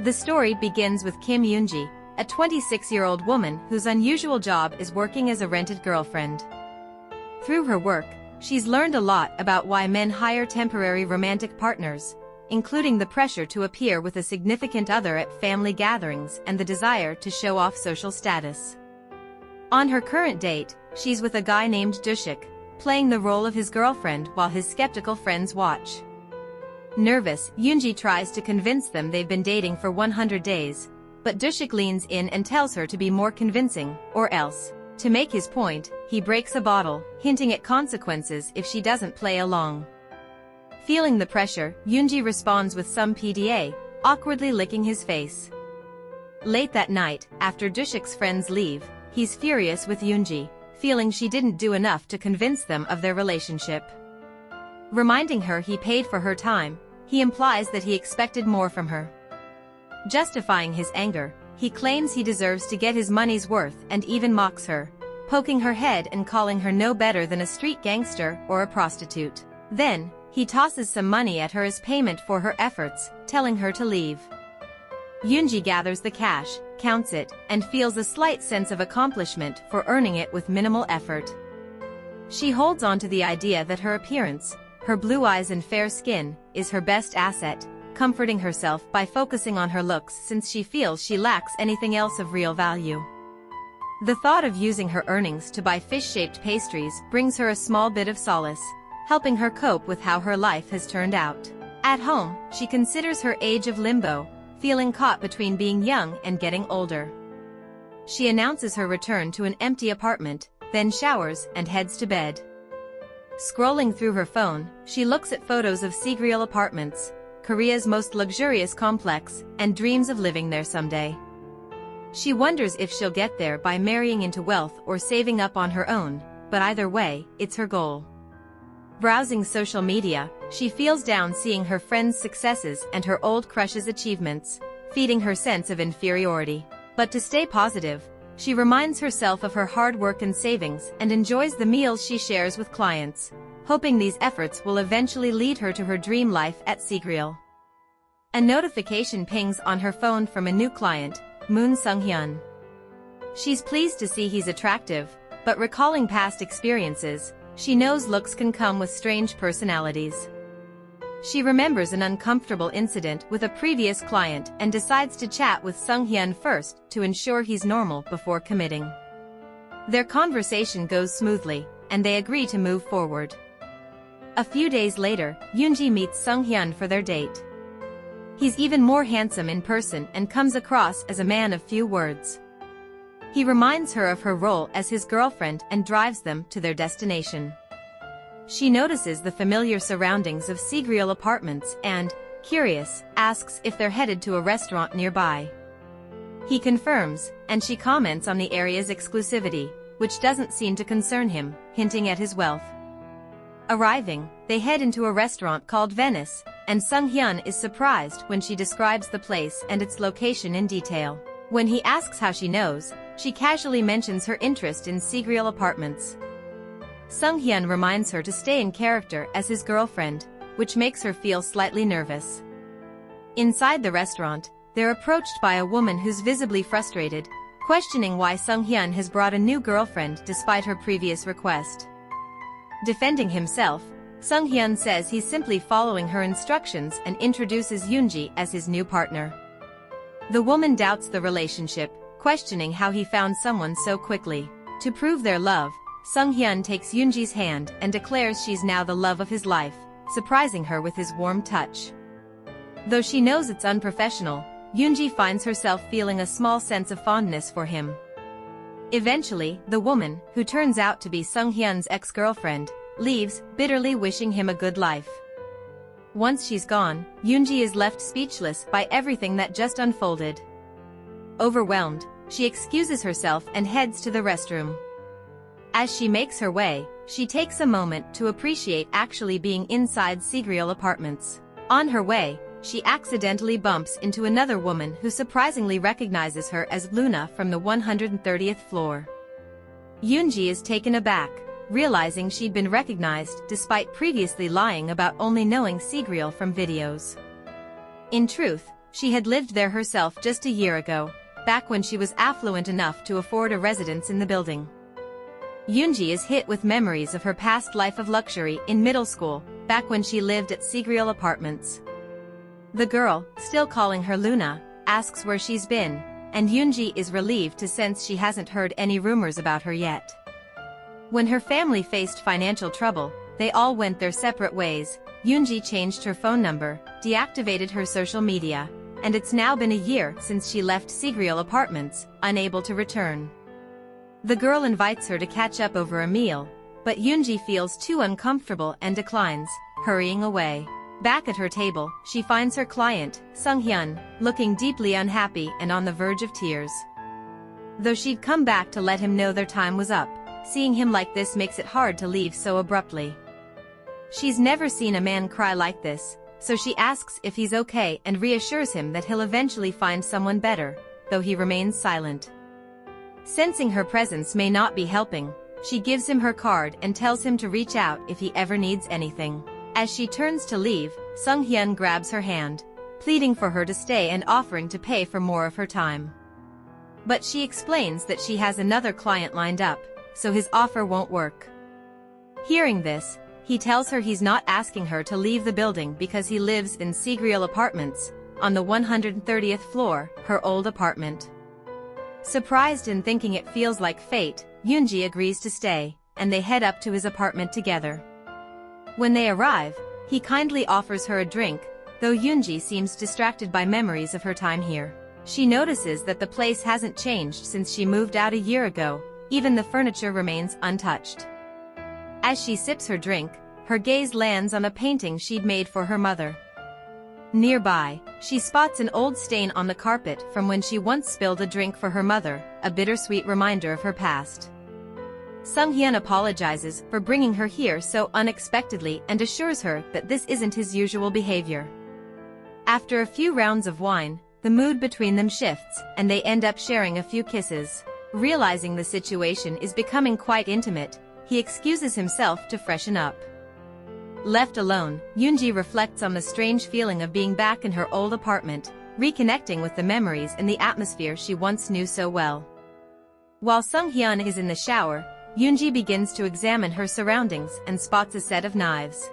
The story begins with Kim Yoonji, a 26-year-old woman whose unusual job is working as a rented girlfriend. Through her work, she's learned a lot about why men hire temporary romantic partners, including the pressure to appear with a significant other at family gatherings and the desire to show off social status. On her current date, she's with a guy named Dushik, playing the role of his girlfriend while his skeptical friends watch. Nervous, Yoonji tries to convince them they've been dating for 100 days, but Dushik leans in and tells her to be more convincing, or else. To make his point, he breaks a bottle, hinting at consequences if she doesn't play along. Feeling the pressure, Yoonji responds with some PDA, awkwardly licking his face. Late that night, after Dushik's friends leave, he's furious with Yoonji, feeling she didn't do enough to convince them of their relationship. Reminding her he paid for her time, he implies that he expected more from her. Justifying his anger, he claims he deserves to get his money's worth and even mocks her, poking her head and calling her no better than a street gangster or a prostitute. Then, he tosses some money at her as payment for her efforts, telling her to leave. Yoonji gathers the cash, counts it, and feels a slight sense of accomplishment for earning it with minimal effort. She holds on to the idea that her appearance, her blue eyes and fair skin, is her best asset, comforting herself by focusing on her looks since she feels she lacks anything else of real value. The thought of using her earnings to buy fish-shaped pastries brings her a small bit of solace, helping her cope with how her life has turned out. At home, she considers her age of limbo, feeling caught between being young and getting older. She announces her return to an empty apartment, then showers and heads to bed. Scrolling through her phone, she looks at photos of Sigreal apartments, Korea's most luxurious complex, and dreams of living there someday. She wonders if she'll get there by marrying into wealth or saving up on her own, but either way, it's her goal. Browsing social media, she feels down seeing her friends' successes and her old crush's achievements, feeding her sense of inferiority. But to stay positive, she reminds herself of her hard work and savings and enjoys the meals she shares with clients, hoping these efforts will eventually lead her to her dream life at Sigreal. A notification pings on her phone from a new client, Moon Sung-hyun. She's pleased to see he's attractive, but recalling past experiences, she knows looks can come with strange personalities. She remembers an uncomfortable incident with a previous client and decides to chat with Sung-hyun first to ensure he's normal before committing. Their conversation goes smoothly, and they agree to move forward. A few days later, Yoonji meets Sung-hyun for their date. He's even more handsome in person and comes across as a man of few words. He reminds her of her role as his girlfriend and drives them to their destination. She notices the familiar surroundings of Sigreal apartments and, curious, asks if they're headed to a restaurant nearby. He confirms, and she comments on the area's exclusivity, which doesn't seem to concern him, hinting at his wealth. Arriving, they head into a restaurant called Venice, and Sung-hyun is surprised when she describes the place and its location in detail. When he asks how she knows, she casually mentions her interest in Sigreal apartments. Sung-hyun reminds her to stay in character as his girlfriend, which makes her feel slightly nervous. Inside the restaurant, they're approached by a woman who's visibly frustrated, questioning why Sung-hyun has brought a new girlfriend despite her previous request. Defending himself, Sung-hyun says he's simply following her instructions and introduces Yoonji as his new partner. The woman doubts the relationship, questioning how he found someone so quickly. To prove their love, Sung-hyun takes Yoonji's hand and declares she's now the love of his life, surprising her with his warm touch. Though she knows it's unprofessional, Yoonji finds herself feeling a small sense of fondness for him. Eventually, the woman, who turns out to be Sung-hyun's ex-girlfriend, leaves, bitterly wishing him a good life. Once she's gone, Yoonji is left speechless by everything that just unfolded. Overwhelmed, she excuses herself and heads to the restroom. As she makes her way, she takes a moment to appreciate actually being inside Sigreal apartments. On her way, she accidentally bumps into another woman who surprisingly recognizes her as Luna from the 130th floor. Yoonji is taken aback, realizing she'd been recognized despite previously lying about only knowing Sigreal from videos. In truth, She had lived there herself just a year ago, back when she was affluent enough to afford a residence in the building. Yoonji is hit with memories of her past life of luxury in middle school, back when she lived at Sigreal Apartments. The girl, still calling her Luna, asks where she's been, and Yoonji is relieved to sense she hasn't heard any rumors about her yet. When her family faced financial trouble, they all went their separate ways. Yoonji changed her phone number, deactivated her social media, and it's now been a year since she left Sigreal Apartments, unable to return. The girl invites her to catch up over a meal, but Yoonji feels too uncomfortable and declines, hurrying away. Back at her table, she finds her client, Sung-hyun, looking deeply unhappy and on the verge of tears. Though she'd come back to let him know their time was up, seeing him like this makes it hard to leave so abruptly. She's never seen a man cry like this, so she asks if he's okay and reassures him that he'll eventually find someone better, though he remains silent. Sensing her presence may not be helping, she gives him her card and tells him to reach out if he ever needs anything. As she turns to leave, Sung-hyun grabs her hand, pleading for her to stay and offering to pay for more of her time. But she explains that she has another client lined up, so his offer won't work. Hearing this, he tells her he's not asking her to leave the building because he lives in Sigreal Apartments, on the 130th floor, her old apartment. Surprised and thinking it feels like fate, Yoonji agrees to stay, and they head up to his apartment together. When they arrive, he kindly offers her a drink, though Yoonji seems distracted by memories of her time here. She notices that the place hasn't changed since she moved out a year ago, even the furniture remains untouched. As she sips her drink, her gaze lands on a painting she'd made for her mother. Nearby, she spots an old stain on the carpet from when she once spilled a drink for her mother, a bittersweet reminder of her past. Sung-hyun apologizes for bringing her here so unexpectedly and assures her that this isn't his usual behavior. After a few rounds of wine, the mood between them shifts, and they end up sharing a few kisses. Realizing the situation is becoming quite intimate, he excuses himself to freshen up. Left alone, Yoonji reflects on the strange feeling of being back in her old apartment, reconnecting with the memories and the atmosphere she once knew so well. While Sung-hyun is in the shower, Yoonji begins to examine her surroundings and spots a set of knives.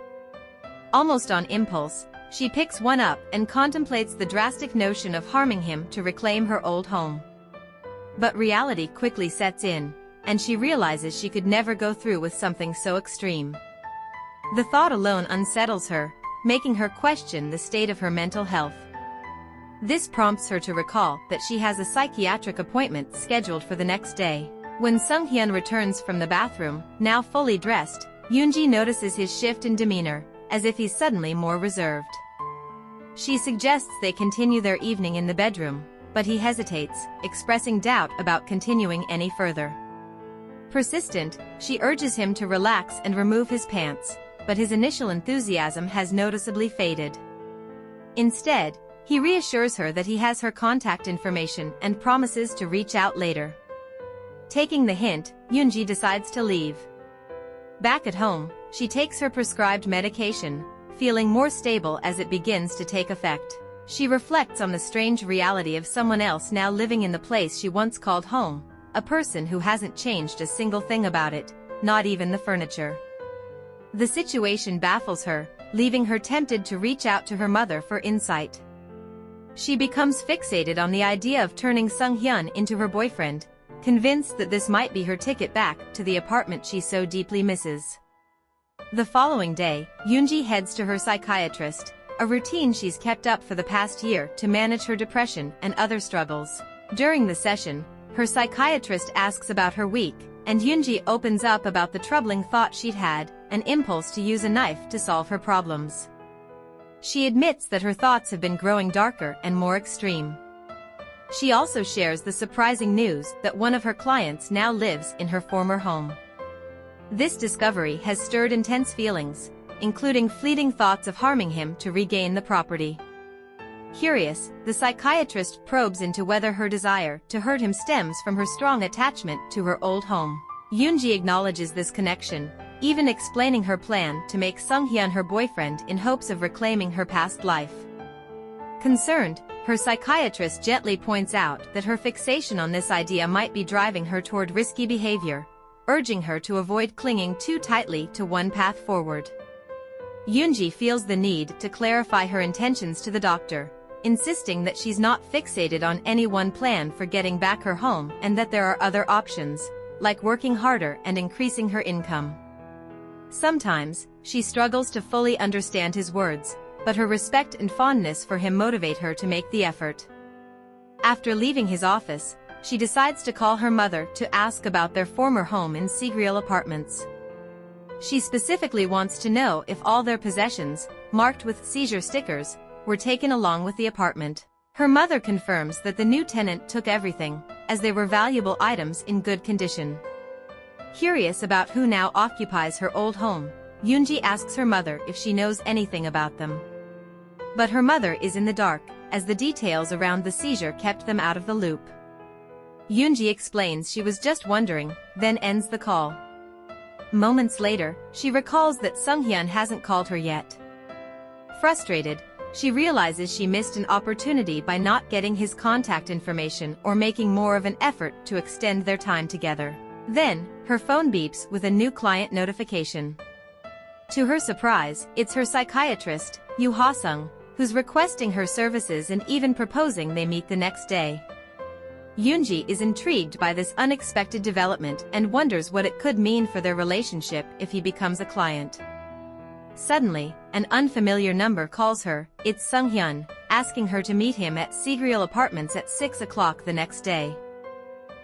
Almost on impulse, she picks one up and contemplates the drastic notion of harming him to reclaim her old home. But reality quickly sets in, and she realizes she could never go through with something so extreme. The thought alone unsettles her, making her question the state of her mental health. This prompts her to recall that she has a psychiatric appointment scheduled for the next day. When Sung-hyun returns from the bathroom, now fully dressed, Yoonji notices his shift in demeanor, as if he's suddenly more reserved. She suggests they continue their evening in the bedroom, but he hesitates, expressing doubt about continuing any further. Persistent, she urges him to relax and remove his pants, but his initial enthusiasm has noticeably faded. Instead, he reassures her that he has her contact information and promises to reach out later. Taking the hint, Yoonji decides to leave. Back at home, she takes her prescribed medication, feeling more stable as it begins to take effect. She reflects on the strange reality of someone else now living in the place she once called home, a person who hasn't changed a single thing about it, not even the furniture. The situation baffles her, leaving her tempted to reach out to her mother for insight. She becomes fixated on the idea of turning Sung-hyun into her boyfriend, convinced that this might be her ticket back to the apartment she so deeply misses. The following day, Yoonji heads to her psychiatrist, a routine she's kept up for the past year to manage her depression and other struggles. During the session, her psychiatrist asks about her week, and Yoonji opens up about the troubling thought she'd had, an impulse to use a knife to solve her problems. She admits that her thoughts have been growing darker and more extreme. She also shares the surprising news that one of her clients now lives in her former home. This discovery has stirred intense feelings, including fleeting thoughts of harming him to regain the property. Curious, the psychiatrist probes into whether her desire to hurt him stems from her strong attachment to her old home. Yoonji acknowledges this connection, even explaining her plan to make Sung-hyun her boyfriend in hopes of reclaiming her past life. Concerned, her psychiatrist gently points out that her fixation on this idea might be driving her toward risky behavior, urging her to avoid clinging too tightly to one path forward. Yoonji feels the need to clarify her intentions to the doctor, insisting that she's not fixated on any one plan for getting back her home and that there are other options, like working harder and increasing her income. Sometimes, she struggles to fully understand his words, but her respect and fondness for him motivate her to make the effort. After leaving his office, she decides to call her mother to ask about their former home in Seagrill Apartments. She specifically wants to know if all their possessions, marked with seizure stickers, were taken along with the apartment. Her mother confirms that the new tenant took everything, as they were valuable items in good condition. Curious about who now occupies her old home, Yoonji asks her mother if she knows anything about them. But her mother is in the dark, as the details around the seizure kept them out of the loop. Yoonji explains she was just wondering, then ends the call. Moments later, she recalls that Sunghyun hasn't called her yet. Frustrated, she realizes she missed an opportunity by not getting his contact information or making more of an effort to extend their time together. Then, her phone beeps with a new client notification. To her surprise, it's her psychiatrist, Yoo Ha-sung, who's requesting her services and even proposing they meet the next day. Yoonji is intrigued by this unexpected development and wonders what it could mean for their relationship if he becomes a client. Suddenly, an unfamiliar number calls her. It's Sunghyun, asking her to meet him at Seagrill Apartments at 6 o'clock the next day.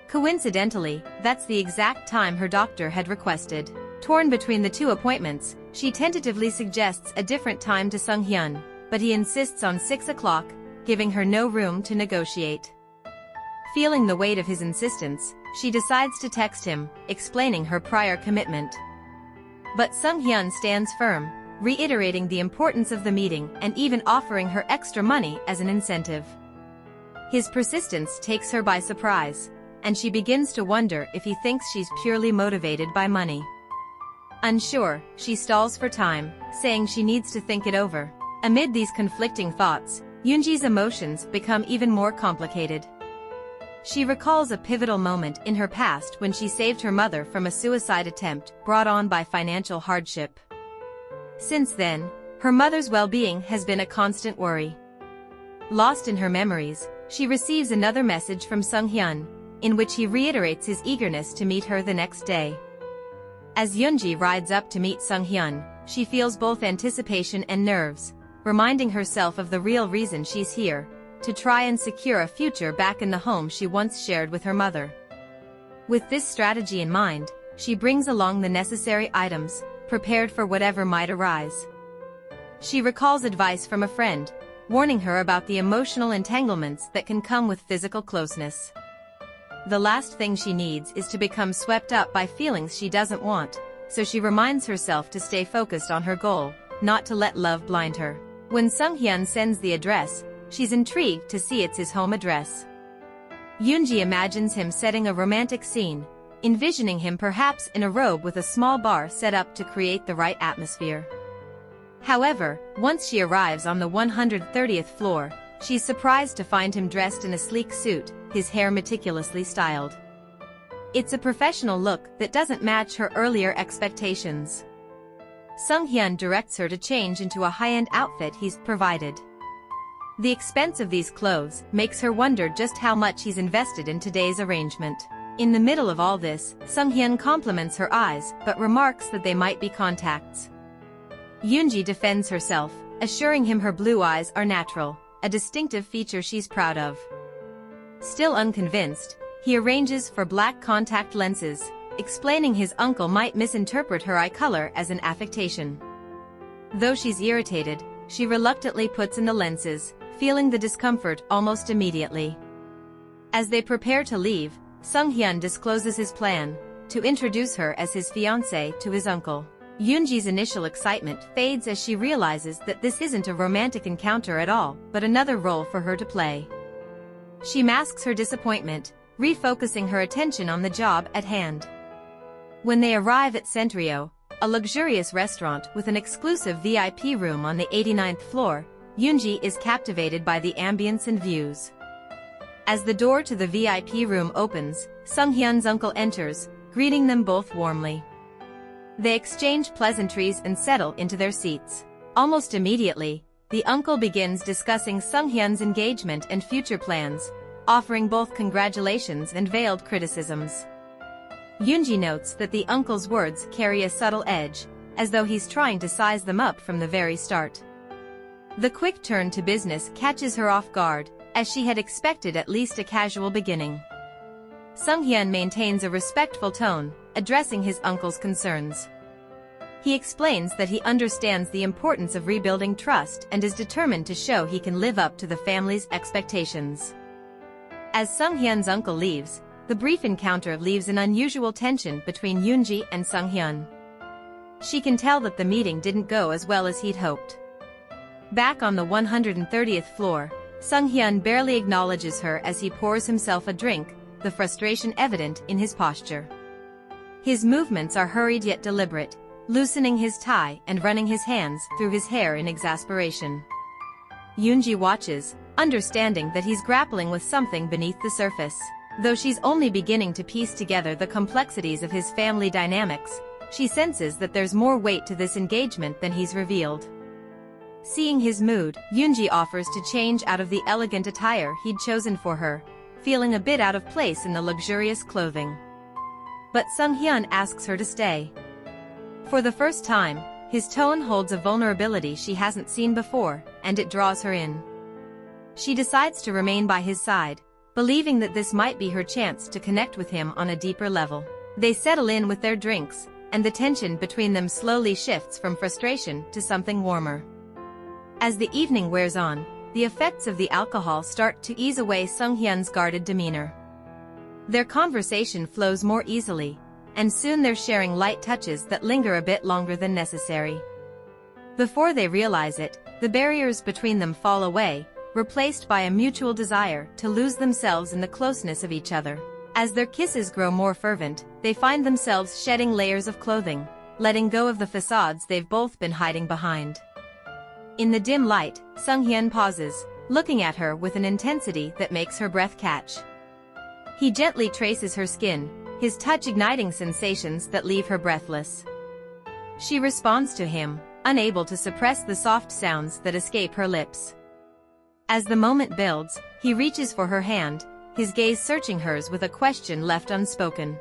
Coincidentally, that's the exact time her doctor had requested. Torn between the two appointments, she tentatively suggests a different time to Sunghyun, but he insists on 6 o'clock, giving her no room to negotiate. Feeling the weight of his insistence, she decides to text him, explaining her prior commitment. But Sunghyun stands firm, reiterating the importance of the meeting and even offering her extra money as an incentive. His persistence takes her by surprise, and she begins to wonder if he thinks she's purely motivated by money. Unsure, she stalls for time, saying she needs to think it over. Amid these conflicting thoughts, Yoonji's emotions become even more complicated. She recalls a pivotal moment in her past when she saved her mother from a suicide attempt brought on by financial hardship. Since then, her mother's well-being has been a constant worry. Lost in her memories, she receives another message from Sunghyun, in which he reiterates his eagerness to meet her the next day. As Yoonji rides up to meet Sunghyun, she feels both anticipation and nerves, reminding herself of the real reason she's here, to try and secure a future back in the home she once shared with her mother. With this strategy in mind, she brings along the necessary items, prepared for whatever might arise. She recalls advice from a friend, warning her about the emotional entanglements that can come with physical closeness. The last thing she needs is to become swept up by feelings she doesn't want, so she reminds herself to stay focused on her goal, not to let love blind her. When Sunghyun sends the address, she's intrigued to see it's his home address. Yoonji imagines him setting a romantic scene, envisioning him perhaps in a robe with a small bar set up to create the right atmosphere. However, once she arrives on the 130th floor, she's surprised to find him dressed in a sleek suit, his hair meticulously styled. It's a professional look that doesn't match her earlier expectations. Sunghyun directs her to change into a high-end outfit he's provided. The expense of these clothes makes her wonder just how much he's invested in today's arrangement. In the middle of all this, Sunghyun compliments her eyes but remarks that they might be contacts. Yoonji defends herself, assuring him her blue eyes are natural, a distinctive feature she's proud of. Still unconvinced, he arranges for black contact lenses, explaining his uncle might misinterpret her eye color as an affectation. Though she's irritated, she reluctantly puts in the lenses, feeling the discomfort almost immediately. As they prepare to leave, Sunghyun discloses his plan, to introduce her as his fiancée to his uncle. Yoonji's initial excitement fades as she realizes that this isn't a romantic encounter at all, but another role for her to play. She masks her disappointment, refocusing her attention on the job at hand. When they arrive at Centrio, a luxurious restaurant with an exclusive VIP room on the 89th floor, Yoonji is captivated by the ambience and views. As the door to the VIP room opens, Sunghyun's uncle enters, greeting them both warmly. They exchange pleasantries and settle into their seats. Almost immediately, the uncle begins discussing Sunghyun's engagement and future plans, offering both congratulations and veiled criticisms. Yoonji notes that the uncle's words carry a subtle edge, as though he's trying to size them up from the very start. The quick turn to business catches her off guard, as she had expected at least a casual beginning. Sunghyun maintains a respectful tone, addressing his uncle's concerns. He explains that he understands the importance of rebuilding trust and is determined to show he can live up to the family's expectations. As Sunghyun's uncle leaves, the brief encounter leaves an unusual tension between Yoonji and Sunghyun. She can tell that the meeting didn't go as well as he'd hoped. Back on the 130th floor, Sunghyun barely acknowledges her as he pours himself a drink, the frustration evident in his posture. His movements are hurried yet deliberate, loosening his tie and running his hands through his hair in exasperation. Yoonji watches, understanding that he's grappling with something beneath the surface. Though she's only beginning to piece together the complexities of his family dynamics, she senses that there's more weight to this engagement than he's revealed. Seeing his mood, Yoonji offers to change out of the elegant attire he'd chosen for her, feeling a bit out of place in the luxurious clothing. But Sunghyun asks her to stay. For the first time, his tone holds a vulnerability she hasn't seen before, and it draws her in. She decides to remain by his side, believing that this might be her chance to connect with him on a deeper level. They settle in with their drinks, and the tension between them slowly shifts from frustration to something warmer. As the evening wears on, the effects of the alcohol start to ease away Sunghyun's guarded demeanor. Their conversation flows more easily, and soon they're sharing light touches that linger a bit longer than necessary. Before they realize it, the barriers between them fall away, replaced by a mutual desire to lose themselves in the closeness of each other. As their kisses grow more fervent, they find themselves shedding layers of clothing, letting go of the facades they've both been hiding behind. In the dim light, Sunghyun pauses, looking at her with an intensity that makes her breath catch. He gently traces her skin, his touch igniting sensations that leave her breathless. She responds to him, unable to suppress the soft sounds that escape her lips. As the moment builds, he reaches for her hand, his gaze searching hers with a question left unspoken.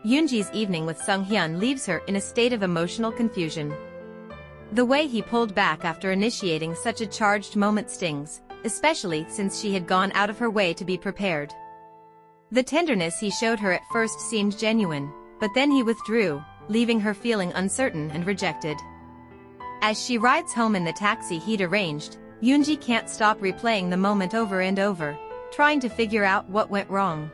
Yoonji's evening with Sunghyun leaves her in a state of emotional confusion. The way he pulled back after initiating such a charged moment stings, especially since she had gone out of her way to be prepared. The tenderness he showed her at first seemed genuine, but then he withdrew, leaving her feeling uncertain and rejected. As she rides home in the taxi he'd arranged, Yoonji can't stop replaying the moment over and over, trying to figure out what went wrong.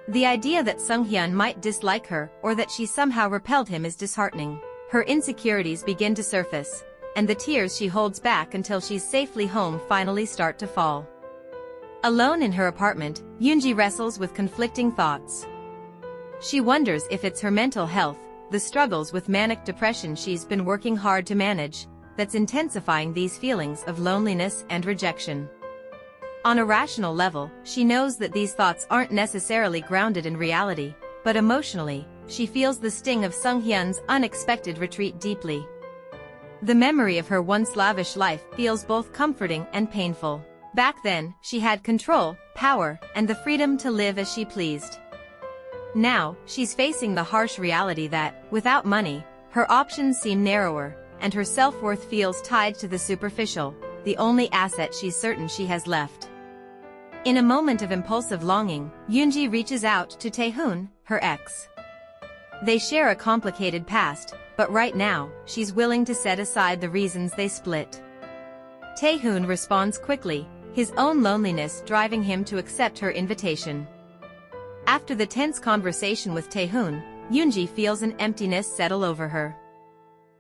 The idea that Sunghyun might dislike her or that she somehow repelled him is disheartening. Her insecurities begin to surface, and the tears she holds back until she's safely home finally start to fall. Alone in her apartment, Yoonji wrestles with conflicting thoughts. She wonders if it's her mental health, the struggles with manic depression she's been working hard to manage, that's intensifying these feelings of loneliness and rejection. On a rational level, she knows that these thoughts aren't necessarily grounded in reality, but emotionally, she feels the sting of Sunghyun's unexpected retreat deeply. The memory of her once lavish life feels both comforting and painful. Back then, she had control, power, and the freedom to live as she pleased. Now, she's facing the harsh reality that, without money, her options seem narrower, and her self-worth feels tied to the superficial, the only asset she's certain she has left. In a moment of impulsive longing, Yoonji reaches out to Taehoon, her ex. They share a complicated past, but right now, she's willing to set aside the reasons they split. Taehoon responds quickly, his own loneliness driving him to accept her invitation. After the tense conversation with Taehoon, Yoonji feels an emptiness settle over her.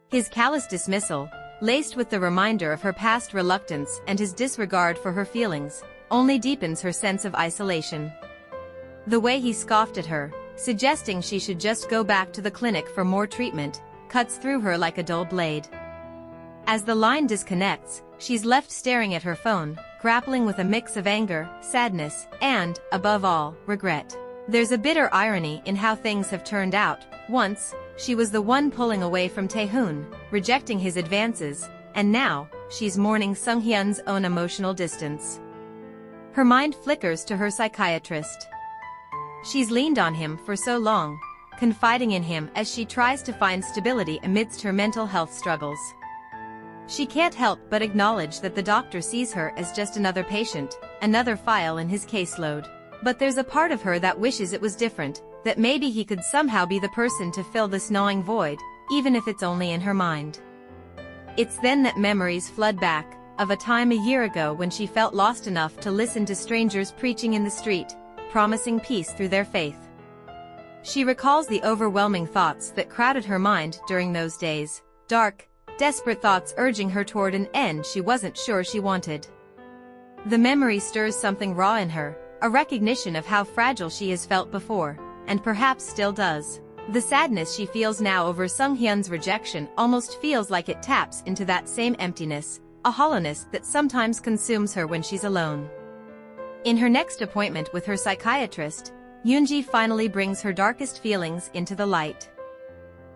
His callous dismissal, laced with the reminder of her past reluctance and his disregard for her feelings, only deepens her sense of isolation. The way he scoffed at her, suggesting she should just go back to the clinic for more treatment, cuts through her like a dull blade. As the line disconnects, she's left staring at her phone, grappling with a mix of anger, sadness, and, above all, regret. There's a bitter irony in how things have turned out. Once, she was the one pulling away from Taehoon, rejecting his advances, and now, she's mourning Sunghyun's own emotional distance. Her mind flickers to her psychiatrist. She's leaned on him for so long, confiding in him as she tries to find stability amidst her mental health struggles. She can't help but acknowledge that the doctor sees her as just another patient, another file in his caseload. But there's a part of her that wishes it was different, that maybe he could somehow be the person to fill this gnawing void, even if it's only in her mind. It's then that memories flood back, of a time a year ago when she felt lost enough to listen to strangers preaching in the street, promising peace through their faith. She recalls the overwhelming thoughts that crowded her mind during those days, dark, desperate thoughts urging her toward an end she wasn't sure she wanted. The memory stirs something raw in her, a recognition of how fragile she has felt before, and perhaps still does. The sadness she feels now over Sunghyun's rejection almost feels like it taps into that same emptiness, a hollowness that sometimes consumes her when she's alone. In her next appointment with her psychiatrist, Yoonji finally brings her darkest feelings into the light.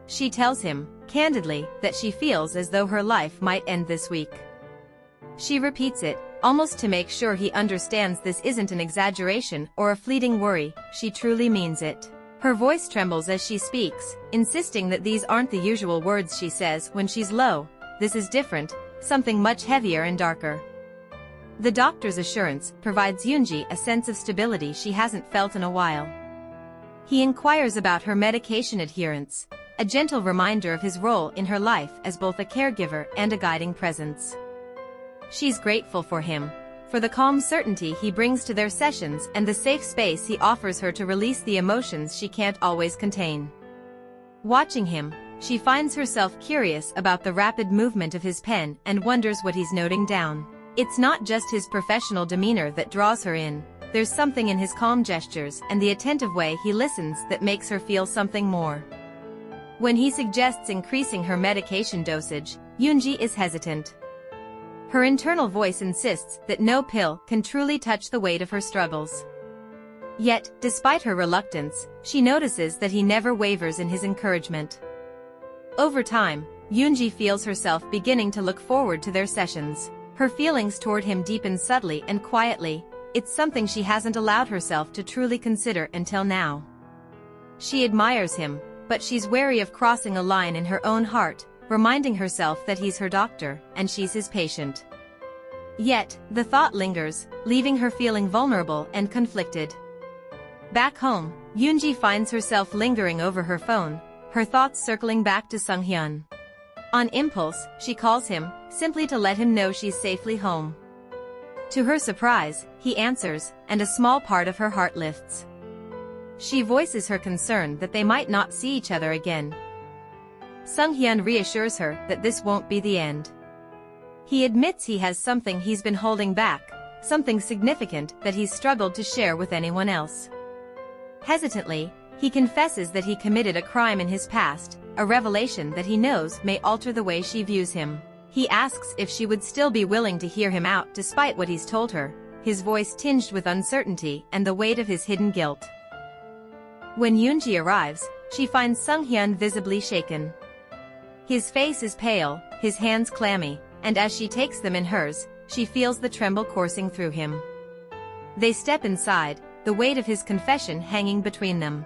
She tells him, candidly, that she feels as though her life might end this week. She repeats it, almost to make sure he understands this isn't an exaggeration or a fleeting worry, she truly means it. Her voice trembles as she speaks, insisting that these aren't the usual words she says when she's low. This is different, something much heavier and darker. The doctor's assurance provides Yoonji a sense of stability she hasn't felt in a while. He inquires about her medication adherence, a gentle reminder of his role in her life as both a caregiver and a guiding presence. She's grateful for him, for the calm certainty he brings to their sessions and the safe space he offers her to release the emotions she can't always contain. Watching him, she finds herself curious about the rapid movement of his pen and wonders what he's noting down. It's not just his professional demeanor that draws her in, there's something in his calm gestures and the attentive way he listens that makes her feel something more. When he suggests increasing her medication dosage, Yoonji is hesitant. Her internal voice insists that no pill can truly touch the weight of her struggles. Yet, despite her reluctance, she notices that he never wavers in his encouragement. Over time, Yoonji feels herself beginning to look forward to their sessions. Her feelings toward him deepen subtly and quietly. It's something she hasn't allowed herself to truly consider until now. She admires him, but she's wary of crossing a line in her own heart, reminding herself that he's her doctor, and she's his patient. Yet, the thought lingers, leaving her feeling vulnerable and conflicted. Back home, Yoonji finds herself lingering over her phone, her thoughts circling back to Sunghyun. On impulse, she calls him, simply to let him know she's safely home. To her surprise, he answers, and a small part of her heart lifts. She voices her concern that they might not see each other again. Sunghyun reassures her that this won't be the end. He admits he has something he's been holding back, something significant that he's struggled to share with anyone else. Hesitantly, he confesses that he committed a crime in his past, a revelation that he knows may alter the way she views him. He asks if she would still be willing to hear him out despite what he's told her, his voice tinged with uncertainty and the weight of his hidden guilt. When Yoonji arrives, she finds Sunghyun visibly shaken. His face is pale, his hands clammy, and as she takes them in hers, she feels the tremble coursing through him. They step inside, the weight of his confession hanging between them.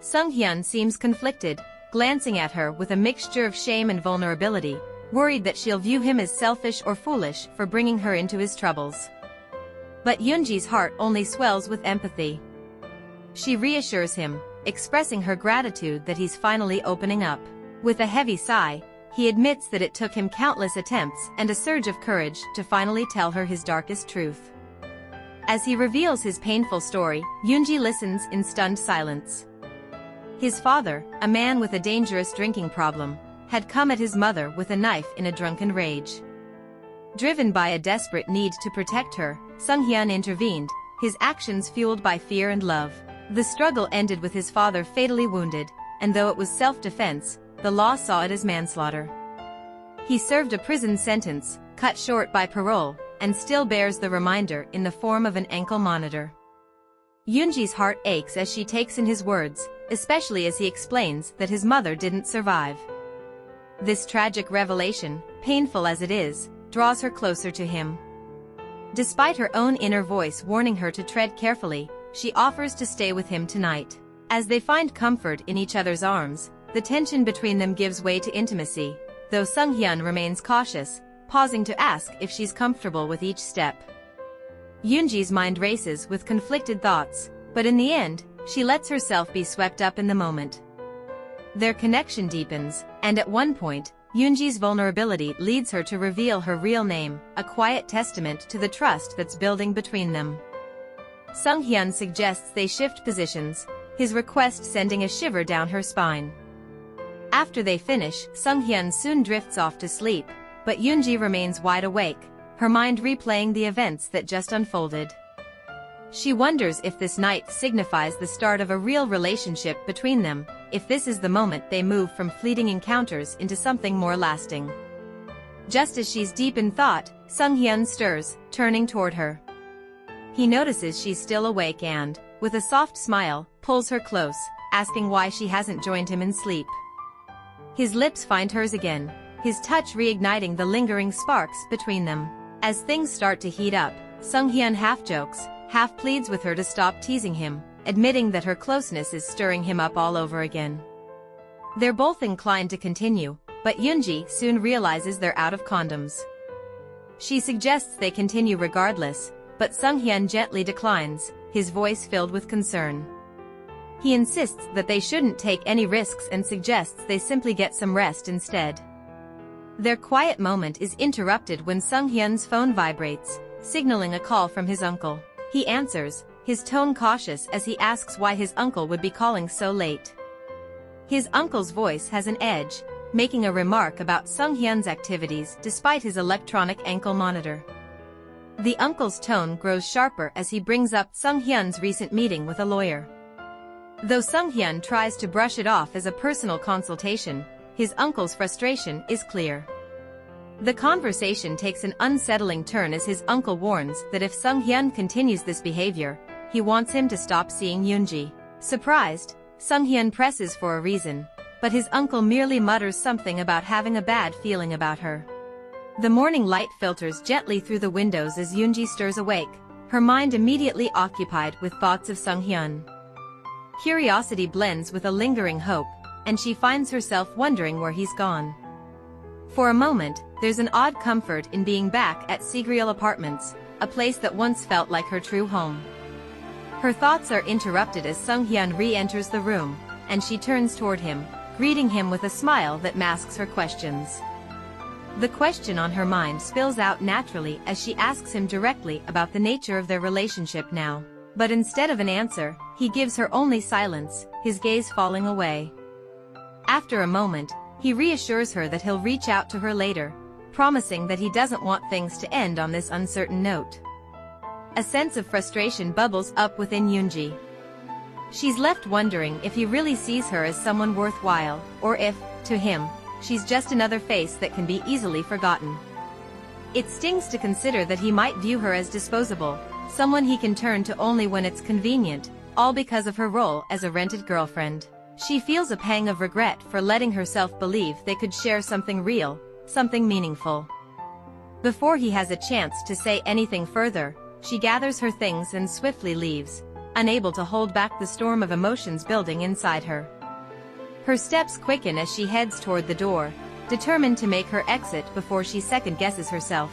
Sunghyun seems conflicted, glancing at her with a mixture of shame and vulnerability, worried that she'll view him as selfish or foolish for bringing her into his troubles. But Yoonji's heart only swells with empathy. She reassures him, expressing her gratitude that he's finally opening up. With a heavy sigh, he admits that it took him countless attempts and a surge of courage to finally tell her his darkest truth. As he reveals his painful story, Yoonji listens in stunned silence. His father, a man with a dangerous drinking problem, had come at his mother with a knife in a drunken rage. Driven by a desperate need to protect her, Sunghyun intervened, his actions fueled by fear and love. The struggle ended with his father fatally wounded, and though it was self-defense, the law saw it as manslaughter. He served a prison sentence, cut short by parole, and still bears the reminder in the form of an ankle monitor. Yoonji's heart aches as she takes in his words, especially as he explains that his mother didn't survive. This tragic revelation, painful as it is, draws her closer to him. Despite her own inner voice warning her to tread carefully, she offers to stay with him tonight. As they find comfort in each other's arms, the tension between them gives way to intimacy, though Sung-hyun remains cautious, pausing to ask if she's comfortable with each step. Yoonji's mind races with conflicted thoughts, but in the end, she lets herself be swept up in the moment. Their connection deepens, and at one point, Yoonji's vulnerability leads her to reveal her real name, a quiet testament to the trust that's building between them. Sung-hyun suggests they shift positions, his request sending a shiver down her spine. After they finish, Sung-hyun soon drifts off to sleep, but Yoonji remains wide awake, her mind replaying the events that just unfolded. She wonders if this night signifies the start of a real relationship between them, if this is the moment they move from fleeting encounters into something more lasting. Just as she's deep in thought, Sung-hyun stirs, turning toward her. He notices she's still awake and, with a soft smile, pulls her close, asking why she hasn't joined him in sleep. His lips find hers again, his touch reigniting the lingering sparks between them. As things start to heat up, Sung-hyun half jokes, half pleads with her to stop teasing him, admitting that her closeness is stirring him up all over again. They're both inclined to continue, but Yoonji soon realizes they're out of condoms. She suggests they continue regardless, but Sung-hyun gently declines, his voice filled with concern. He insists that they shouldn't take any risks and suggests they simply get some rest instead. Their quiet moment is interrupted when Sung-hyun's phone vibrates, signaling a call from his uncle. He answers, his tone cautious as he asks why his uncle would be calling so late. His uncle's voice has an edge, making a remark about Sung-hyun's activities despite his electronic ankle monitor. The uncle's tone grows sharper as he brings up Sung-hyun's recent meeting with a lawyer. Though Sung-hyun tries to brush it off as a personal consultation, his uncle's frustration is clear. The conversation takes an unsettling turn as his uncle warns that if Sung-hyun continues this behavior, he wants him to stop seeing Yoonji. Surprised, Sung-hyun presses for a reason, but his uncle merely mutters something about having a bad feeling about her. The morning light filters gently through the windows as Yoonji stirs awake, her mind immediately occupied with thoughts of Sung-hyun. Curiosity blends with a lingering hope, and she finds herself wondering where he's gone. For a moment, there's an odd comfort in being back at Sigriel Apartments, a place that once felt like her true home. Her thoughts are interrupted as Sung-hyun re-enters the room, and she turns toward him, greeting him with a smile that masks her questions. The question on her mind spills out naturally as she asks him directly about the nature of their relationship now. But instead of an answer, he gives her only silence, his gaze falling away. After a moment, he reassures her that he'll reach out to her later, promising that he doesn't want things to end on this uncertain note. A sense of frustration bubbles up within Yoonji. She's left wondering if he really sees her as someone worthwhile, or if, to him, she's just another face that can be easily forgotten. It stings to consider that he might view her as disposable, someone he can turn to only when it's convenient, all because of her role as a rented girlfriend. She feels a pang of regret for letting herself believe they could share something real, something meaningful. Before he has a chance to say anything further, she gathers her things and swiftly leaves, unable to hold back the storm of emotions building inside her. Her steps quicken as she heads toward the door, determined to make her exit before she second-guesses herself.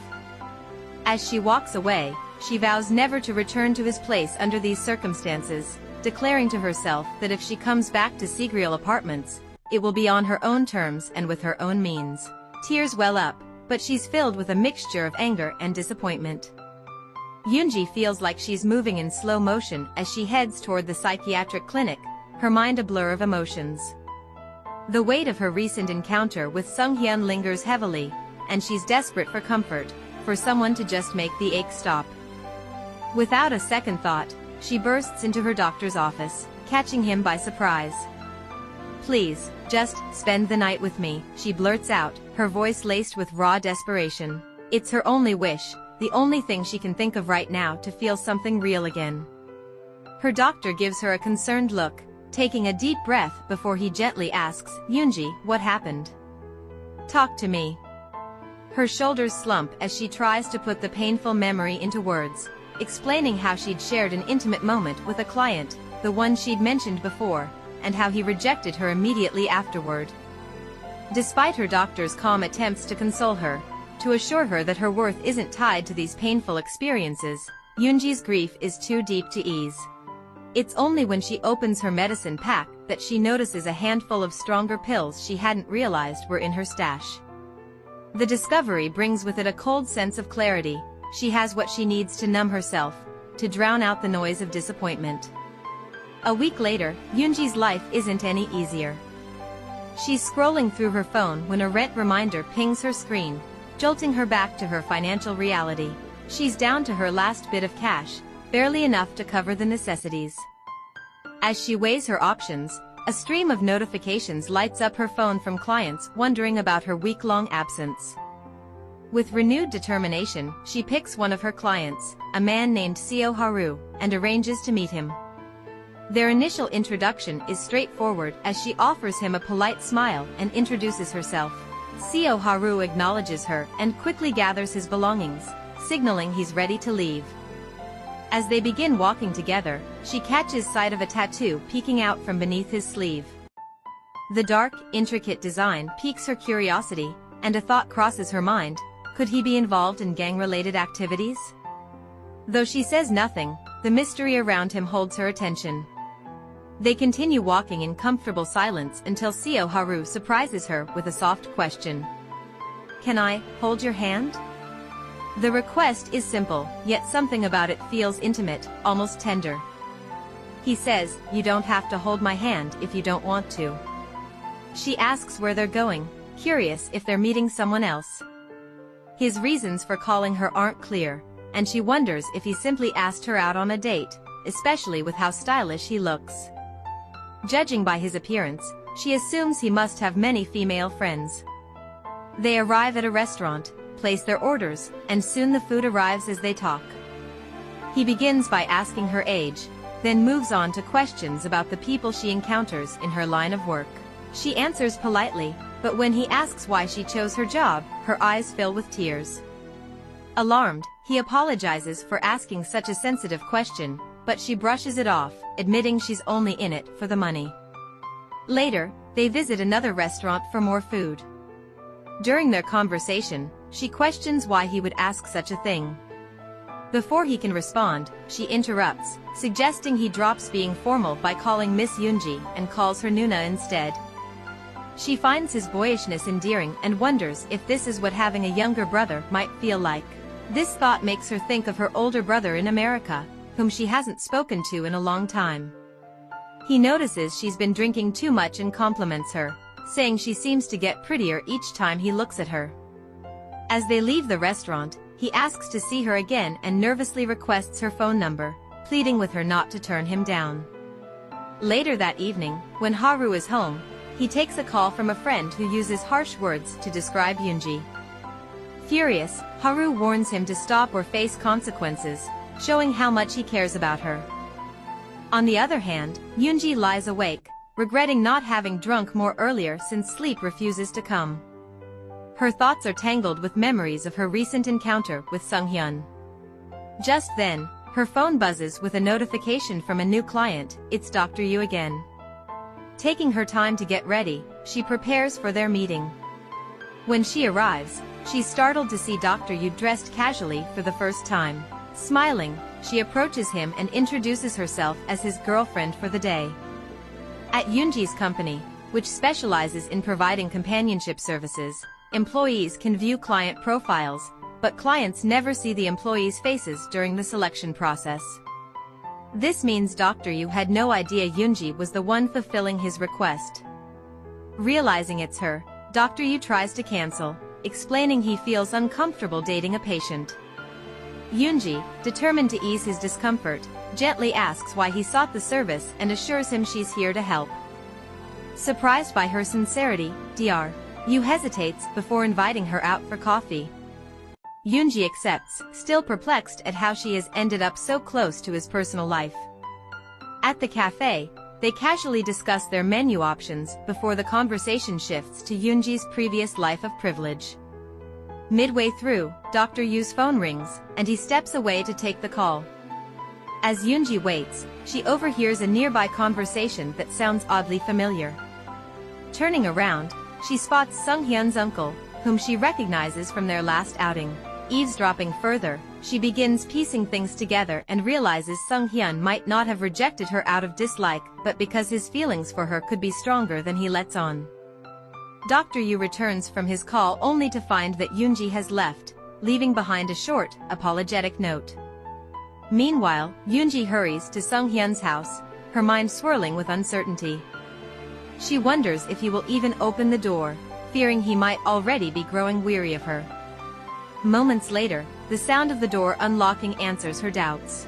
As she walks away, she vows never to return to his place under these circumstances, declaring to herself that if she comes back to Sigriel Apartments, it will be on her own terms and with her own means. Tears well up, but she's filled with a mixture of anger and disappointment. Yoonji feels like she's moving in slow motion as she heads toward the psychiatric clinic, her mind a blur of emotions. The weight of her recent encounter with Sung-hyun lingers heavily, and she's desperate for comfort, for someone to just make the ache stop. Without a second thought, she bursts into her doctor's office, catching him by surprise. "Please, just spend the night with me," she blurts out, her voice laced with raw desperation. It's her only wish, the only thing she can think of right now to feel something real again. Her doctor gives her a concerned look, taking a deep breath before he gently asks, "Yoonji, what happened? Talk to me." Her shoulders slump as she tries to put the painful memory into words, explaining how she'd shared an intimate moment with a client, the one she'd mentioned before, and how he rejected her immediately afterward. Despite her doctor's calm attempts to console her, to assure her that her worth isn't tied to these painful experiences, Yoonji's grief is too deep to ease. It's only when she opens her medicine pack that she notices a handful of stronger pills she hadn't realized were in her stash. The discovery brings with it a cold sense of clarity. She has what she needs to numb herself, to drown out the noise of disappointment. A week later, Yoonji's life isn't any easier. She's scrolling through her phone when a rent reminder pings her screen, jolting her back to her financial reality. She's down to her last bit of cash, barely enough to cover the necessities. As she weighs her options, a stream of notifications lights up her phone from clients wondering about her week-long absence. With renewed determination, she picks one of her clients, a man named Seo Haru, and arranges to meet him. Their initial introduction is straightforward as she offers him a polite smile and introduces herself. Seo Haru acknowledges her and quickly gathers his belongings, signaling he's ready to leave. As they begin walking together, she catches sight of a tattoo peeking out from beneath his sleeve. The dark, intricate design piques her curiosity, and a thought crosses her mind: could he be involved in gang-related activities? Though she says nothing, the mystery around him holds her attention. They continue walking in comfortable silence until Seo Haru surprises her with a soft question. "Can I hold your hand?" The request is simple, yet something about it feels intimate, almost tender. He says, "You don't have to hold my hand if you don't want to." She asks where they're going, curious if they're meeting someone else. His reasons for calling her aren't clear, and she wonders if he simply asked her out on a date, especially with how stylish he looks. Judging by his appearance, she assumes he must have many female friends. They arrive at a restaurant, place their orders, and soon the food arrives as they talk. He begins by asking her age, then moves on to questions about the people she encounters in her line of work. She answers politely, but when he asks why she chose her job, her eyes fill with tears. Alarmed, he apologizes for asking such a sensitive question, but she brushes it off, admitting she's only in it for the money. Later, they visit another restaurant for more food. During their conversation, she questions why he would ask such a thing. Before he can respond, she interrupts, suggesting he drops being formal by calling Miss Yoonji and calls her Nuna instead. She finds his boyishness endearing and wonders if this is what having a younger brother might feel like. This thought makes her think of her older brother in America, whom she hasn't spoken to in a long time. He notices she's been drinking too much and compliments her, saying she seems to get prettier each time he looks at her. As they leave the restaurant, he asks to see her again and nervously requests her phone number, pleading with her not to turn him down. Later that evening, when Haru is home, he takes a call from a friend who uses harsh words to describe Yoonji. Furious, Haru warns him to stop or face consequences, showing how much he cares about her. On the other hand, Yoonji lies awake, regretting not having drunk more earlier since sleep refuses to come. Her thoughts are tangled with memories of her recent encounter with Sunghyun. Just then, her phone buzzes with a notification from a new client. It's Dr. Yu again. Taking her time to get ready, she prepares for their meeting. When she arrives, she's startled to see Dr. Yu dressed casually for the first time. Smiling, she approaches him and introduces herself as his girlfriend for the day. At Yoonji's company, which specializes in providing companionship services, employees can view client profiles, but clients never see the employees' faces during the selection process. This means Dr. Yu had no idea Yoonji was the one fulfilling his request. Realizing it's her, Dr. Yu tries to cancel, explaining he feels uncomfortable dating a patient. Yoonji, determined to ease his discomfort, gently asks why he sought the service and assures him she's here to help. Surprised by her sincerity, Dr. Yu hesitates before inviting her out for coffee. Yoonji accepts, still perplexed at how she has ended up so close to his personal life. At the cafe, they casually discuss their menu options before the conversation shifts to Yoonji's previous life of privilege. Midway through, Dr. Yu's phone rings, and he steps away to take the call. As Yoonji waits, she overhears a nearby conversation that sounds oddly familiar. Turning around, she spots Sunghyun's uncle, whom she recognizes from their last outing. Eavesdropping further, she begins piecing things together and realizes Sunghyun might not have rejected her out of dislike but because his feelings for her could be stronger than he lets on. Dr. Yu returns from his call only to find that Yoonji has left, leaving behind a short, apologetic note. Meanwhile, Yoonji hurries to Sunghyun's house, her mind swirling with uncertainty. She wonders if he will even open the door, fearing he might already be growing weary of her. Moments later, the sound of the door unlocking answers her doubts.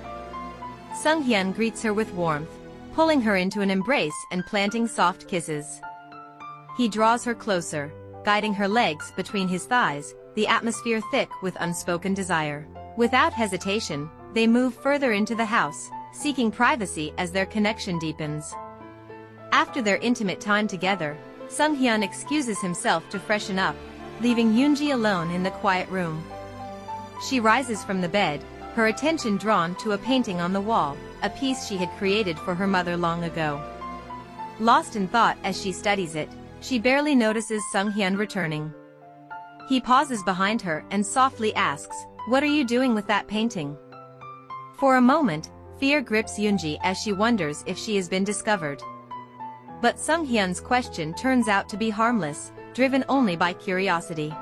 Sunghyun greets her with warmth, pulling her into an embrace and planting soft kisses. He draws her closer, guiding her legs between his thighs, the atmosphere thick with unspoken desire. Without hesitation, they move further into the house, seeking privacy as their connection deepens. After their intimate time together, Sunghyun excuses himself to freshen up, leaving Yoonji alone in the quiet room. She rises from the bed, her attention drawn to a painting on the wall, a piece she had created for her mother long ago. Lost in thought as she studies it, she barely notices Sunghyun returning. He pauses behind her and softly asks, "What are you doing with that painting?" For a moment, fear grips Yoonji as she wonders if she has been discovered. But Sunghyun's question turns out to be harmless, driven only by curiosity.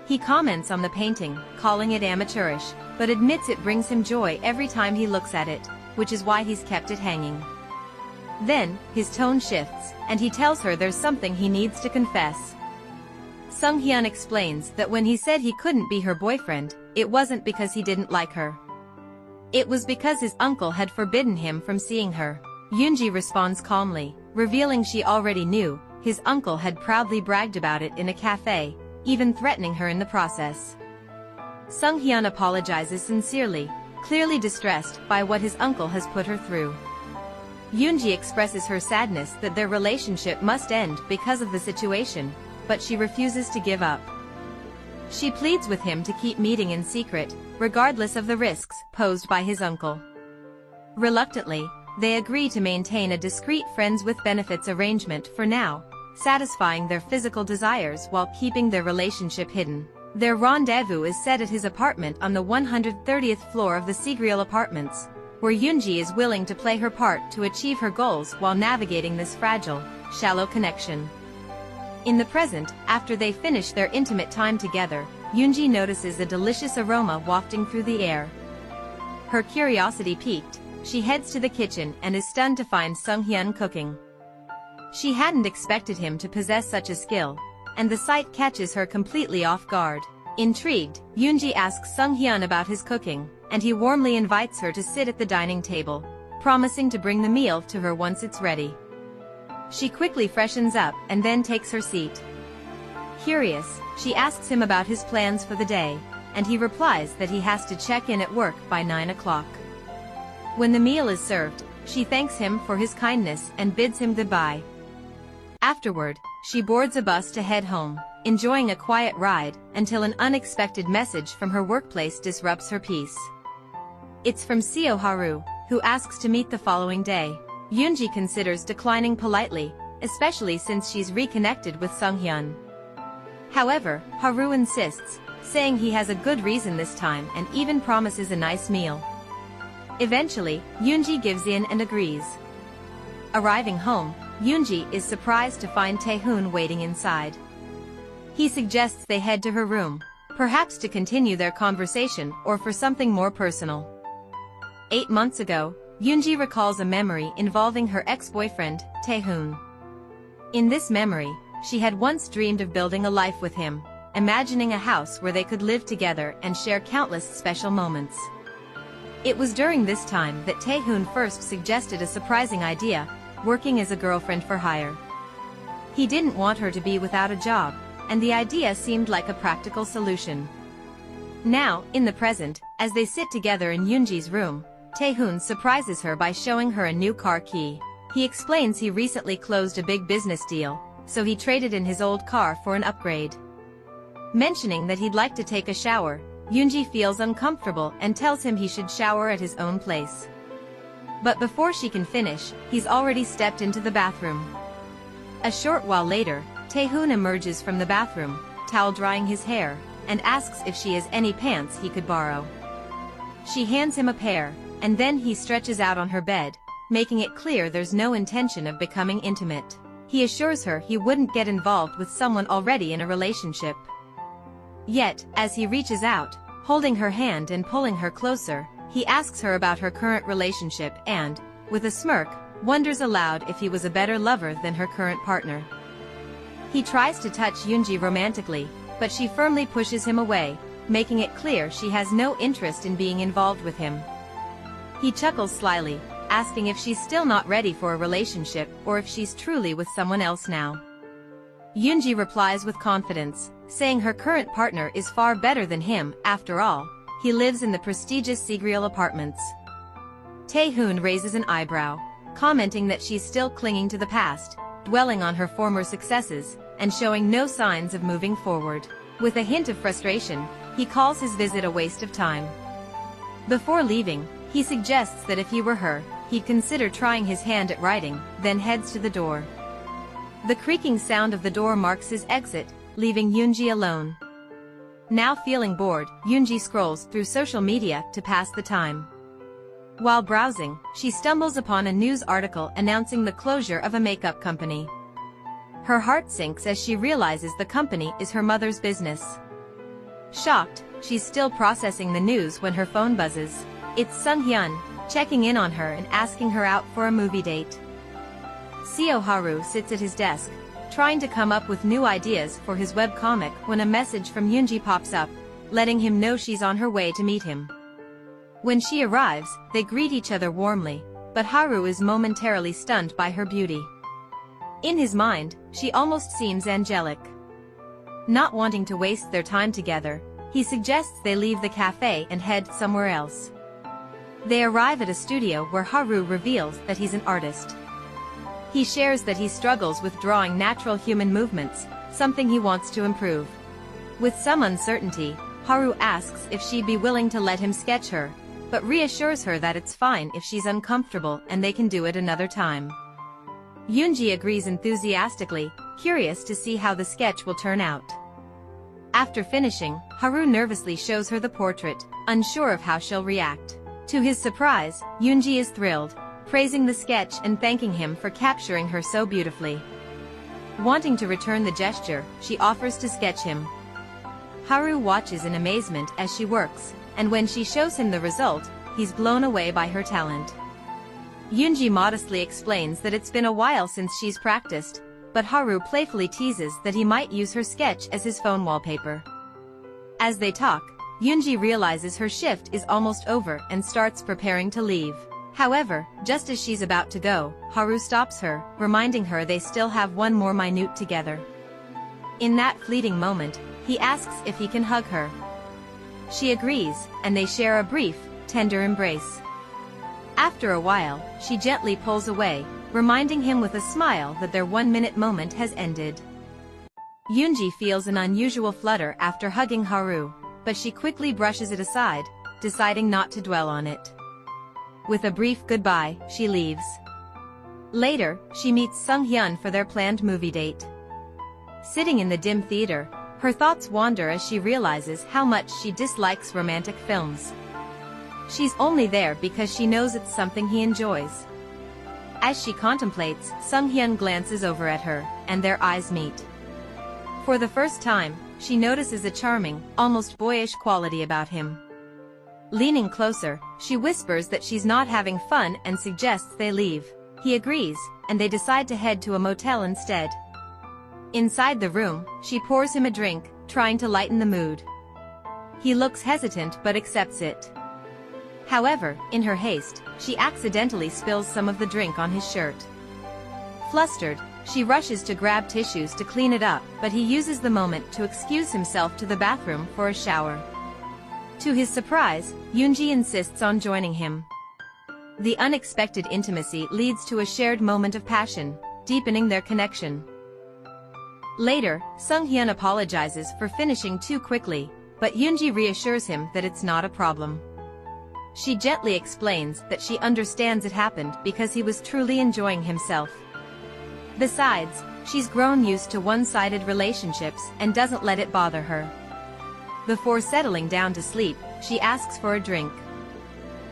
He comments on the painting, calling it amateurish, but admits it brings him joy every time he looks at it, which is why he's kept it hanging. Then, his tone shifts, and he tells her there's something he needs to confess. Sunghyun explains that when he said he couldn't be her boyfriend, it wasn't because he didn't like her. It was because his uncle had forbidden him from seeing her. Yoonji responds calmly, revealing she already knew. His uncle had proudly bragged about it in a cafe, even threatening her in the process. Sunghyun apologizes sincerely, clearly distressed by what his uncle has put her through. Yoonji expresses her sadness that their relationship must end because of the situation, but she refuses to give up. She pleads with him to keep meeting in secret, regardless of the risks posed by his uncle. Reluctantly, they agree to maintain a discreet friends with benefits arrangement for now, satisfying their physical desires while keeping their relationship hidden. Their rendezvous is set at his apartment on the 130th floor of the Seagriel Apartments, where Yoonji is willing to play her part to achieve her goals while navigating this fragile, shallow connection. In the present, after they finish their intimate time together, Yoonji notices a delicious aroma wafting through the air. Her curiosity piqued, she heads to the kitchen and is stunned to find Sunghyun cooking. She hadn't expected him to possess such a skill, and the sight catches her completely off guard. Intrigued, Yoonji asks Sunghyun about his cooking, and he warmly invites her to sit at the dining table, promising to bring the meal to her once it's ready. She quickly freshens up and then takes her seat. Curious, she asks him about his plans for the day, and he replies that he has to check in at work by 9 o'clock. When the meal is served, she thanks him for his kindness and bids him goodbye. Afterward, she boards a bus to head home, enjoying a quiet ride, until an unexpected message from her workplace disrupts her peace. It's from Seo Haru, who asks to meet the following day. Yoonji considers declining politely, especially since she's reconnected with Sunghyun. However, Haru insists, saying he has a good reason this time and even promises a nice meal. Eventually, Yoonji gives in and agrees. Arriving home, Yoonji is surprised to find Taehoon waiting inside. He suggests they head to her room, perhaps to continue their conversation or for something more personal. 8 months ago, Yoonji recalls a memory involving her ex-boyfriend, Taehoon. In this memory, she had once dreamed of building a life with him, imagining a house where they could live together and share countless special moments. It was during this time that Taehoon first suggested a surprising idea, working as a girlfriend for hire. He didn't want her to be without a job, and the idea seemed like a practical solution. Now, in the present, as they sit together in Yoonji's room, Taehoon surprises her by showing her a new car key. He explains he recently closed a big business deal, so he traded in his old car for an upgrade. Mentioning that he'd like to take a shower, Yoonji feels uncomfortable and tells him he should shower at his own place. But before she can finish, he's already stepped into the bathroom. A short while later, Taehoon emerges from the bathroom, towel drying his hair, and asks if she has any pants he could borrow. She hands him a pair, and then he stretches out on her bed, making it clear there's no intention of becoming intimate. He assures her he wouldn't get involved with someone already in a relationship. Yet, as he reaches out, holding her hand and pulling her closer, he asks her about her current relationship and, with a smirk, wonders aloud if he was a better lover than her current partner. He tries to touch Yoonji romantically, but she firmly pushes him away, making it clear she has no interest in being involved with him. He chuckles slyly, asking if she's still not ready for a relationship or if she's truly with someone else now. Yoonji replies with confidence, saying her current partner is far better than him. After all, he lives in the prestigious Sigreal apartments. Taehoon raises an eyebrow, commenting that she's still clinging to the past, dwelling on her former successes, and showing no signs of moving forward. With a hint of frustration, he calls his visit a waste of time. Before leaving, he suggests that if he were her, he'd consider trying his hand at writing, then heads to the door. The creaking sound of the door marks his exit, leaving Yoonji alone. Now feeling bored, Yoonji scrolls through social media to pass the time. While browsing, she stumbles upon a news article announcing the closure of a makeup company. Her heart sinks as she realizes the company is her mother's business. Shocked, she's still processing the news when her phone buzzes. It's Sung-hyun, checking in on her and asking her out for a movie date. Seo Haru sits at his desk, trying to come up with new ideas for his webcomic when a message from Yoonji pops up, letting him know she's on her way to meet him. When she arrives, they greet each other warmly, but Haru is momentarily stunned by her beauty. In his mind, she almost seems angelic. Not wanting to waste their time together, he suggests they leave the cafe and head somewhere else. They arrive at a studio where Haru reveals that he's an artist. He shares that he struggles with drawing natural human movements, something he wants to improve. With some uncertainty, Haru asks if she'd be willing to let him sketch her, but reassures her that it's fine if she's uncomfortable and they can do it another time. Yoonji agrees enthusiastically, curious to see how the sketch will turn out. After finishing, Haru nervously shows her the portrait, unsure of how she'll react. To his surprise, Yoonji is thrilled, praising the sketch and thanking him for capturing her so beautifully. Wanting to return the gesture, she offers to sketch him. Haru watches in amazement as she works, and when she shows him the result, he's blown away by her talent. Yoonji modestly explains that it's been a while since she's practiced, but Haru playfully teases that he might use her sketch as his phone wallpaper. As they talk, Yoonji realizes her shift is almost over and starts preparing to leave. However, just as she's about to go, Haru stops her, reminding her they still have one more minute together. In that fleeting moment, he asks if he can hug her. She agrees, and they share a brief, tender embrace. After a while, she gently pulls away, reminding him with a smile that their one-minute moment has ended. Yoonji feels an unusual flutter after hugging Haru, but she quickly brushes it aside, deciding not to dwell on it. With a brief goodbye, she leaves. Later, she meets Sung-hyun for their planned movie date. Sitting in the dim theater, her thoughts wander as she realizes how much she dislikes romantic films. She's only there because she knows it's something he enjoys. As she contemplates, Sung-hyun glances over at her, and their eyes meet. For the first time, she notices a charming, almost boyish quality about him. Leaning closer, she whispers that she's not having fun and suggests they leave. He agrees, and they decide to head to a motel instead. Inside the room, she pours him a drink, trying to lighten the mood. He looks hesitant but accepts it. However, in her haste, she accidentally spills some of the drink on his shirt. Flustered, She rushes to grab tissues to clean it up, but he uses the moment to excuse himself to the bathroom for a shower. To his surprise, Yoonji insists on joining him. The unexpected intimacy leads to a shared moment of passion, deepening their connection. Later, Sung-hyun apologizes for finishing too quickly, but Yoonji reassures him that it's not a problem. She gently explains that she understands it happened because he was truly enjoying himself. Besides, she's grown used to one-sided relationships and doesn't let it bother her. Before settling down to sleep, she asks for a drink.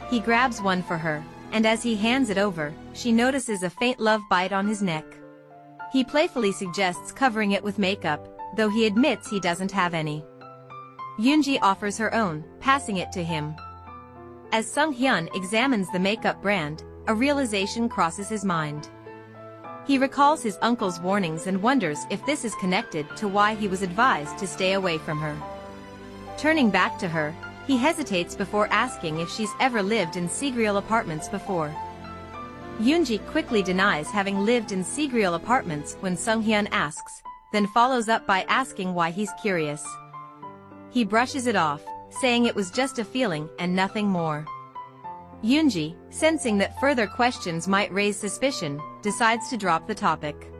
He grabs one for her, and as he hands it over, she notices a faint love bite on his neck. He playfully suggests covering it with makeup, though he admits he doesn't have any. Yoonji offers her own, passing it to him. As Sung-hyun examines the makeup brand, a realization crosses his mind. He recalls his uncle's warnings and wonders if this is connected to why he was advised to stay away from her. Turning back to her, he hesitates before asking if she's ever lived in Segreal apartments before. Yoonji quickly denies having lived in Segreal apartments when Sung-hyun asks, then follows up by asking why he's curious. He brushes it off, saying it was just a feeling and nothing more. Yoonji, sensing that further questions might raise suspicion, decides to drop the topic.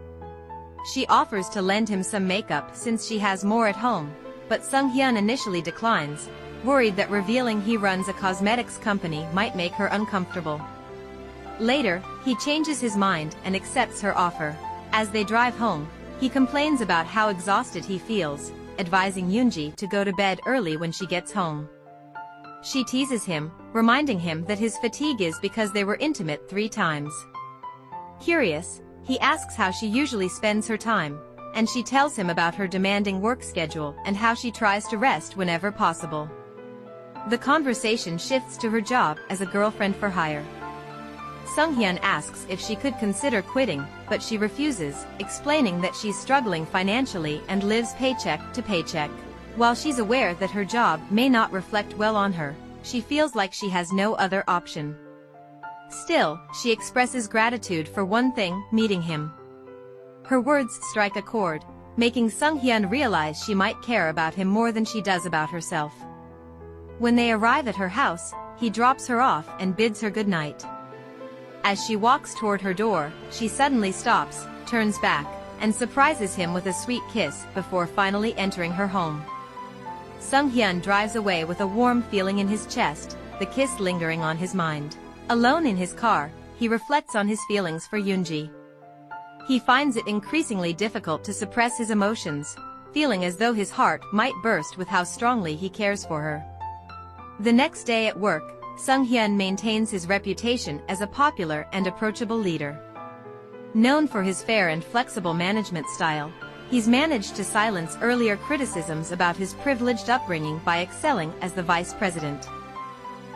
She offers to lend him some makeup since she has more at home, but Sung-hyun initially declines, worried that revealing he runs a cosmetics company might make her uncomfortable. Later, he changes his mind and accepts her offer. As they drive home, he complains about how exhausted he feels, advising Yoonji to go to bed early when she gets home. She teases him, reminding him that his fatigue is because they were intimate 3 times. Curious, he asks how she usually spends her time, and she tells him about her demanding work schedule and how she tries to rest whenever possible. The conversation shifts to her job as a girlfriend for hire. Sung-hyun asks if she could consider quitting, but she refuses, explaining that she's struggling financially and lives paycheck to paycheck. While she's aware that her job may not reflect well on her, she feels like she has no other option. Still, she expresses gratitude for one thing, meeting him. Her words strike a chord, making Sung-hyun realize she might care about him more than she does about herself. When they arrive at her house, he drops her off and bids her goodnight. As she walks toward her door, she suddenly stops, turns back, and surprises him with a sweet kiss before finally entering her home. Sung-hyun drives away with a warm feeling in his chest, the kiss lingering on his mind. Alone in his car, he reflects on his feelings for Yoonji. He finds it increasingly difficult to suppress his emotions, feeling as though his heart might burst with how strongly he cares for her. The next day at work, Sung-hyun maintains his reputation as a popular and approachable leader. Known for his fair and flexible management style, he's managed to silence earlier criticisms about his privileged upbringing by excelling as the vice president.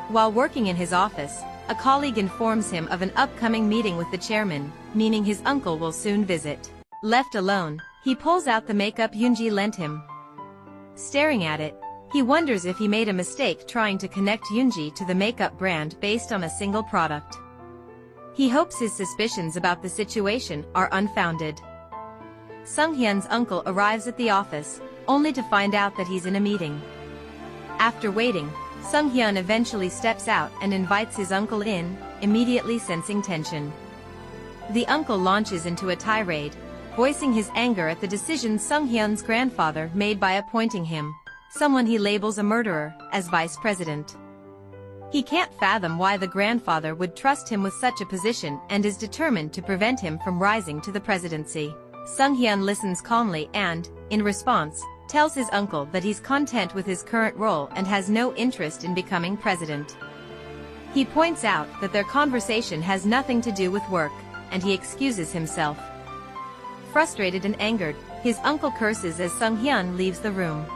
While working in his office, a colleague informs him of an upcoming meeting with the chairman, meaning his uncle will soon visit. Left alone, he pulls out the makeup Yoonji lent him. Staring at it, he wonders if he made a mistake trying to connect Yoonji to the makeup brand based on a single product. He hopes his suspicions about the situation are unfounded. Sung-hyun's uncle arrives at the office, only to find out that he's in a meeting. After waiting, Sung-hyun eventually steps out and invites his uncle in, immediately sensing tension. The uncle launches into a tirade, voicing his anger at the decision Sung-hyun's grandfather made by appointing him, someone he labels a murderer, as vice president. He can't fathom why the grandfather would trust him with such a position and is determined to prevent him from rising to the presidency. Sung-hyun listens calmly and, in response, tells his uncle that he's content with his current role and has no interest in becoming president. He points out that their conversation has nothing to do with work, and he excuses himself. Frustrated and angered, his uncle curses as Sung-hyun leaves the room.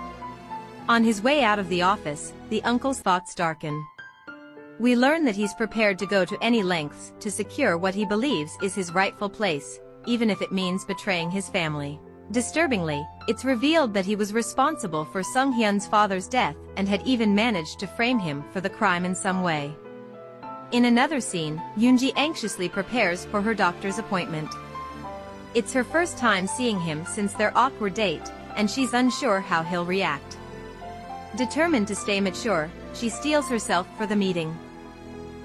On his way out of the office, the uncle's thoughts darken. We learn that he's prepared to go to any lengths to secure what he believes is his rightful place, even if it means betraying his family. Disturbingly, it's revealed that he was responsible for Sung-hyun's father's death and had even managed to frame him for the crime in some way. In another scene, Yoonji anxiously prepares for her doctor's appointment. It's her first time seeing him since their awkward date, and she's unsure how he'll react. Determined to stay mature, she steels herself for the meeting.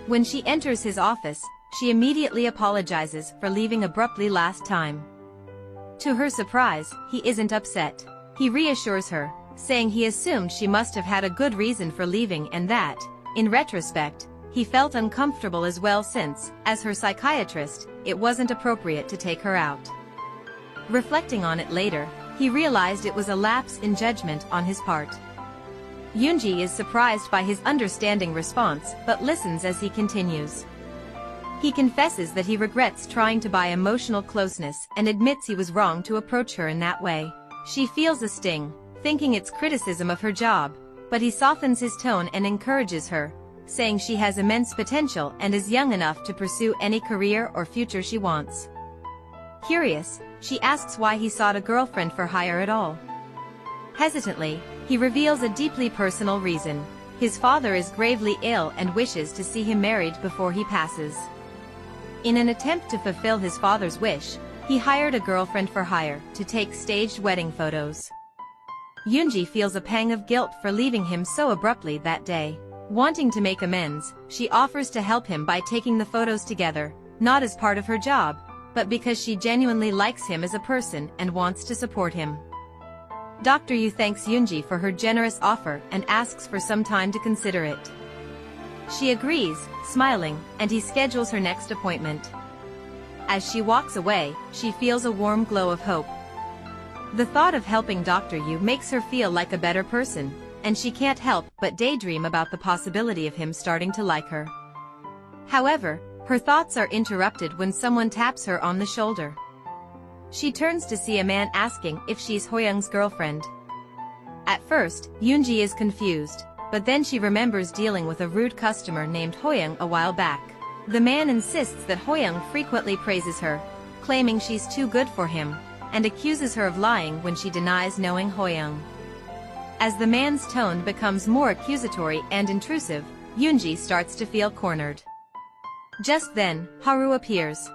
When she enters his office, she immediately apologizes for leaving abruptly last time. To her surprise, he isn't upset. He reassures her, saying he assumed she must have had a good reason for leaving and that, in retrospect, he felt uncomfortable as well since, as her psychiatrist, it wasn't appropriate to take her out. Reflecting on it later, he realized it was a lapse in judgment on his part. Yoonji is surprised by his understanding response but listens as he continues. He confesses that he regrets trying to buy emotional closeness and admits he was wrong to approach her in that way. She feels a sting, thinking it's criticism of her job, but he softens his tone and encourages her, saying she has immense potential and is young enough to pursue any career or future she wants. Curious, she asks why he sought a girlfriend for hire at all. Hesitantly, he reveals a deeply personal reason. His father is gravely ill and wishes to see him married before he passes. In an attempt to fulfill his father's wish, he hired a girlfriend for hire to take staged wedding photos. Yoonji feels a pang of guilt for leaving him so abruptly that day. Wanting to make amends, she offers to help him by taking the photos together, not as part of her job, but because she genuinely likes him as a person and wants to support him. Dr. Yu thanks Yoonji for her generous offer and asks for some time to consider it. She agrees, smiling, and he schedules her next appointment. As she walks away, she feels a warm glow of hope. The thought of helping Dr. Yu makes her feel like a better person, and she can't help but daydream about the possibility of him starting to like her. However, her thoughts are interrupted when someone taps her on the shoulder. She turns to see a man asking if she's Hoyoung's girlfriend. At first, Yoonji is confused, but then she remembers dealing with a rude customer named Hoyoung a while back. The man insists that Hoyoung frequently praises her, claiming she's too good for him, and accuses her of lying when she denies knowing Hoyoung. As the man's tone becomes more accusatory and intrusive, Yoonji starts to feel cornered. Just then, Haru appears.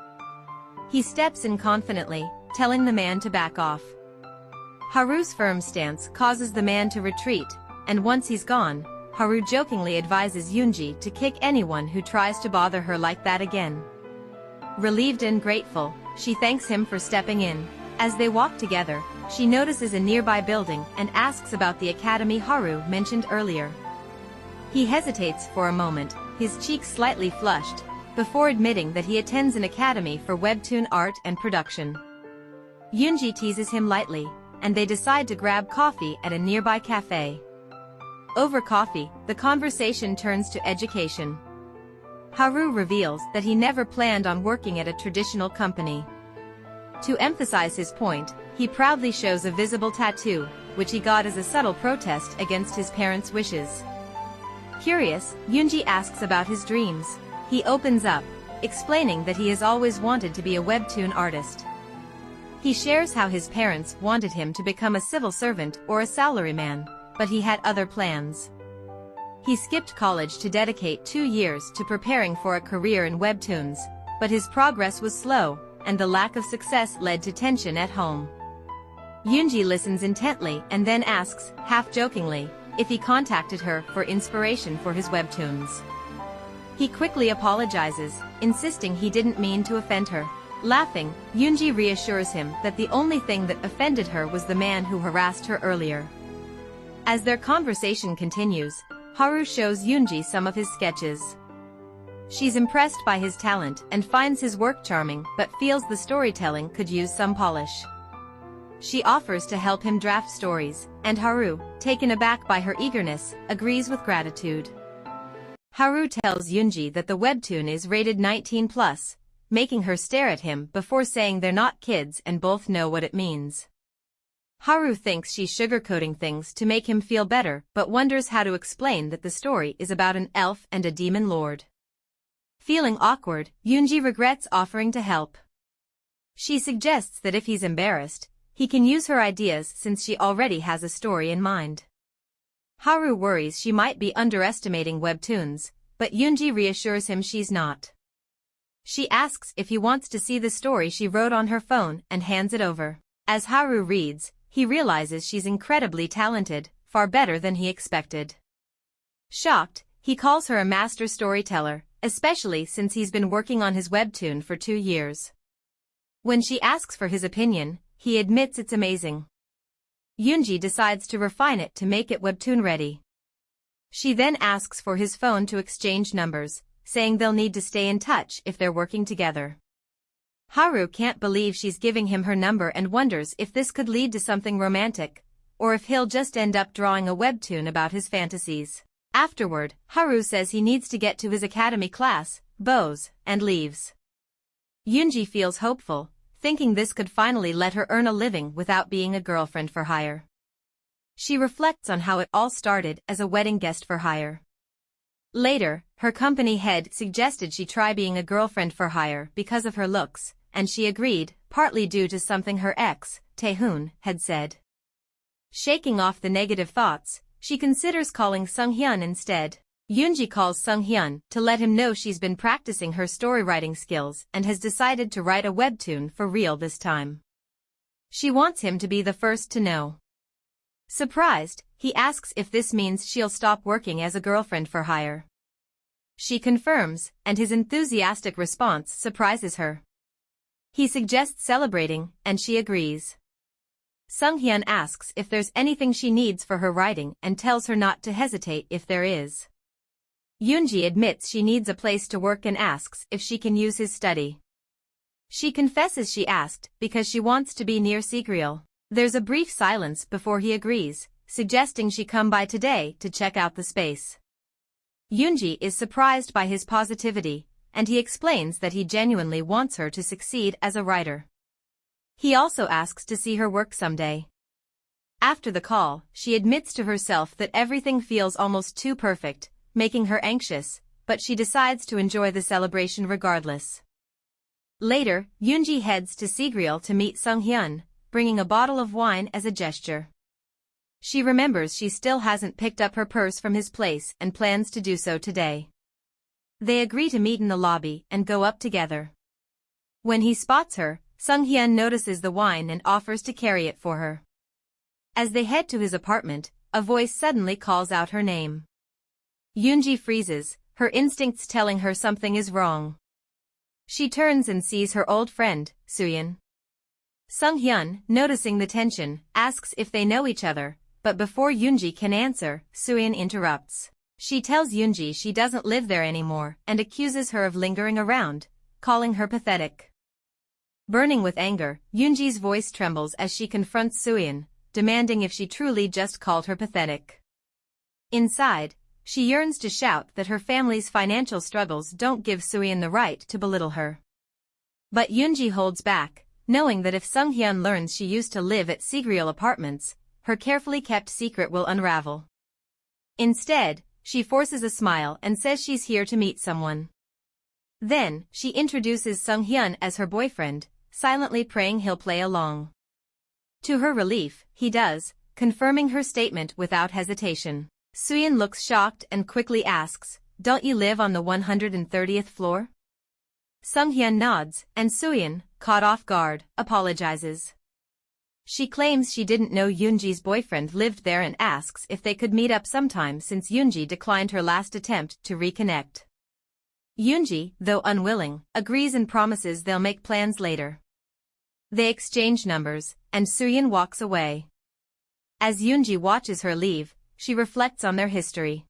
He steps in confidently, telling the man to back off. Haru's firm stance causes the man to retreat, and once he's gone, Haru jokingly advises Yoonji to kick anyone who tries to bother her like that again. Relieved and grateful, she thanks him for stepping in. As they walk together, she notices a nearby building and asks about the academy Haru mentioned earlier. He hesitates for a moment, his cheeks slightly flushed, before admitting that he attends an academy for webtoon art and production. Yoonji teases him lightly, and they decide to grab coffee at a nearby cafe. Over coffee, the conversation turns to education. Haru reveals that he never planned on working at a traditional company. To emphasize his point, he proudly shows a visible tattoo, which he got as a subtle protest against his parents' wishes. Curious, Yoonji asks about his dreams. He opens up, explaining that he has always wanted to be a webtoon artist. He shares how his parents wanted him to become a civil servant or a salaryman, but he had other plans. He skipped college to dedicate 2 years to preparing for a career in webtoons, but his progress was slow, and the lack of success led to tension at home. Yoonji listens intently and then asks, half-jokingly, if he contacted her for inspiration for his webtoons. He quickly apologizes, insisting he didn't mean to offend her. Laughing, Yoonji reassures him that the only thing that offended her was the man who harassed her earlier. As their conversation continues, Haru shows Yoonji some of his sketches. She's impressed by his talent and finds his work charming but feels the storytelling could use some polish. She offers to help him draft stories, and Haru, taken aback by her eagerness, agrees with gratitude. Haru tells Yoonji that the webtoon is rated 19+, making her stare at him before saying they're not kids and both know what it means. Haru thinks she's sugarcoating things to make him feel better but wonders how to explain that the story is about an elf and a demon lord. Feeling awkward, Yoonji regrets offering to help. She suggests that if he's embarrassed, he can use her ideas since she already has a story in mind. Haru worries she might be underestimating webtoons, but Yoonji reassures him she's not. She asks if he wants to see the story she wrote on her phone and hands it over. As Haru reads, he realizes she's incredibly talented, far better than he expected. Shocked, he calls her a master storyteller, especially since he's been working on his webtoon for 2 years. When she asks for his opinion, he admits it's amazing. Yoonji decides to refine it to make it webtoon ready. She then asks for his phone to exchange numbers, saying they'll need to stay in touch if they're working together. Haru can't believe she's giving him her number and wonders if this could lead to something romantic, or if he'll just end up drawing a webtoon about his fantasies. Afterward, Haru says he needs to get to his academy class, bows, and leaves. Yoonji feels hopeful, thinking this could finally let her earn a living without being a girlfriend for hire. She reflects on how it all started as a wedding guest for hire. Later, her company head suggested she try being a girlfriend for hire because of her looks, and she agreed, partly due to something her ex, Taehoon, had said. Shaking off the negative thoughts, she considers calling Sunghyun instead. Yoonji calls Sunghyun to let him know she's been practicing her storywriting skills and has decided to write a webtoon for real this time. She wants him to be the first to know. Surprised, he asks if this means she'll stop working as a girlfriend for hire. She confirms, and his enthusiastic response surprises her. He suggests celebrating, and she agrees. Sunghyun asks if there's anything she needs for her writing and tells her not to hesitate if there is. Yoonji admits she needs a place to work and asks if she can use his study. She confesses she asked because she wants to be near Sigriel. There's a brief silence before he agrees, suggesting she come by today to check out the space. Yoonji is surprised by his positivity, and he explains that he genuinely wants her to succeed as a writer. He also asks to see her work someday. After the call, she admits to herself that everything feels almost too perfect, making her anxious, but she decides to enjoy the celebration regardless. Later, Yoonji heads to Sigriel to meet Sunghyun, bringing a bottle of wine as a gesture. She remembers she still hasn't picked up her purse from his place and plans to do so today. They agree to meet in the lobby and go up together. When he spots her, Sunghyun notices the wine and offers to carry it for her. As they head to his apartment, a voice suddenly calls out her name. Yoonji freezes, her instincts telling her something is wrong. She turns and sees her old friend, Suyeon. Sunghyun, noticing the tension, asks if they know each other, but before Yoonji can answer, Suyeon interrupts. She tells Yoonji she doesn't live there anymore and accuses her of lingering around, calling her pathetic. Burning with anger, Yoonji's voice trembles as she confronts Suyeon, demanding if she truly just called her pathetic. Inside, she yearns to shout that her family's financial struggles don't give Suyeon the right to belittle her. But Yoonji holds back, knowing that if Sunghyun learns she used to live at Sigriel Apartments, her carefully kept secret will unravel. Instead, she forces a smile and says she's here to meet someone. Then, she introduces Sunghyun as her boyfriend, silently praying he'll play along. To her relief, he does, confirming her statement without hesitation. Suyeon looks shocked and quickly asks, "Don't you live on the 130th floor?" Sunghyun nods, and Suyeon, caught off guard, apologizes. She claims she didn't know Yoonji's boyfriend lived there and asks if they could meet up sometime since Yoonji declined her last attempt to reconnect. Yoonji, though unwilling, agrees and promises they'll make plans later. They exchange numbers, and Suyeon walks away. As Yoonji watches her leave, she reflects on their history.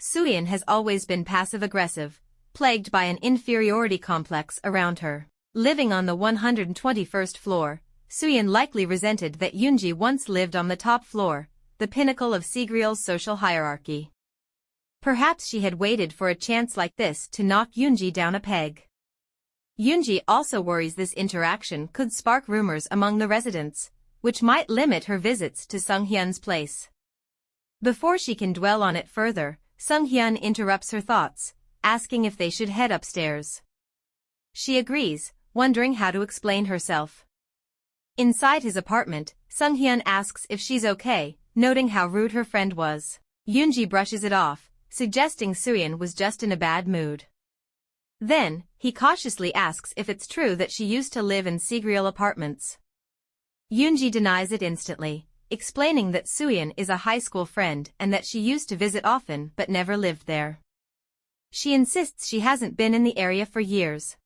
Suyeon has always been passive-aggressive, plagued by an inferiority complex around her. Living on the 121st floor, Suyeon likely resented that Yoonji once lived on the top floor, the pinnacle of Sigriel's social hierarchy. Perhaps she had waited for a chance like this to knock Yoonji down a peg. Yoonji also worries this interaction could spark rumors among the residents, which might limit her visits to Sunghyun's place. Before she can dwell on it further, Sunghyun interrupts her thoughts, asking if they should head upstairs. She agrees, wondering how to explain herself. Inside his apartment, Sunghyun asks if she's okay, noting how rude her friend was. Yoonji brushes it off, suggesting Suyeon was just in a bad mood. Then, he cautiously asks if it's true that she used to live in Sigriel apartments. Yoonji denies it instantly, explaining that Suyeon is a high school friend and that she used to visit often but never lived there. She insists she hasn't been in the area for years.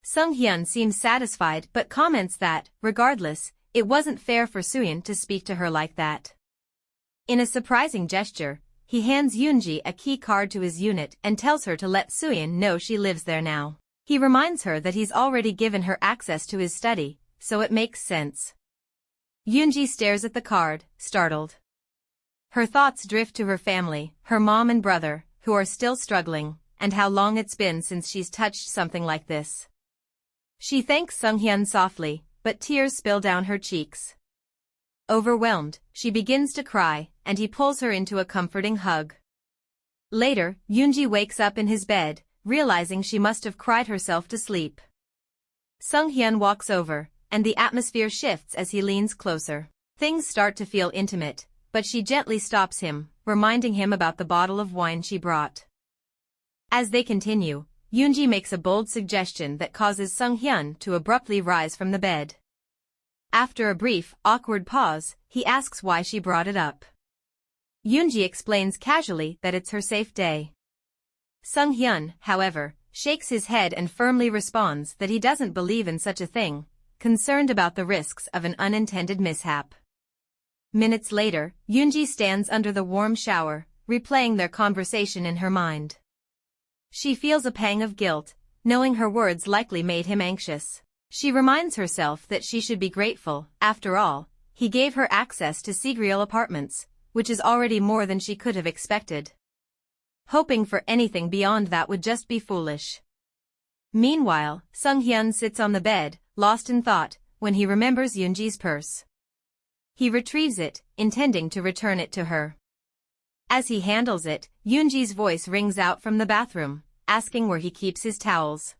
Sung-hyun seems satisfied but comments that, regardless, it wasn't fair for Suyeon to speak to her like that. In a surprising gesture, he hands Yoonji a key card to his unit and tells her to let Suyeon know she lives there now. He reminds her that he's already given her access to his study, so it makes sense. Yoonji stares at the card, startled. Her thoughts drift to her family, her mom and brother, who are still struggling, and how long it's been since she's touched something like this. She thanks Sung-hyun softly, but tears spill down her cheeks. Overwhelmed, she begins to cry, and he pulls her into a comforting hug. Later, Yoonji wakes up in his bed, realizing she must have cried herself to sleep. Sung-hyun walks over, and the atmosphere shifts as he leans closer. Things start to feel intimate, but she gently stops him, reminding him about the bottle of wine she brought. As they continue, Yoonji makes a bold suggestion that causes Sung-hyun to abruptly rise from the bed. After a brief, awkward pause, he asks why she brought it up. Yoonji explains casually that it's her safe day. Sung-hyun, however, shakes his head and firmly responds that he doesn't believe in such a thing, concerned about the risks of an unintended mishap. Minutes later, Yoonji stands under the warm shower, replaying their conversation in her mind. She feels a pang of guilt, knowing her words likely made him anxious. She reminds herself that she should be grateful. After all, he gave her access to Sigriel apartments, which is already more than she could have expected. Hoping for anything beyond that would just be foolish. Meanwhile, Sung-hyun sits on the bed, lost in thought, when he remembers Yoonji's purse. He retrieves it, intending to return it to her. As he handles it, Yoonji's voice rings out from the bathroom, asking where he keeps his towels.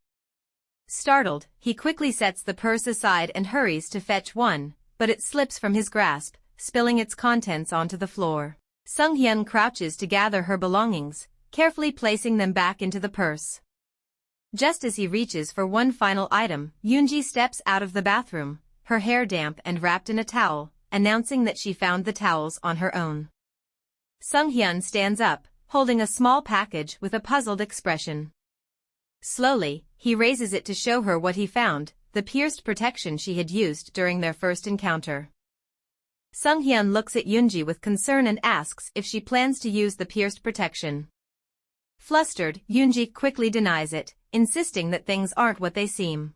Startled, he quickly sets the purse aside and hurries to fetch one, but it slips from his grasp, spilling its contents onto the floor. Sung-hyun crouches to gather her belongings, carefully placing them back into the purse. Just as he reaches for one final item, Yoonji steps out of the bathroom, her hair damp and wrapped in a towel, announcing that she found the towels on her own. Sung-hyun stands up, holding a small package with a puzzled expression. Slowly, he raises it to show her what he found, the pierced protection she had used during their first encounter. Sung-hyun looks at Yoonji with concern and asks if she plans to use the pierced protection. Flustered, Yoonji quickly denies it, insisting that things aren't what they seem.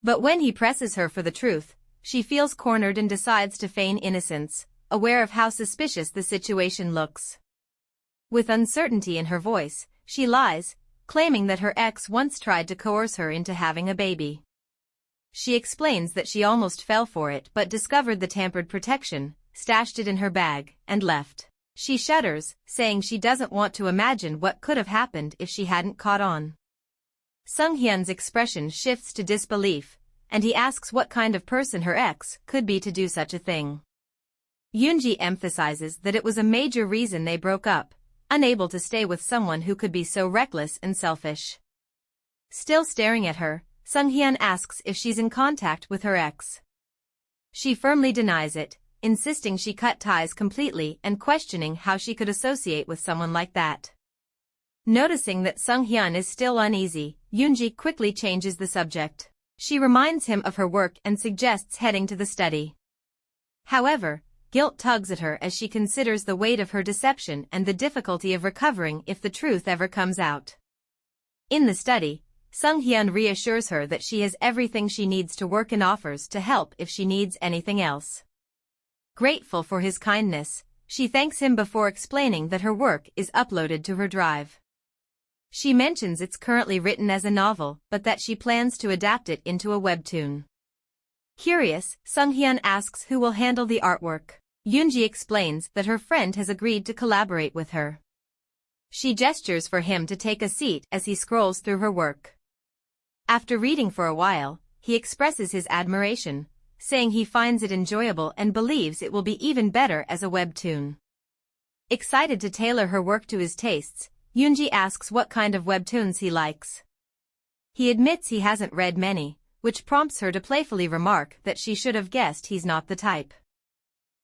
But when he presses her for the truth, she feels cornered and decides to feign innocence, aware of how suspicious the situation looks. With uncertainty in her voice, she lies, claiming that her ex once tried to coerce her into having a baby. She explains that she almost fell for it but discovered the tampered protection, stashed it in her bag, and left. She shudders, saying she doesn't want to imagine what could have happened if she hadn't caught on. Sung-hyun's expression shifts to disbelief, and he asks what kind of person her ex could be to do such a thing. Yoonji emphasizes that it was a major reason they broke up, unable to stay with someone who could be so reckless and selfish. Still staring at her, Sung-hyun asks if she's in contact with her ex. She firmly denies it, insisting she cut ties completely and questioning how she could associate with someone like that. Noticing that Sung-hyun is still uneasy, Yoonji quickly changes the subject. She reminds him of her work and suggests heading to the study. However, guilt tugs at her as she considers the weight of her deception and the difficulty of recovering if the truth ever comes out. In the study, Sung-hyun reassures her that she has everything she needs to work and offers to help if she needs anything else. Grateful for his kindness, she thanks him before explaining that her work is uploaded to her drive. She mentions it's currently written as a novel, but that she plans to adapt it into a webtoon. Curious, Sung-hyun asks who will handle the artwork. Yoonji explains that her friend has agreed to collaborate with her. She gestures for him to take a seat as he scrolls through her work. After reading for a while, he expresses his admiration, saying he finds it enjoyable and believes it will be even better as a webtoon. Excited to tailor her work to his tastes, Yoonji asks what kind of webtoons he likes. He admits he hasn't read many, which prompts her to playfully remark that she should have guessed he's not the type.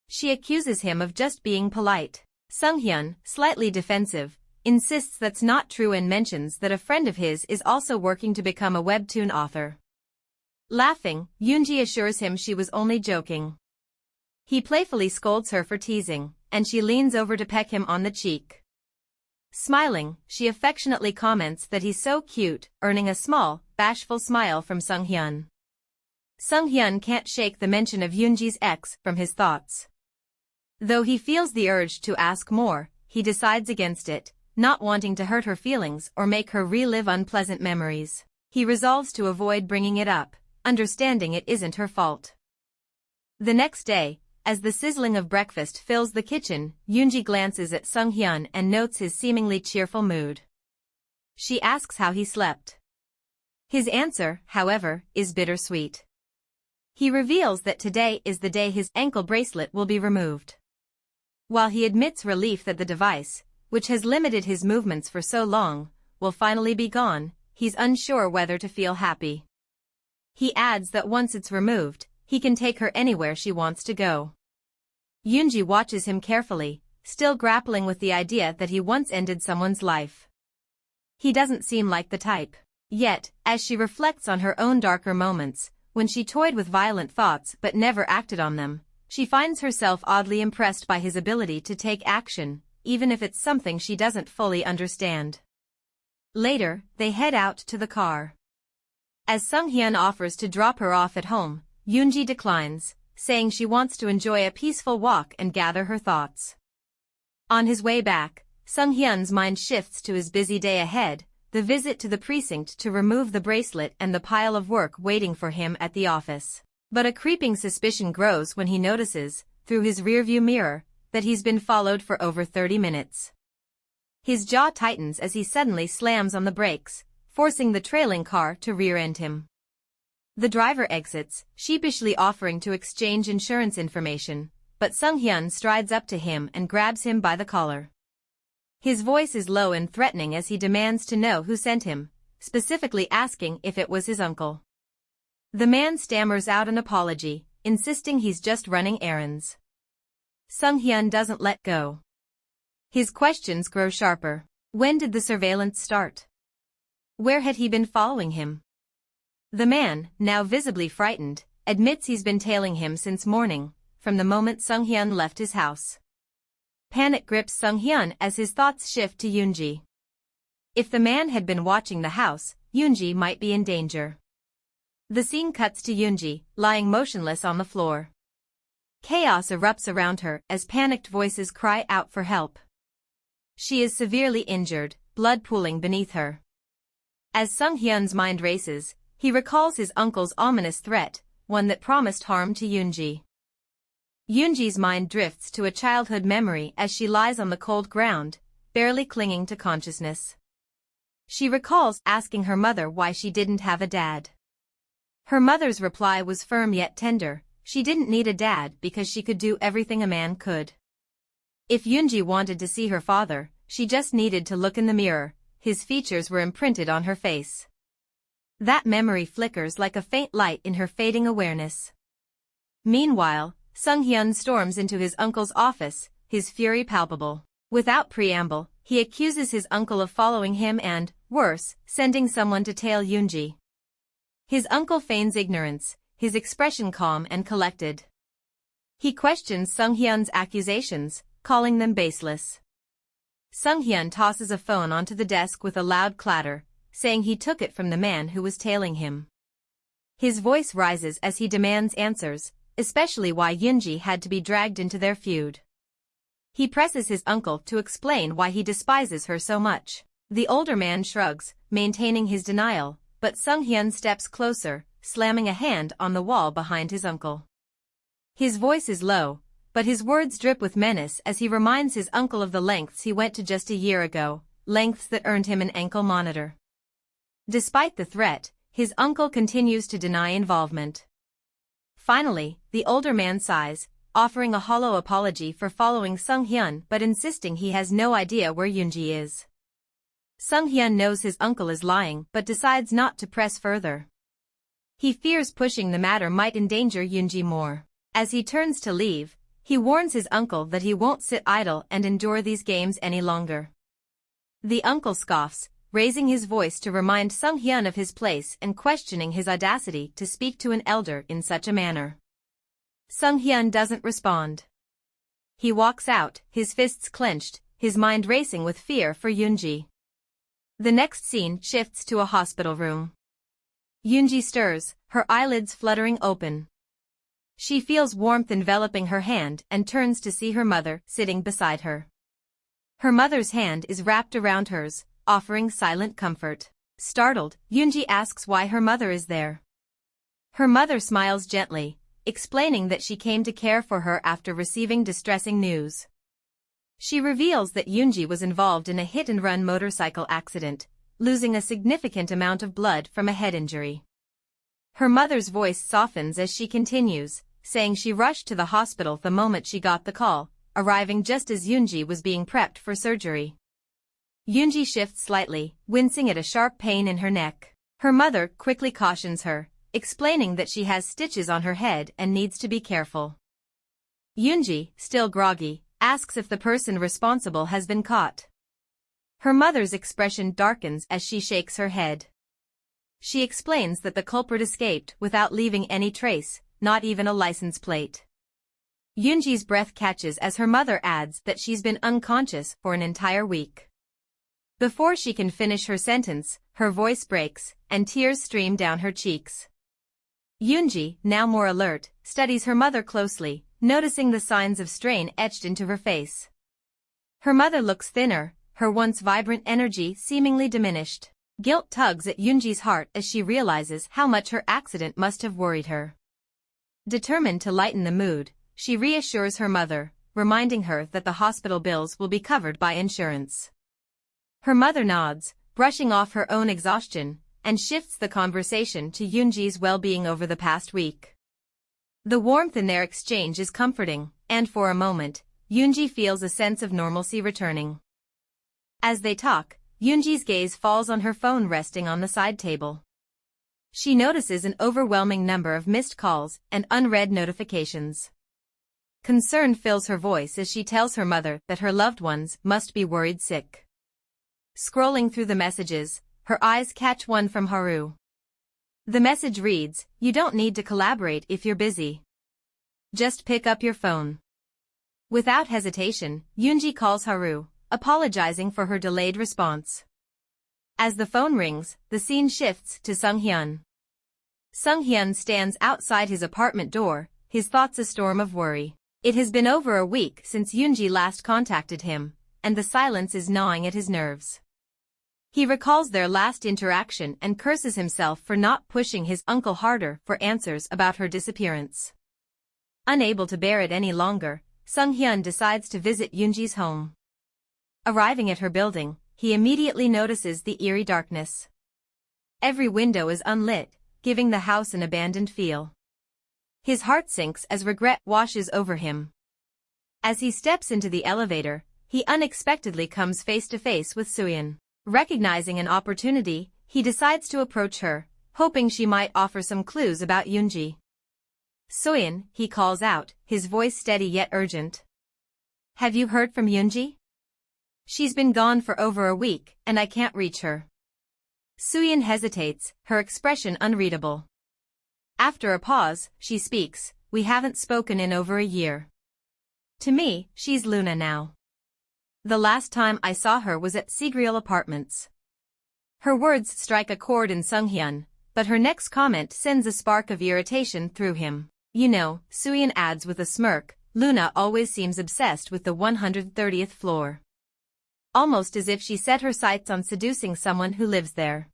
She accuses him of just being polite. Sunghyun, slightly defensive, insists that's not true and mentions that a friend of his is also working to become a webtoon author. Laughing, Yoonji assures him she was only joking. He playfully scolds her for teasing, and she leans over to peck him on the cheek. Smiling, she affectionately comments that he's so cute, earning a small, bashful smile from Sunghyun. Sunghyun can't shake the mention of Yoonji's ex from his thoughts. Though he feels the urge to ask more, he decides against it, not wanting to hurt her feelings or make her relive unpleasant memories. He resolves to avoid bringing it up, understanding it isn't her fault. The next day, as the sizzling of breakfast fills the kitchen, Yoonji glances at Sunghyun and notes his seemingly cheerful mood. She asks how he slept. His answer, however, is bittersweet. He reveals that today is the day his ankle bracelet will be removed. While he admits relief that the device, which has limited his movements for so long, will finally be gone, he's unsure whether to feel happy. He adds that once it's removed, he can take her anywhere she wants to go. Yoonji watches him carefully, still grappling with the idea that he once ended someone's life. He doesn't seem like the type. Yet, as she reflects on her own darker moments, when she toyed with violent thoughts but never acted on them, she finds herself oddly impressed by his ability to take action, even if it's something she doesn't fully understand. Later, they head out to the car. As Sunghyun offers to drop her off at home, Yoonji declines, saying she wants to enjoy a peaceful walk and gather her thoughts. On his way back, Sunghyun's mind shifts to his busy day ahead, the visit to the precinct to remove the bracelet and the pile of work waiting for him at the office. But a creeping suspicion grows when he notices, through his rearview mirror, that he's been followed for over 30 minutes. His jaw tightens as he suddenly slams on the brakes, forcing the trailing car to rear-end him. The driver exits, sheepishly offering to exchange insurance information, but Sunghyun strides up to him and grabs him by the collar. His voice is low and threatening as he demands to know who sent him, specifically asking if it was his uncle. The man stammers out an apology, insisting he's just running errands. Sunghyun doesn't let go. His questions grow sharper. When did the surveillance start? Where had he been following him? The man, now visibly frightened, admits he's been tailing him since morning, from the moment Sunghyun left his house. Panic grips Sunghyun as his thoughts shift to Yoonji. If the man had been watching the house, Yoonji might be in danger. The scene cuts to Yoonji, lying motionless on the floor. Chaos erupts around her as panicked voices cry out for help. She is severely injured, blood pooling beneath her. As Sunghyun's mind races, he recalls his uncle's ominous threat, one that promised harm to Yoonji. Yoonji's mind drifts to a childhood memory as she lies on the cold ground, barely clinging to consciousness. She recalls asking her mother why she didn't have a dad. Her mother's reply was firm yet tender: she didn't need a dad because she could do everything a man could. If Yoonji wanted to see her father, she just needed to look in the mirror. His features were imprinted on her face. That memory flickers like a faint light in her fading awareness. Meanwhile, Sunghyun storms into his uncle's office, his fury palpable. Without preamble, he accuses his uncle of following him and, worse, sending someone to tail Yoonji. His uncle feigns ignorance, his expression calm and collected. He questions Sunghyun's accusations, calling them baseless. Sunghyun tosses a phone onto the desk with a loud clatter, saying he took it from the man who was tailing him. His voice rises as he demands answers, especially why Yoonji had to be dragged into their feud. He presses his uncle to explain why he despises her so much. The older man shrugs, maintaining his denial, but Sunghyun steps closer, slamming a hand on the wall behind his uncle. His voice is low, but his words drip with menace as he reminds his uncle of the lengths he went to just a year ago, lengths that earned him an ankle monitor. Despite the threat, his uncle continues to deny involvement. Finally, the older man sighs, offering a hollow apology for following Sunghyun but insisting he has no idea where Yoonji is. Sung-hyun knows his uncle is lying but decides not to press further. He fears pushing the matter might endanger Yoonji more. As he turns to leave, he warns his uncle that he won't sit idle and endure these games any longer. The uncle scoffs, raising his voice to remind Sung-hyun of his place and questioning his audacity to speak to an elder in such a manner. Sung-hyun doesn't respond. He walks out, his fists clenched, his mind racing with fear for Yoonji. The next scene shifts to a hospital room. Yoonji stirs, her eyelids fluttering open. She feels warmth enveloping her hand and turns to see her mother sitting beside her. Her mother's hand is wrapped around hers, offering silent comfort. Startled, Yoonji asks why her mother is there. Her mother smiles gently, explaining that she came to care for her after receiving distressing news. She reveals that Yoonji was involved in a hit-and-run motorcycle accident, losing a significant amount of blood from a head injury. Her mother's voice softens as she continues, saying she rushed to the hospital the moment she got the call, arriving just as Yoonji was being prepped for surgery. Yoonji shifts slightly, wincing at a sharp pain in her neck. Her mother quickly cautions her, explaining that she has stitches on her head and needs to be careful. Yoonji, still groggy, asks if the person responsible has been caught. Her mother's expression darkens as she shakes her head. She explains that the culprit escaped without leaving any trace, not even a license plate. Yoonji's breath catches as her mother adds that she's been unconscious for an entire week. Before she can finish her sentence, her voice breaks, and tears stream down her cheeks. Yoonji, now more alert, studies her mother closely, noticing the signs of strain etched into her face. Her mother looks thinner, her once vibrant energy seemingly diminished. Guilt tugs at Yoonji's heart as she realizes how much her accident must have worried her. Determined to lighten the mood, she reassures her mother, reminding her that the hospital bills will be covered by insurance. Her mother nods, brushing off her own exhaustion, and shifts the conversation to Yoonji's well-being over the past week. The warmth in their exchange is comforting, and for a moment, Yoonji feels a sense of normalcy returning. As they talk, Yoonji's gaze falls on her phone resting on the side table. She notices an overwhelming number of missed calls and unread notifications. Concern fills her voice as she tells her mother that her loved ones must be worried sick. Scrolling through the messages, her eyes catch one from Haru. The message reads, "You don't need to collaborate if you're busy. Just pick up your phone." Without hesitation, Yoonji calls Haru, apologizing for her delayed response. As the phone rings, the scene shifts to Sung-hyun. Sung-hyun stands outside his apartment door, his thoughts a storm of worry. It has been over a week since Yoonji last contacted him, and the silence is gnawing at his nerves. He recalls their last interaction and curses himself for not pushing his uncle harder for answers about her disappearance. Unable to bear it any longer, Sung-hyun decides to visit Yoonji's home. Arriving at her building, he immediately notices the eerie darkness. Every window is unlit, giving the house an abandoned feel. His heart sinks as regret washes over him. As he steps into the elevator, he unexpectedly comes face to face with Suyeon. Recognizing an opportunity, he decides to approach her, hoping she might offer some clues about Yoonji. "Suyeon," he calls out, his voice steady yet urgent. "Have you heard from Yoonji? She's been gone for over a week, and I can't reach her." Suyeon hesitates, her expression unreadable. After a pause, she speaks, "We haven't spoken in over a year. To me, she's Luna now. The last time I saw her was at Sigriel Apartments." Her words strike a chord in Sung-hyun, but her next comment sends a spark of irritation through him. "You know," Suyeon adds with a smirk, "Luna always seems obsessed with the 130th floor. Almost as if she set her sights on seducing someone who lives there."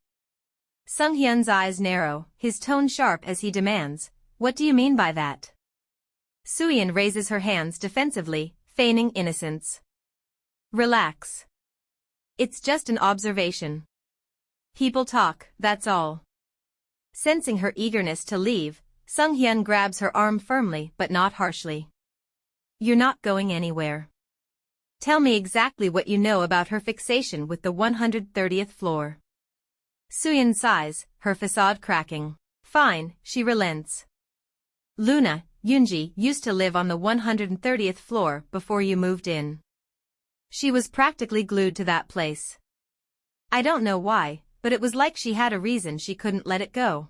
Sung-hyun's eyes narrow, his tone sharp as he demands, "What do you mean by that?" Suyeon raises her hands defensively, feigning innocence. "Relax. It's just an observation. People talk, that's all." Sensing her eagerness to leave, Sung-hyun grabs her arm firmly but not harshly. "You're not going anywhere. Tell me exactly what you know about her fixation with the 130th floor. Suyeon sighs, her facade cracking. Fine, she relents. Luna, Yoonji used to live on the 130th floor before you moved in. She was practically glued to that place. I don't know why, but it was like she had a reason she couldn't let it go.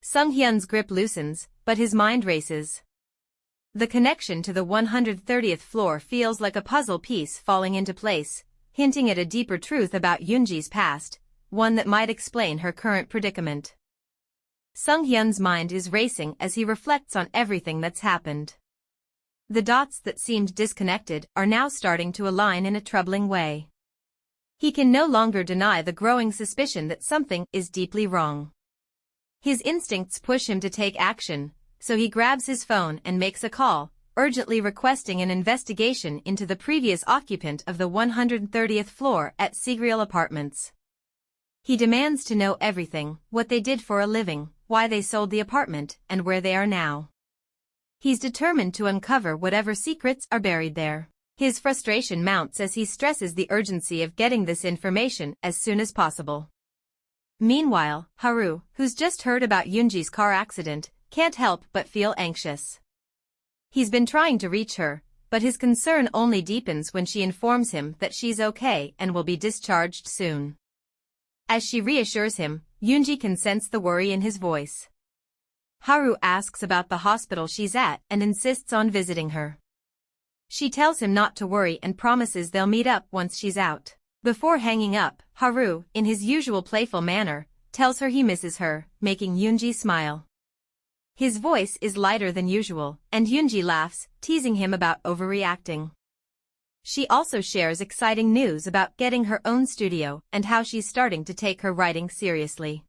Sung-hyun's grip loosens, but his mind races. The connection to the 130th floor feels like a puzzle piece falling into place, hinting at a deeper truth about Yoonji's past, one that might explain her current predicament. Sung-hyun's mind is racing as he reflects on everything that's happened. The dots that seemed disconnected are now starting to align in a troubling way. He can no longer deny the growing suspicion that something is deeply wrong. His instincts push him to take action, so he grabs his phone and makes a call, urgently requesting an investigation into the previous occupant of the 130th floor at Sigriel Apartments. He demands to know everything, what they did for a living, why they sold the apartment, and where they are now. He's determined to uncover whatever secrets are buried there. His frustration mounts as he stresses the urgency of getting this information as soon as possible. Meanwhile, Haru, who's just heard about Yoonji's car accident, can't help but feel anxious. He's been trying to reach her, but his concern only deepens when she informs him that she's okay and will be discharged soon. As she reassures him, Yoonji can sense the worry in his voice. Haru asks about the hospital she's at and insists on visiting her. She tells him not to worry and promises they'll meet up once she's out. Before hanging up, Haru, in his usual playful manner, tells her he misses her, making Yoonji smile. His voice is lighter than usual, and Yoonji laughs, teasing him about overreacting. She also shares exciting news about getting her own studio and how she's starting to take her writing seriously.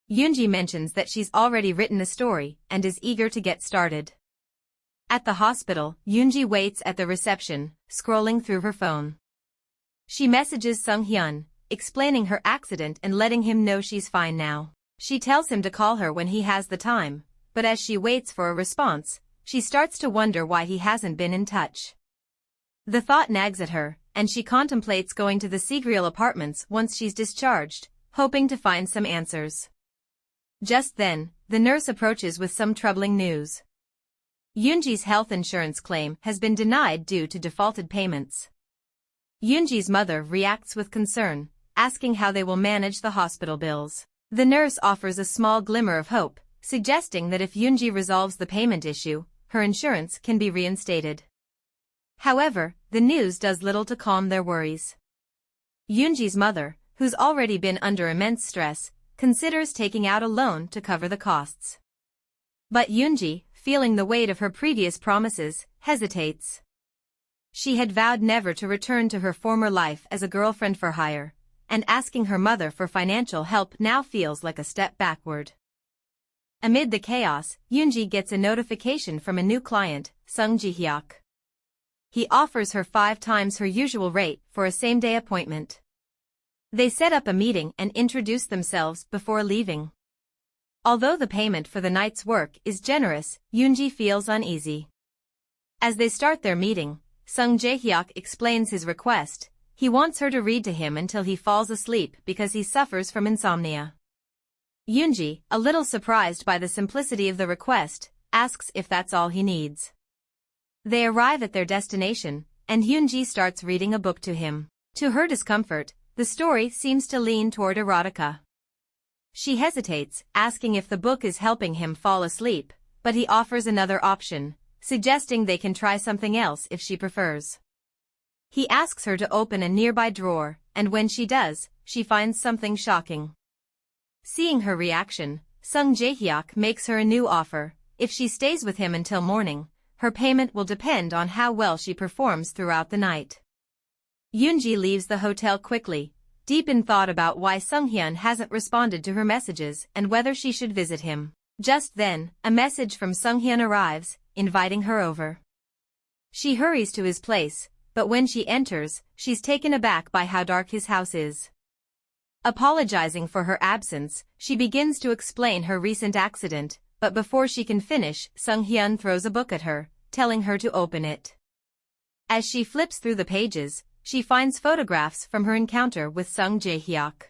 Yoonji mentions that she's already written a story and is eager to get started. At the hospital, Yoonji waits at the reception, scrolling through her phone. She messages Sung-hyun, explaining her accident and letting him know she's fine now. She tells him to call her when he has the time, but as she waits for a response, she starts to wonder why he hasn't been in touch. The thought nags at her, and she contemplates going to the Sigriel Apartments once she's discharged, hoping to find some answers. Just then, the nurse approaches with some troubling news. Yoonji's health insurance claim has been denied due to defaulted payments. Yoonji's mother reacts with concern, asking how they will manage the hospital bills. The nurse offers a small glimmer of hope, suggesting that if Yoonji resolves the payment issue, her insurance can be reinstated. However, the news does little to calm their worries. Yoonji's mother, who's already been under immense stress, considers taking out a loan to cover the costs. But Yoonji, feeling the weight of her previous promises, hesitates. She had vowed never to return to her former life as a girlfriend for hire, and asking her mother for financial help now feels like a step backward. Amid the chaos, Yoonji gets a notification from a new client, Sung Ji-hyuk. He offers her 5 times her usual rate for a same-day appointment. They set up a meeting and introduce themselves before leaving. Although the payment for the night's work is generous, Yoonji feels uneasy. As they start their meeting, Sung Jae-hyuk explains his request. He wants her to read to him until he falls asleep because he suffers from insomnia. Yoonji, a little surprised by the simplicity of the request, asks if that's all he needs. They arrive at their destination, and Yoonji starts reading a book to him. To her discomfort, the story seems to lean toward erotica. She hesitates, asking if the book is helping him fall asleep, but he offers another option, suggesting they can try something else if she prefers. He asks her to open a nearby drawer, and when she does, she finds something shocking. Seeing her reaction, Sung Jae-hyuk makes her a new offer. If she stays with him until morning, her payment will depend on how well she performs throughout the night. Yoonji leaves the hotel quickly, deep in thought about why Sung-hyun hasn't responded to her messages and whether she should visit him. Just then, a message from Sung-hyun arrives, inviting her over. She hurries to his place, but when she enters, she's taken aback by how dark his house is. Apologizing for her absence, she begins to explain her recent accident, but before she can finish, Sung-hyun throws a book at her, telling her to open it. As she flips through the pages, she finds photographs from her encounter with Sung Jae-hyuk.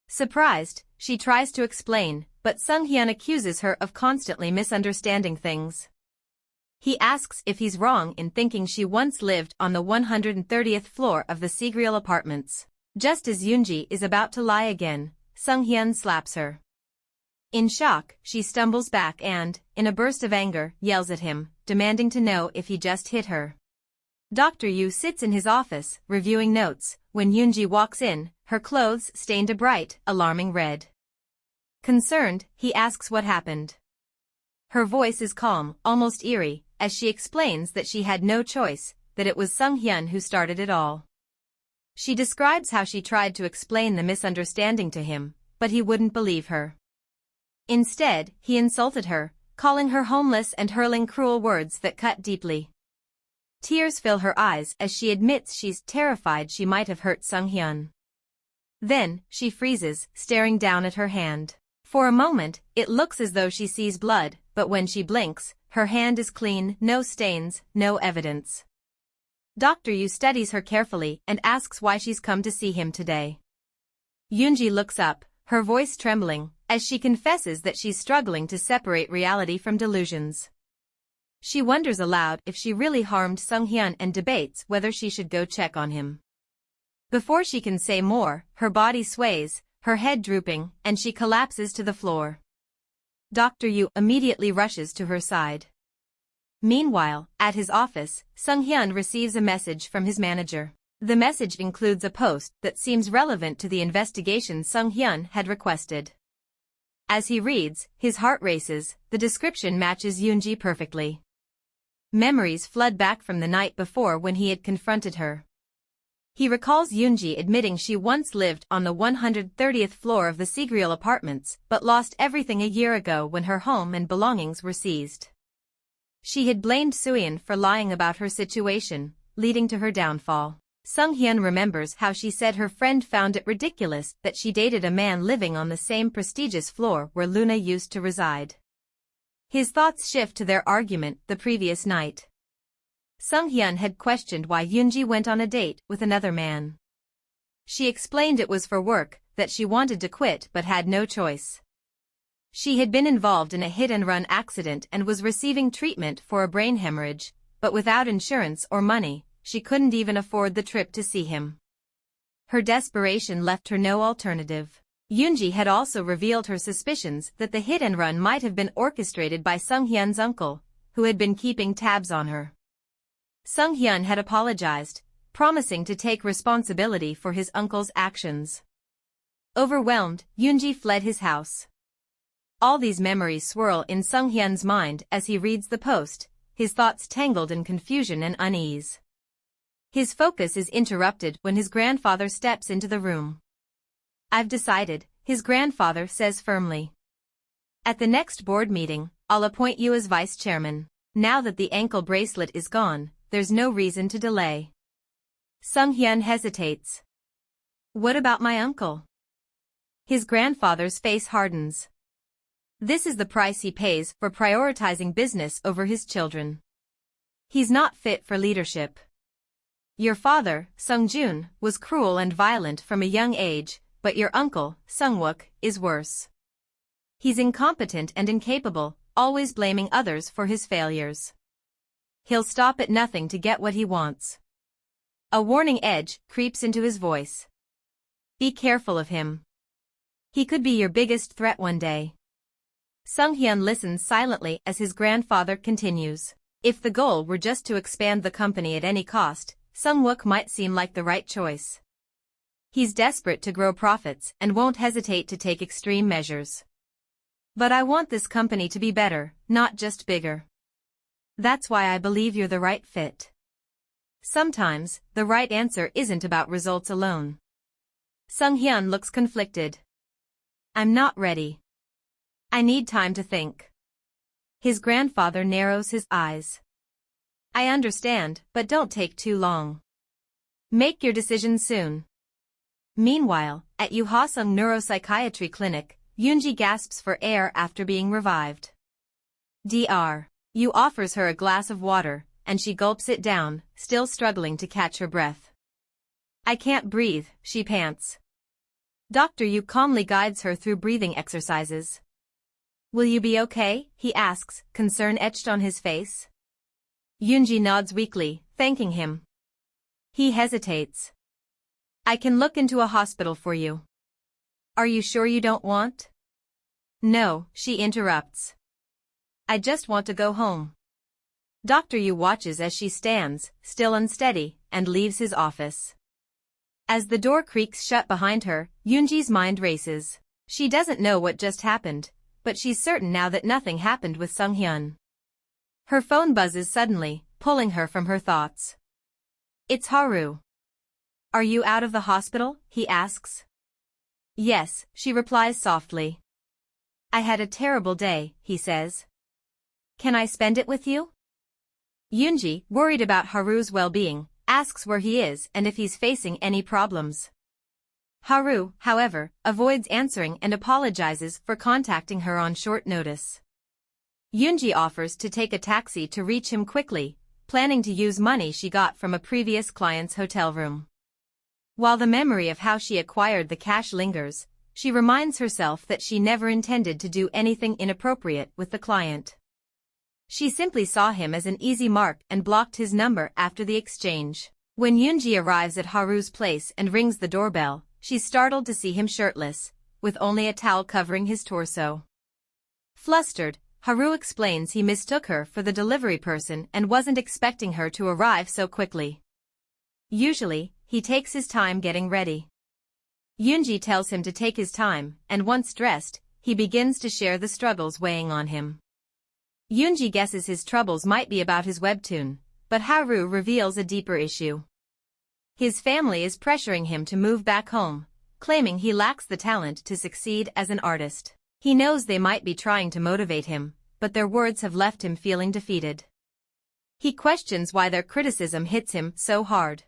Surprised, she tries to explain, but Sung-hyun accuses her of constantly misunderstanding things. He asks if he's wrong in thinking she once lived on the 130th floor of the Sigreal apartments. Just as Yoonji is about to lie again, Sung-hyun slaps her. In shock, she stumbles back and, in a burst of anger, yells at him, demanding to know if he just hit her. Dr. Yu sits in his office, reviewing notes, when Yoonji walks in, her clothes stained a bright, alarming red. Concerned, he asks what happened. Her voice is calm, almost eerie, as she explains that she had no choice, that it was Sung-hyun who started it all. She describes how she tried to explain the misunderstanding to him, but he wouldn't believe her. Instead, he insulted her, calling her homeless and hurling cruel words that cut deeply. Tears fill her eyes as she admits she's terrified she might have hurt Sung-hyun. Then, she freezes, staring down at her hand. For a moment, it looks as though she sees blood, but when she blinks, her hand is clean, no stains, no evidence. Dr. Yu studies her carefully and asks why she's come to see him today. Yoonji looks up, her voice trembling, as she confesses that she's struggling to separate reality from delusions. She wonders aloud if she really harmed Sung-hyun and debates whether she should go check on him. Before she can say more, her body sways, her head drooping, and she collapses to the floor. Dr. Yu immediately rushes to her side. Meanwhile, at his office, Sung-hyun receives a message from his manager. The message includes a post that seems relevant to the investigation Sung-hyun had requested. As he reads, his heart races, the description matches Yoonji perfectly. Memories flood back from the night before when he had confronted her. He recalls Yoonji admitting she once lived on the 130th floor of the Sigreal apartments but lost everything a year ago when her home and belongings were seized. She had blamed Suyeon for lying about her situation, leading to her downfall. Sung-hyun remembers how she said her friend found it ridiculous that she dated a man living on the same prestigious floor where Luna used to reside. His thoughts shift to their argument the previous night. Sung-hyun had questioned why Yoonji went on a date with another man. She explained it was for work, that she wanted to quit but had no choice. She had been involved in a hit-and-run accident and was receiving treatment for a brain hemorrhage, but without insurance or money, she couldn't even afford the trip to see him. Her desperation left her no alternative. Yoonji had also revealed her suspicions that the hit-and-run might have been orchestrated by Sung-hyun's uncle, who had been keeping tabs on her. Sung-hyun had apologized, promising to take responsibility for his uncle's actions. Overwhelmed, Yoonji fled his house. All these memories swirl in Sung-hyun's mind as he reads the post, his thoughts tangled in confusion and unease. His focus is interrupted when his grandfather steps into the room. "I've decided," his grandfather says firmly. "At the next board meeting, I'll appoint you as vice chairman. Now that the ankle bracelet is gone, there's no reason to delay." Sung-hyun hesitates. "What about my uncle?" His grandfather's face hardens. This is the price he pays for prioritizing business over his children. He's not fit for leadership. "Your father, Sung-jun, was cruel and violent from a young age, but your uncle, Sung-wook, is worse. He's incompetent and incapable, always blaming others for his failures. He'll stop at nothing to get what he wants." A warning edge creeps into his voice. "Be careful of him. He could be your biggest threat one day." Sung-hyun listens silently as his grandfather continues. If the goal were just to expand the company at any cost, Sung-wook might seem like the right choice. He's desperate to grow profits and won't hesitate to take extreme measures. But I want this company to be better, not just bigger. That's why I believe you're the right fit. Sometimes, the right answer isn't about results alone. Sung-hyun looks conflicted. "I'm not ready. I need time to think." His grandfather narrows his eyes. "I understand, but don't take too long. Make your decision soon." Meanwhile, at Yuhasung Neuropsychiatry Clinic, Yoonji gasps for air after being revived. Dr. Yu offers her a glass of water, and she gulps it down, still struggling to catch her breath. "I can't breathe," she pants. Dr. Yu calmly guides her through breathing exercises. "Will you be okay?" he asks, concern etched on his face. Yoonji nods weakly, thanking him. He hesitates. "I can look into a hospital for you." "Are you sure you don't want?" "No," she interrupts. "I just want to go home." Dr. Yu watches as she stands, still unsteady, and leaves his office. As the door creaks shut behind her, Yoonji's mind races. She doesn't know what just happened, but she's certain now that nothing happened with Sung-hyun. Her phone buzzes suddenly, pulling her from her thoughts. It's Haru. "Are you out of the hospital?" he asks. "Yes," she replies softly. "I had a terrible day," he says. "Can I spend it with you?" Yoonji, worried about Haru's well-being, asks where he is and if he's facing any problems. Haru, however, avoids answering and apologizes for contacting her on short notice. Yoonji offers to take a taxi to reach him quickly, planning to use money she got from a previous client's hotel room. While the memory of how she acquired the cash lingers, she reminds herself that she never intended to do anything inappropriate with the client. She simply saw him as an easy mark and blocked his number after the exchange. When Yoonji arrives at Haru's place and rings the doorbell, she's startled to see him shirtless, with only a towel covering his torso. Flustered, Haru explains he mistook her for the delivery person and wasn't expecting her to arrive so quickly. Usually, he takes his time getting ready. Yoonji tells him to take his time, and once dressed, he begins to share the struggles weighing on him. Yoonji guesses his troubles might be about his webtoon, but Haru reveals a deeper issue. His family is pressuring him to move back home, claiming he lacks the talent to succeed as an artist. He knows they might be trying to motivate him, but their words have left him feeling defeated. He questions why their criticism hits him so hard.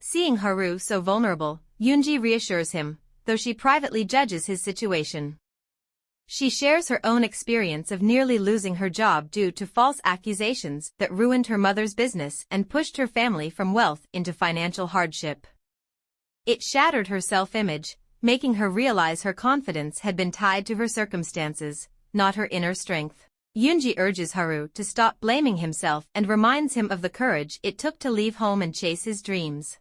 Seeing Haru so vulnerable, Yoonji reassures him, though she privately judges his situation. She shares her own experience of nearly losing her job due to false accusations that ruined her mother's business and pushed her family from wealth into financial hardship. It shattered her self-image, making her realize her confidence had been tied to her circumstances, not her inner strength. Yoonji urges Haru to stop blaming himself and reminds him of the courage it took to leave home and chase his dreams.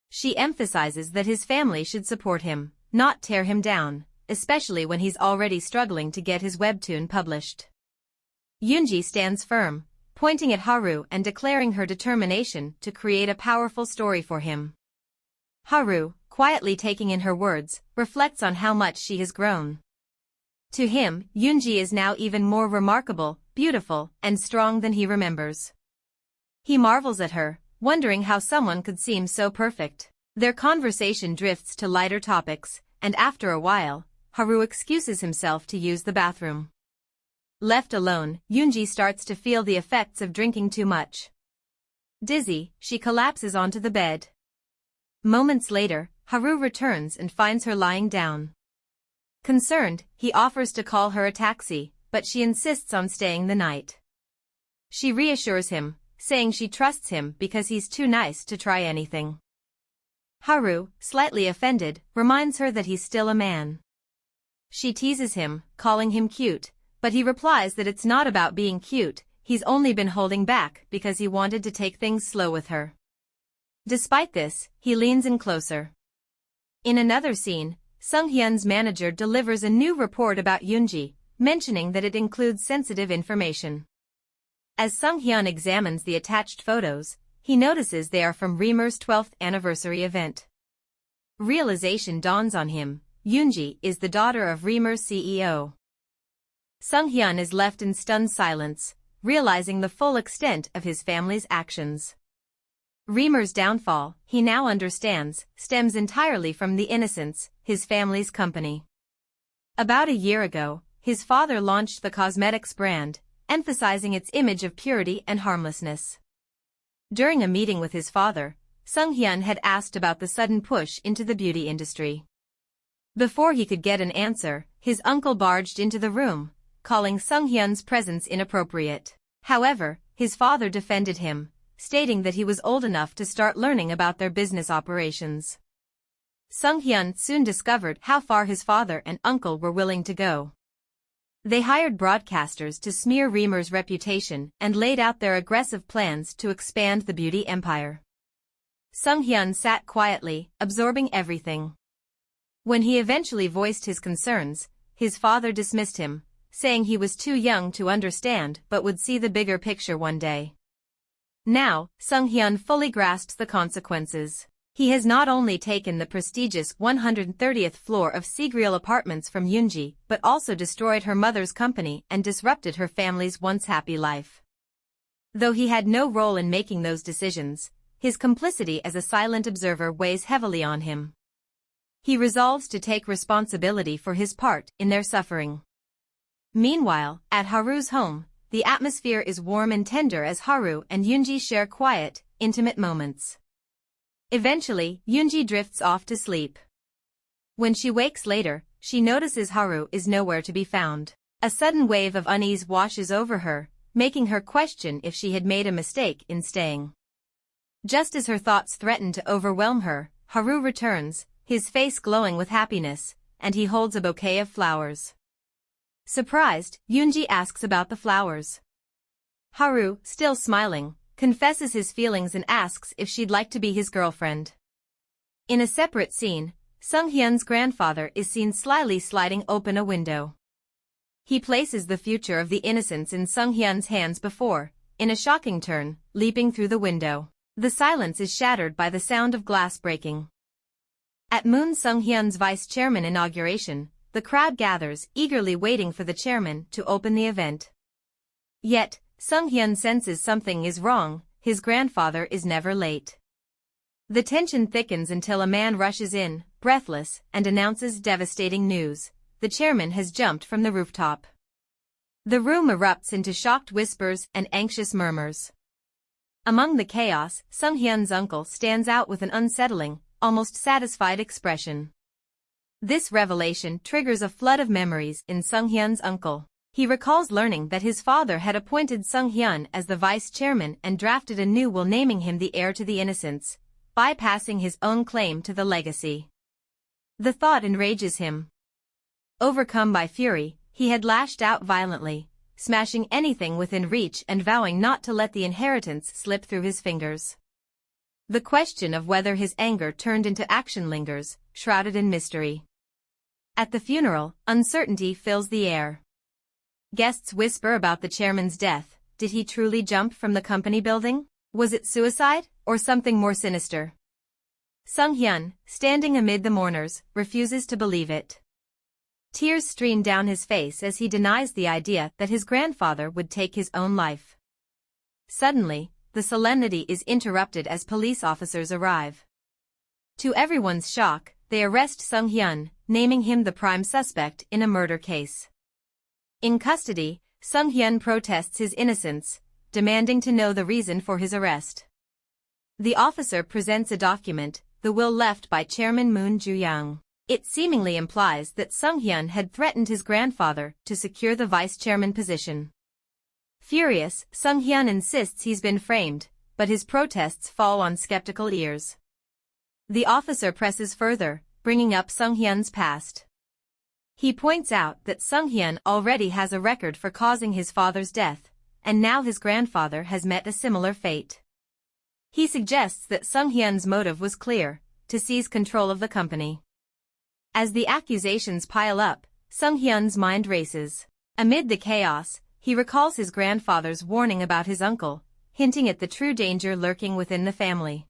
She emphasizes that his family should support him, not tear him down, especially when he's already struggling to get his webtoon published. Yoonji stands firm, pointing at Haru and declaring her determination to create a powerful story for him. Haru, quietly taking in her words, reflects on how much she has grown. To him, Yoonji is now even more remarkable, beautiful, and strong than he remembers. He marvels at her, wondering how someone could seem so perfect. Their conversation drifts to lighter topics, and after a while, Haru excuses himself to use the bathroom. Left alone, Yoonji starts to feel the effects of drinking too much. Dizzy, she collapses onto the bed. Moments later, Haru returns and finds her lying down. Concerned, he offers to call her a taxi, but she insists on staying the night. She reassures him, saying she trusts him because he's too nice to try anything. Haru, slightly offended, reminds her that he's still a man. She teases him, calling him cute, but he replies that it's not about being cute, he's only been holding back because he wanted to take things slow with her. Despite this, he leans in closer. In another scene, Sung-hyun's manager delivers a new report about Yoonji, mentioning that it includes sensitive information. As Sung-hyun examines the attached photos, he notices they are from Reemer's 12th anniversary event. Realization dawns on him, Yoonji is the daughter of Reemer's CEO. Sung-hyun is left in stunned silence, realizing the full extent of his family's actions. Reemer's downfall, he now understands, stems entirely from the innocence, his family's company. About a year ago, his father launched the cosmetics brand, emphasizing its image of purity and harmlessness. During a meeting with his father, Sung-hyun had asked about the sudden push into the beauty industry. Before he could get an answer, his uncle barged into the room, calling Sung-hyun's presence inappropriate. However, his father defended him, stating that he was old enough to start learning about their business operations. Sung-hyun soon discovered how far his father and uncle were willing to go. They hired broadcasters to smear Reamer's reputation and laid out their aggressive plans to expand the beauty empire. Sung-hyun sat quietly, absorbing everything. When he eventually voiced his concerns, his father dismissed him, saying he was too young to understand but would see the bigger picture one day. Now, Sung-hyun fully grasps the consequences. He has not only taken the prestigious 130th floor of Sigreal Apartments from Yoonji, but also destroyed her mother's company and disrupted her family's once happy life. Though he had no role in making those decisions, his complicity as a silent observer weighs heavily on him. He resolves to take responsibility for his part in their suffering. Meanwhile, at Haru's home, the atmosphere is warm and tender as Haru and Yoonji share quiet, intimate moments. Eventually, Yoonji drifts off to sleep. When she wakes later, she notices Haru is nowhere to be found. A sudden wave of unease washes over her, making her question if she had made a mistake in staying. Just as her thoughts threaten to overwhelm her, Haru returns, his face glowing with happiness, and he holds a bouquet of flowers. Surprised, Yoonji asks about the flowers. Haru, still smiling, confesses his feelings and asks if she'd like to be his girlfriend. In a separate scene, Sung-hyun's grandfather is seen slyly sliding open a window. He places the future of the innocents in Sung-hyun's hands before, in a shocking turn, leaping through the window. The silence is shattered by the sound of glass breaking. At Moon Sung-hyun's vice-chairman inauguration, the crowd gathers, eagerly waiting for the chairman to open the event. Yet, Sung-hyun senses something is wrong, his grandfather is never late. The tension thickens until a man rushes in, breathless, and announces devastating news. The chairman has jumped from the rooftop. The room erupts into shocked whispers and anxious murmurs. Among the chaos, Sung-hyun's uncle stands out with an unsettling, almost satisfied expression. This revelation triggers a flood of memories in Sung-hyun's uncle. He recalls learning that his father had appointed Sung-hyun as the vice-chairman and drafted a new will naming him the heir to the innocents, bypassing his own claim to the legacy. The thought enrages him. Overcome by fury, he had lashed out violently, smashing anything within reach and vowing not to let the inheritance slip through his fingers. The question of whether his anger turned into action lingers, shrouded in mystery. At the funeral, uncertainty fills the air. Guests whisper about the chairman's death. Did he truly jump from the company building? Was it suicide, or something more sinister? Sung-hyun, standing amid the mourners, refuses to believe it. Tears stream down his face as he denies the idea that his grandfather would take his own life. Suddenly, the solemnity is interrupted as police officers arrive. To everyone's shock, they arrest Sung-hyun, naming him the prime suspect in a murder case. In custody, Sung-hyun protests his innocence, demanding to know the reason for his arrest. The officer presents a document, the will left by Chairman Moon Ju-young. It seemingly implies that Sung-hyun had threatened his grandfather to secure the vice-chairman position. Furious, Sung-hyun insists he's been framed, but his protests fall on skeptical ears. The officer presses further, bringing up Sung-hyun's past. He points out that Sung-hyun already has a record for causing his father's death, and now his grandfather has met a similar fate. He suggests that Sung-hyun's motive was clear, to seize control of the company. As the accusations pile up, Sung-hyun's mind races. Amid the chaos, he recalls his grandfather's warning about his uncle, hinting at the true danger lurking within the family.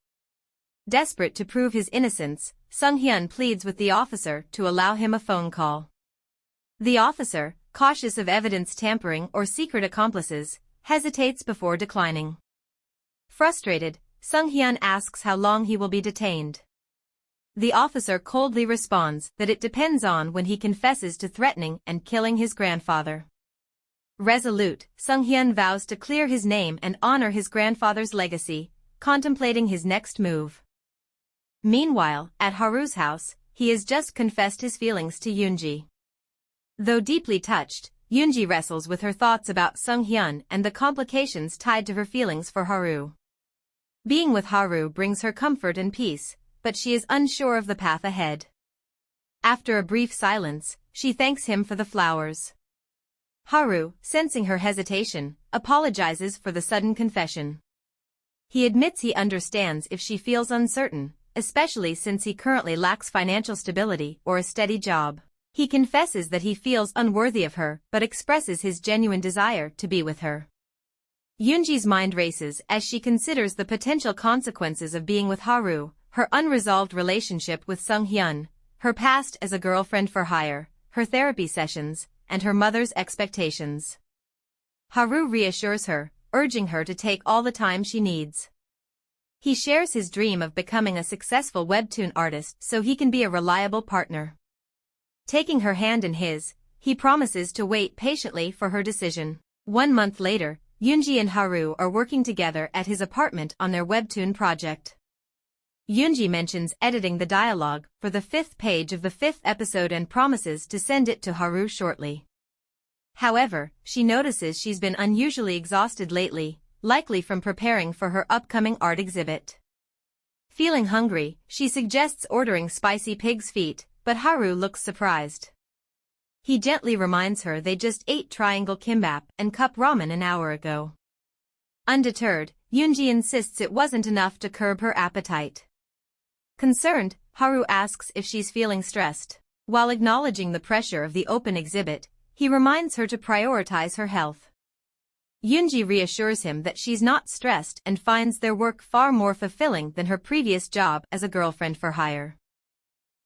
Desperate to prove his innocence, Sung-hyun pleads with the officer to allow him a phone call. The officer, cautious of evidence tampering or secret accomplices, hesitates before declining. Frustrated, Sung-hyun asks how long he will be detained. The officer coldly responds that it depends on when he confesses to threatening and killing his grandfather. Resolute, Sung-hyun vows to clear his name and honor his grandfather's legacy, contemplating his next move. Meanwhile, at Haru's house, he has just confessed his feelings to Yoonji. Though deeply touched, Yoonji wrestles with her thoughts about Sung-hyun and the complications tied to her feelings for Haru. Being with Haru brings her comfort and peace, but she is unsure of the path ahead. After a brief silence, she thanks him for the flowers. Haru, sensing her hesitation, apologizes for the sudden confession. He admits he understands if she feels uncertain, especially since he currently lacks financial stability or a steady job. He confesses that he feels unworthy of her but expresses his genuine desire to be with her. Yoonji's mind races as she considers the potential consequences of being with Haru, her unresolved relationship with Sung-hyun, her past as a girlfriend for hire, her therapy sessions, and her mother's expectations. Haru reassures her, urging her to take all the time she needs. He shares his dream of becoming a successful webtoon artist so he can be a reliable partner. Taking her hand in his, he promises to wait patiently for her decision. 1 month later, Yoonji and Haru are working together at his apartment on their webtoon project. Yoonji mentions editing the dialogue for the 5th page of the 5th episode and promises to send it to Haru shortly. However, she notices she's been unusually exhausted lately, likely from preparing for her upcoming art exhibit. Feeling hungry, she suggests ordering spicy pig's feet, but Haru looks surprised. He gently reminds her they just ate triangle kimbap and cup ramen an hour ago. Undeterred, Yoonji insists it wasn't enough to curb her appetite. Concerned, Haru asks if she's feeling stressed. While acknowledging the pressure of the open exhibit, he reminds her to prioritize her health. Yoonji reassures him that she's not stressed and finds their work far more fulfilling than her previous job as a girlfriend for hire.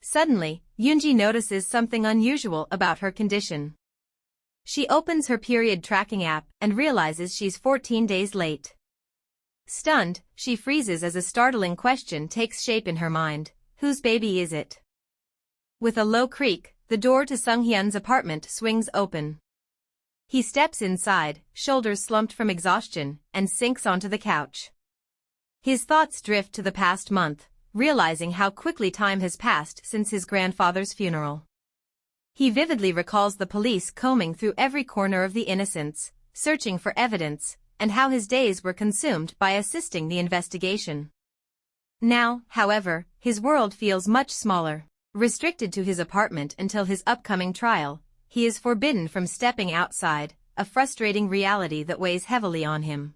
Suddenly, Yoonji notices something unusual about her condition. She opens her period tracking app and realizes she's 14 days late. Stunned, she freezes as a startling question takes shape in her mind: whose baby is it? With a low creak, the door to Sung-hyun's apartment swings open. He steps inside, shoulders slumped from exhaustion, and sinks onto the couch. His thoughts drift to the past month, realizing how quickly time has passed since his grandfather's funeral. He vividly recalls the police combing through every corner of the Innocents, searching for evidence, and how his days were consumed by assisting the investigation. Now, however, his world feels much smaller. Restricted to his apartment until his upcoming trial, he is forbidden from stepping outside, a frustrating reality that weighs heavily on him.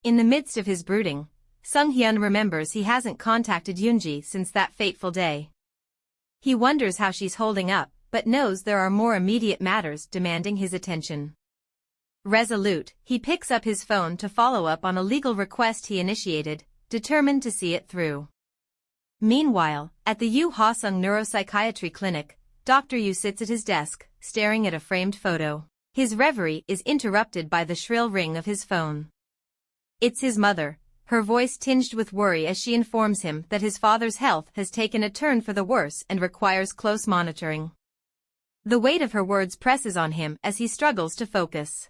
In the midst of his brooding, Sung-hyun remembers he hasn't contacted Yoonji since that fateful day. He wonders how she's holding up, but knows there are more immediate matters demanding his attention. Resolute, he picks up his phone to follow up on a legal request he initiated, determined to see it through. Meanwhile, at the Yu Ha-sung Neuropsychiatry Clinic, Dr. Yu sits at his desk, staring at a framed photo. His reverie is interrupted by the shrill ring of his phone. It's his mother, her voice tinged with worry as she informs him that his father's health has taken a turn for the worse and requires close monitoring. The weight of her words presses on him as he struggles to focus.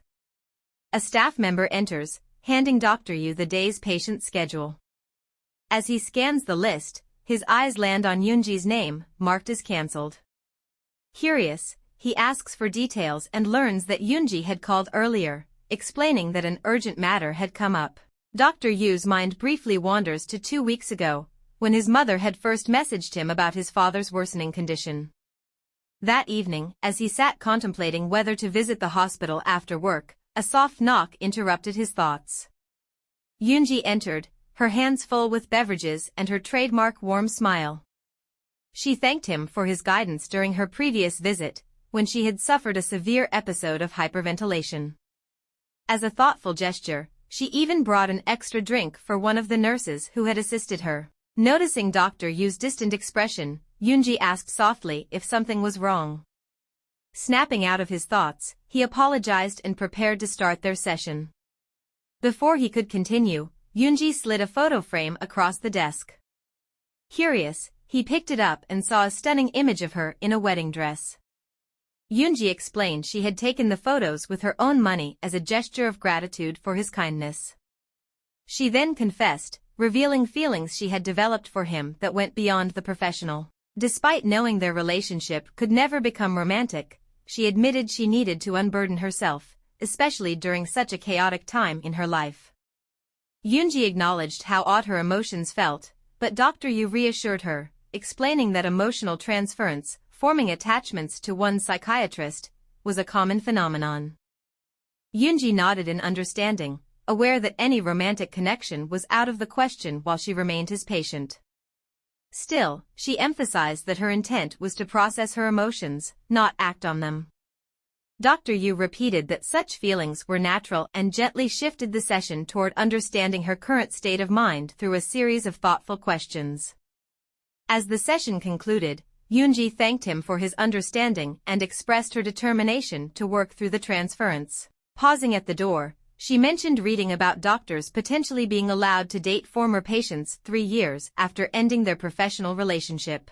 A staff member enters, handing Dr. Yu the day's patient schedule. As he scans the list, his eyes land on Yoonji's name, marked as cancelled. Curious, he asks for details and learns that Yoonji had called earlier, explaining that an urgent matter had come up. Dr. Yu's mind briefly wanders to 2 weeks ago, when his mother had first messaged him about his father's worsening condition. That evening, as he sat contemplating whether to visit the hospital after work, a soft knock interrupted his thoughts. Yoonji entered, her hands full with beverages and her trademark warm smile. She thanked him for his guidance during her previous visit, when she had suffered a severe episode of hyperventilation. As a thoughtful gesture, she even brought an extra drink for one of the nurses who had assisted her. Noticing Dr. Yu's distant expression, Yoonji asked softly if something was wrong. Snapping out of his thoughts, he apologized and prepared to start their session. Before he could continue, Yoonji slid a photo frame across the desk. Curious, he picked it up and saw a stunning image of her in a wedding dress. Yoonji explained she had taken the photos with her own money as a gesture of gratitude for his kindness. She then confessed, revealing feelings she had developed for him that went beyond the professional. Despite knowing their relationship could never become romantic, she admitted she needed to unburden herself, especially during such a chaotic time in her life. Yoonji acknowledged how odd her emotions felt, but Dr. Yu reassured her, explaining that emotional transference, forming attachments to one's psychiatrist, was a common phenomenon. Yoonji nodded in understanding, aware that any romantic connection was out of the question while she remained his patient. Still, she emphasized that her intent was to process her emotions, not act on them. Dr. Yu repeated that such feelings were natural and gently shifted the session toward understanding her current state of mind through a series of thoughtful questions. As the session concluded, Yoonji thanked him for his understanding and expressed her determination to work through the transference. Pausing at the door, she mentioned reading about doctors potentially being allowed to date former patients 3 years after ending their professional relationship.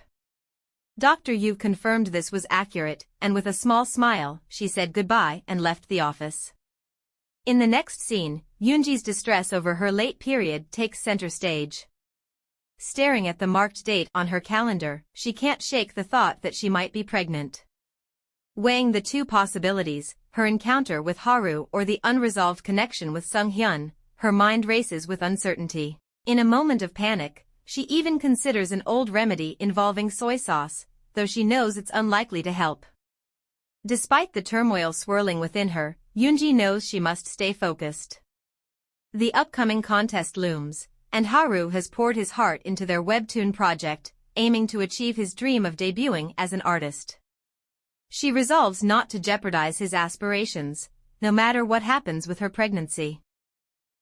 Dr. Yu confirmed this was accurate, and with a small smile, she said goodbye and left the office. In the next scene, Yoonji's distress over her late period takes center stage. Staring at the marked date on her calendar, she can't shake the thought that she might be pregnant. Weighing the two possibilities, her encounter with Haru or the unresolved connection with Sung-hyun, her mind races with uncertainty. In a moment of panic, she even considers an old remedy involving soy sauce, though she knows it's unlikely to help. Despite the turmoil swirling within her, Yoonji knows she must stay focused. The upcoming contest looms, and Haru has poured his heart into their webtoon project, aiming to achieve his dream of debuting as an artist. She resolves not to jeopardize his aspirations, no matter what happens with her pregnancy.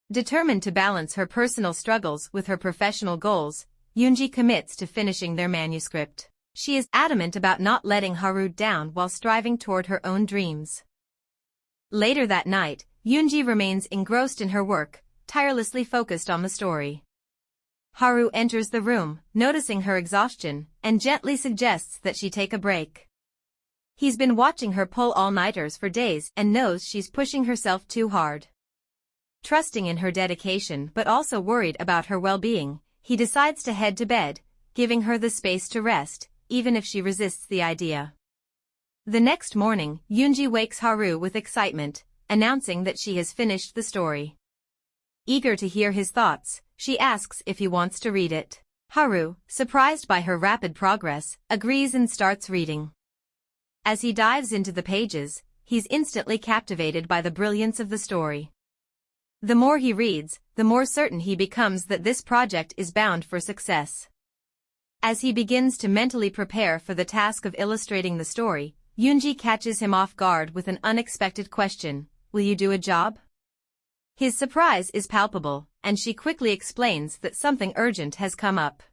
Determined to balance her personal struggles with her professional goals, Yoonji commits to finishing their manuscript. She is adamant about not letting Haru down while striving toward her own dreams. Later that night, Yoonji remains engrossed in her work, tirelessly focused on the story. Haru enters the room, noticing her exhaustion, and gently suggests that she take a break. He's been watching her pull all-nighters for days and knows she's pushing herself too hard. Trusting in her dedication but also worried about her well-being, he decides to head to bed, giving her the space to rest, even if she resists the idea. The next morning, Yoonji wakes Haru with excitement, announcing that she has finished the story. Eager to hear his thoughts, she asks if he wants to read it. Haru, surprised by her rapid progress, agrees and starts reading. As he dives into the pages, he's instantly captivated by the brilliance of the story. The more he reads, the more certain he becomes that this project is bound for success. As he begins to mentally prepare for the task of illustrating the story, Yoonji catches him off guard with an unexpected question: "Will you do a job?" His surprise is palpable, and she quickly explains that something urgent has come up.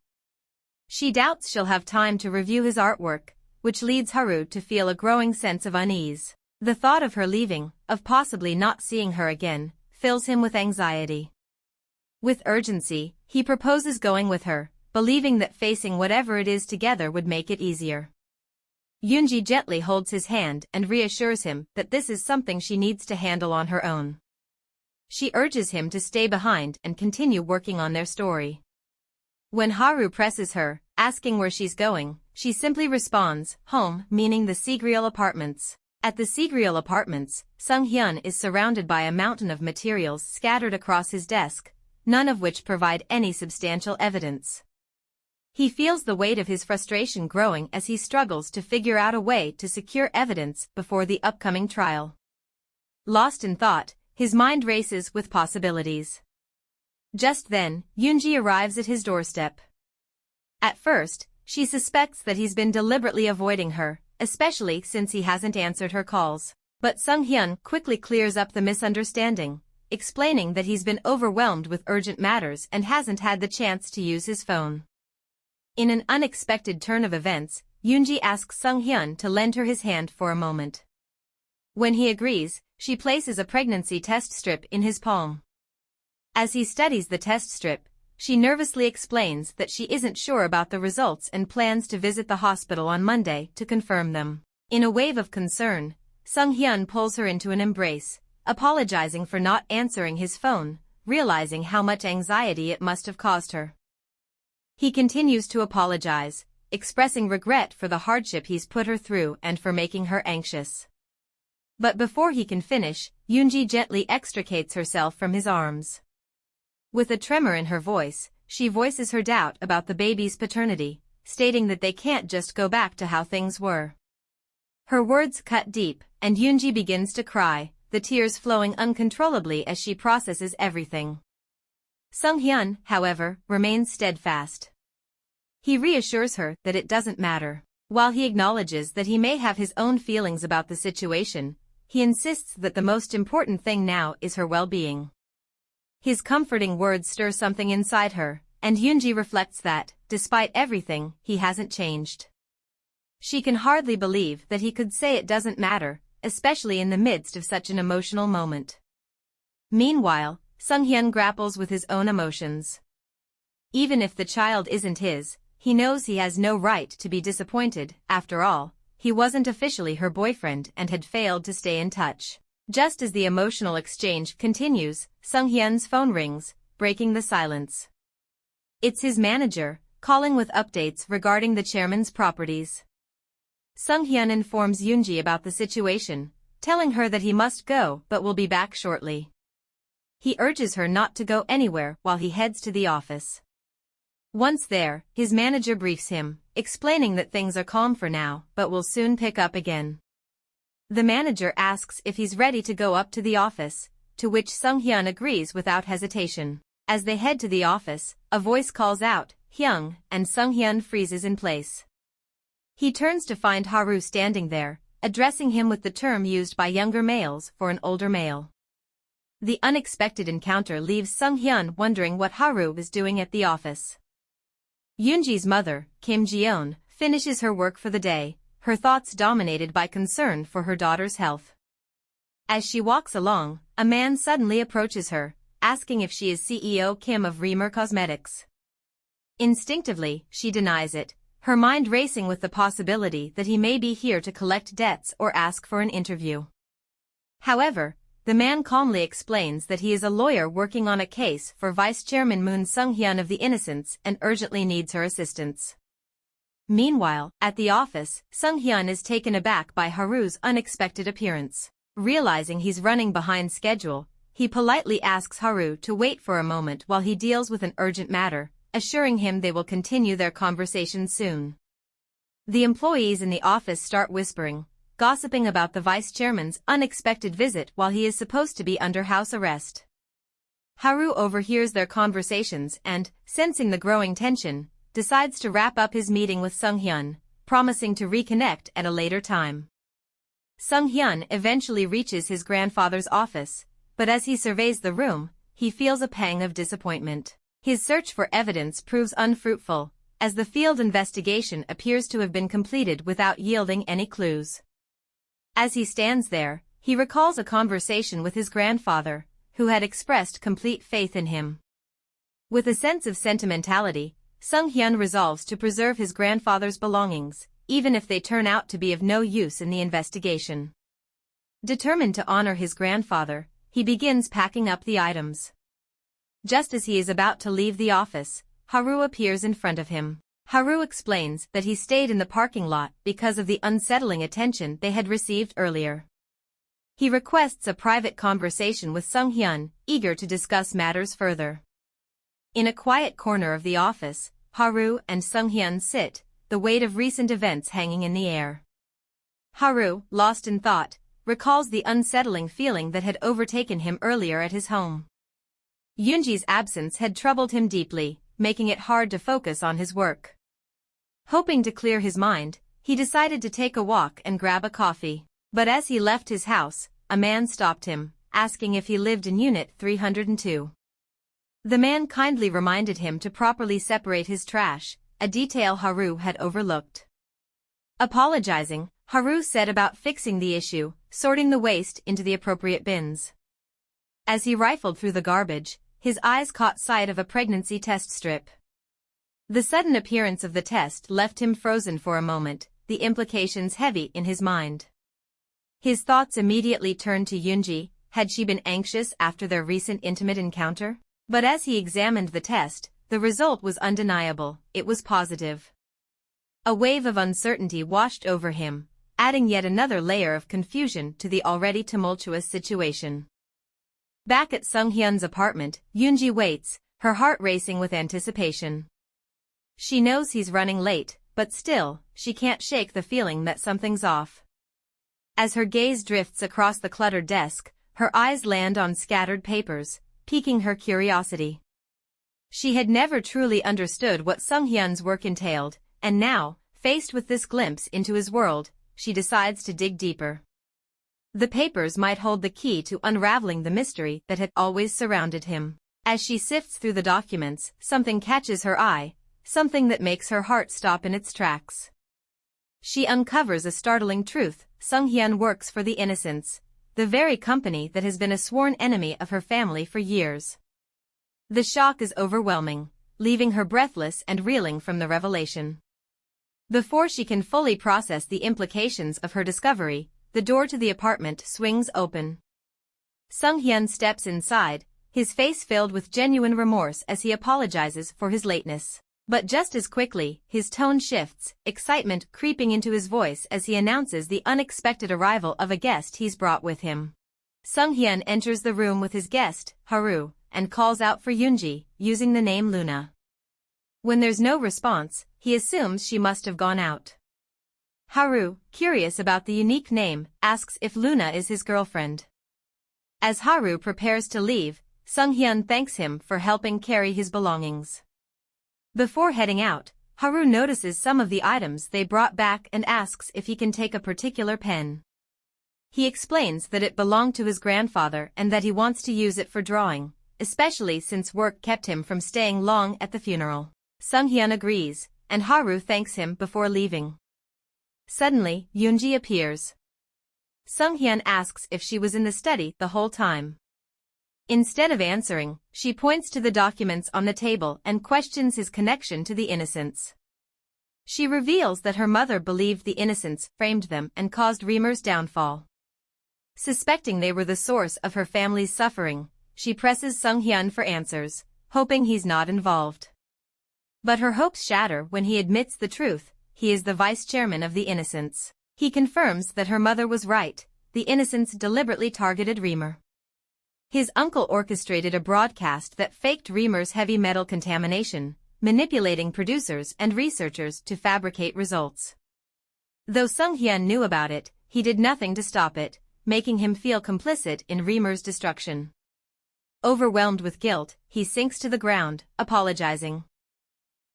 She doubts she'll have time to review his artwork, which leads Haru to feel a growing sense of unease. The thought of her leaving, of possibly not seeing her again, fills him with anxiety. With urgency, he proposes going with her, believing that facing whatever it is together would make it easier. Yoonji gently holds his hand and reassures him that this is something she needs to handle on her own. She urges him to stay behind and continue working on their story. When Haru presses her, asking where she's going, she simply responds, "Home," meaning the Seagriel apartments. At the Seagriel apartments, Sung-hyun is surrounded by a mountain of materials scattered across his desk, none of which provide any substantial evidence. He feels the weight of his frustration growing as he struggles to figure out a way to secure evidence before the upcoming trial. Lost in thought, his mind races with possibilities. Just then, Yoonji arrives at his doorstep. At first, she suspects that he's been deliberately avoiding her, especially since he hasn't answered her calls. But Sung-hyun quickly clears up the misunderstanding, explaining that he's been overwhelmed with urgent matters and hasn't had the chance to use his phone. In an unexpected turn of events, Yoonji asks Sung-hyun to lend her his hand for a moment. When he agrees, she places a pregnancy test strip in his palm. As he studies the test strip, she nervously explains that she isn't sure about the results and plans to visit the hospital on Monday to confirm them. In a wave of concern, Sung-hyun pulls her into an embrace, apologizing for not answering his phone, realizing how much anxiety it must have caused her. He continues to apologize, expressing regret for the hardship he's put her through and for making her anxious. But before he can finish, Yoonji gently extricates herself from his arms. With a tremor in her voice, she voices her doubt about the baby's paternity, stating that they can't just go back to how things were. Her words cut deep, and Yoonji begins to cry, the tears flowing uncontrollably as she processes everything. Sung-hyun, however, remains steadfast. He reassures her that it doesn't matter. While he acknowledges that he may have his own feelings about the situation, he insists that the most important thing now is her well-being. His comforting words stir something inside her, and Yoonji reflects that, despite everything, he hasn't changed. She can hardly believe that he could say it doesn't matter, especially in the midst of such an emotional moment. Meanwhile, Sung-hyun grapples with his own emotions. Even if the child isn't his, he knows he has no right to be disappointed. After all, he wasn't officially her boyfriend and had failed to stay in touch. Just as the emotional exchange continues, Sung-hyun's phone rings, breaking the silence. It's his manager, calling with updates regarding the chairman's properties. Sung-hyun informs Yoonji about the situation, telling her that he must go but will be back shortly. He urges her not to go anywhere while he heads to the office. Once there, his manager briefs him, explaining that things are calm for now but will soon pick up again. The manager asks if he's ready to go up to the office, to which Sung-hyun agrees without hesitation. As they head to the office, a voice calls out, "Hyung," and Sung-hyun freezes in place. He turns to find Haru standing there, addressing him with the term used by younger males for an older male. The unexpected encounter leaves Sung-hyun wondering what Haru is doing at the office. Yoonji's mother, Kim Ji-yeon, finishes her work for the day, her thoughts dominated by concern for her daughter's health. As she walks along, a man suddenly approaches her, asking if she is CEO Kim of Reamer Cosmetics. Instinctively, she denies it, her mind racing with the possibility that he may be here to collect debts or ask for an interview. However, the man calmly explains that he is a lawyer working on a case for Vice Chairman Moon Sung-hyun of the Innocents and urgently needs her assistance. Meanwhile, at the office, Sung-hyun is taken aback by Haru's unexpected appearance. Realizing he's running behind schedule, he politely asks Haru to wait for a moment while he deals with an urgent matter, assuring him they will continue their conversation soon. The employees in the office start whispering, gossiping about the vice chairman's unexpected visit while he is supposed to be under house arrest. Haru overhears their conversations and, sensing the growing tension, decides to wrap up his meeting with Sung-hyun, promising to reconnect at a later time. Sung-hyun eventually reaches his grandfather's office, but as he surveys the room, he feels a pang of disappointment. His search for evidence proves unfruitful, as the field investigation appears to have been completed without yielding any clues. As he stands there, he recalls a conversation with his grandfather, who had expressed complete faith in him. With a sense of sentimentality, Sung-hyun resolves to preserve his grandfather's belongings, even if they turn out to be of no use in the investigation. Determined to honor his grandfather, he begins packing up the items. Just as he is about to leave the office, Haru appears in front of him. Haru explains that he stayed in the parking lot because of the unsettling attention they had received earlier. He requests a private conversation with Sung-hyun, eager to discuss matters further. In a quiet corner of the office, Haru and Sung-hyun sit, the weight of recent events hanging in the air. Haru, lost in thought, recalls the unsettling feeling that had overtaken him earlier at his home. Yoonji's absence had troubled him deeply, making it hard to focus on his work. Hoping to clear his mind, he decided to take a walk and grab a coffee. But as he left his house, a man stopped him, asking if he lived in Unit 302. The man kindly reminded him to properly separate his trash, a detail Haru had overlooked. Apologizing, Haru set about fixing the issue, sorting the waste into the appropriate bins. As he rifled through the garbage, his eyes caught sight of a pregnancy test strip. The sudden appearance of the test left him frozen for a moment, the implications heavy in his mind. His thoughts immediately turned to Yoonji. Had she been anxious after their recent intimate encounter? But as he examined the test, the result was undeniable. It was positive. A wave of uncertainty washed over him, adding yet another layer of confusion to the already tumultuous situation. Back at Sung-hyun's apartment, Yoonji waits, her heart racing with anticipation. She knows he's running late, but still, she can't shake the feeling that something's off. As her gaze drifts across the cluttered desk, her eyes land on scattered papers, piquing her curiosity. She had never truly understood what Sung-hyun's work entailed, and now, faced with this glimpse into his world, she decides to dig deeper. The papers might hold the key to unraveling the mystery that had always surrounded him. As she sifts through the documents, something catches her eye, something that makes her heart stop in its tracks. She uncovers a startling truth: Sung-hyun works for the Innocents, the very company that has been a sworn enemy of her family for years. The shock is overwhelming, leaving her breathless and reeling from the revelation. Before she can fully process the implications of her discovery, the door to the apartment swings open. Sung-hyun steps inside, his face filled with genuine remorse as he apologizes for his lateness. But just as quickly, his tone shifts, excitement creeping into his voice as he announces the unexpected arrival of a guest he's brought with him. Sung-hyun enters the room with his guest, Haru, and calls out for Yoonji, using the name Luna. When there's no response, he assumes she must have gone out. Haru, curious about the unique name, asks if Luna is his girlfriend. As Haru prepares to leave, Sung-hyun thanks him for helping carry his belongings. Before heading out, Haru notices some of the items they brought back and asks if he can take a particular pen. He explains that it belonged to his grandfather and that he wants to use it for drawing, especially since work kept him from staying long at the funeral. Sung-hyun agrees, and Haru thanks him before leaving. Suddenly, Yoonji appears. Sung-hyun asks if she was in the study the whole time. Instead of answering, she points to the documents on the table and questions his connection to the Innocents. She reveals that her mother believed the Innocents framed them and caused Reamer's downfall. Suspecting they were the source of her family's suffering, she presses Sung-hyun for answers, hoping he's not involved. But her hopes shatter when he admits the truth: he is the vice chairman of the Innocents. He confirms that her mother was right: the Innocents deliberately targeted Reamer. His uncle orchestrated a broadcast that faked Reamer's heavy metal contamination, manipulating producers and researchers to fabricate results. Though Sung-hyun knew about it, he did nothing to stop it, making him feel complicit in Reamer's destruction. Overwhelmed with guilt, he sinks to the ground, apologizing.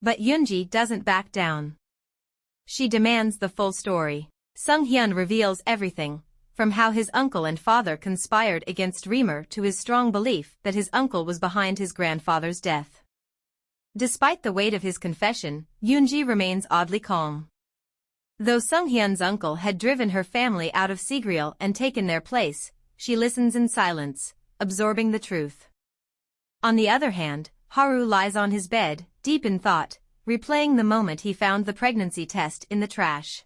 But Yoonji doesn't back down. She demands the full story. Sung-hyun reveals everything, from how his uncle and father conspired against Reamer to his strong belief that his uncle was behind his grandfather's death. Despite the weight of his confession, Yoonji remains oddly calm. Though Sung-hyun's uncle had driven her family out of Sigriel and taken their place, she listens in silence, absorbing the truth. On the other hand, Haru lies on his bed, deep in thought, replaying the moment he found the pregnancy test in the trash.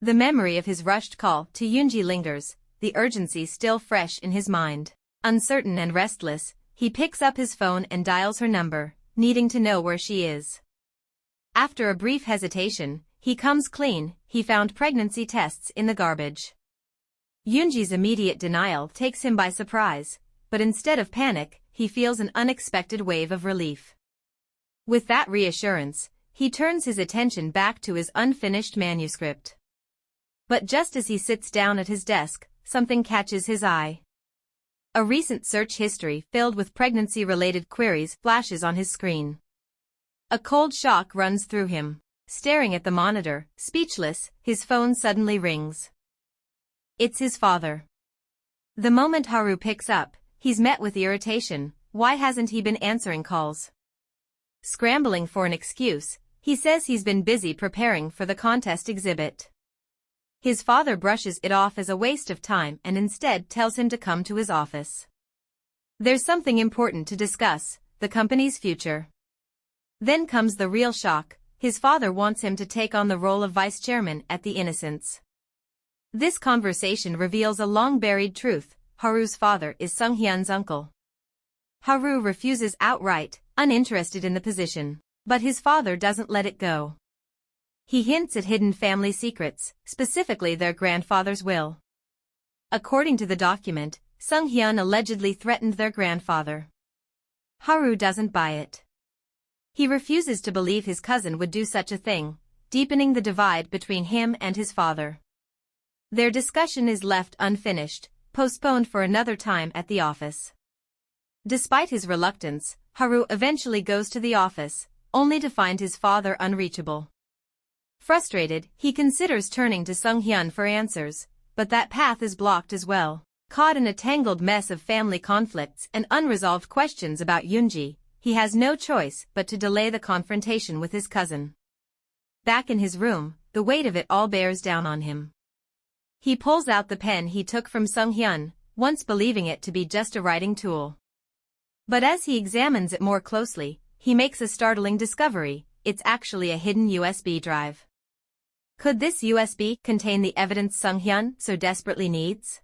The memory of his rushed call to Yoonji lingers, the urgency still fresh in his mind. Uncertain and restless, he picks up his phone and dials her number, needing to know where she is. After a brief hesitation, he comes clean: he found pregnancy tests in the garbage. Yoonji's immediate denial takes him by surprise, but instead of panic, he feels an unexpected wave of relief. With that reassurance, he turns his attention back to his unfinished manuscript. But just as he sits down at his desk, something catches his eye. A recent search history filled with pregnancy-related queries flashes on his screen. A cold shock runs through him. Staring at the monitor, speechless, his phone suddenly rings. It's his father. The moment Haru picks up, he's met with irritation. Why hasn't he been answering calls? Scrambling for an excuse, he says he's been busy preparing for the contest exhibit. His father brushes it off as a waste of time and instead tells him to come to his office. There's something important to discuss: the company's future. Then comes the real shock: his father wants him to take on the role of vice chairman at the Innocents. This conversation reveals a long-buried truth: Haru's father is Sung-hyun's uncle. Haru refuses outright, uninterested in the position. But his father doesn't let it go. He hints at hidden family secrets, specifically their grandfather's will. According to the document, Sung-hyun allegedly threatened their grandfather. Haru doesn't buy it. He refuses to believe his cousin would do such a thing, deepening the divide between him and his father. Their discussion is left unfinished, postponed for another time at the office. Despite his reluctance, Haru eventually goes to the office, only to find his father unreachable. Frustrated, he considers turning to Sung-hyun for answers, but that path is blocked as well. Caught in a tangled mess of family conflicts and unresolved questions about Yoonji, he has no choice but to delay the confrontation with his cousin. Back in his room, the weight of it all bears down on him. He pulls out the pen he took from Sung-hyun, once believing it to be just a writing tool. But as he examines it more closely, he makes a startling discovery: it's actually a hidden USB drive. Could this USB contain the evidence Sung-hyun so desperately needs?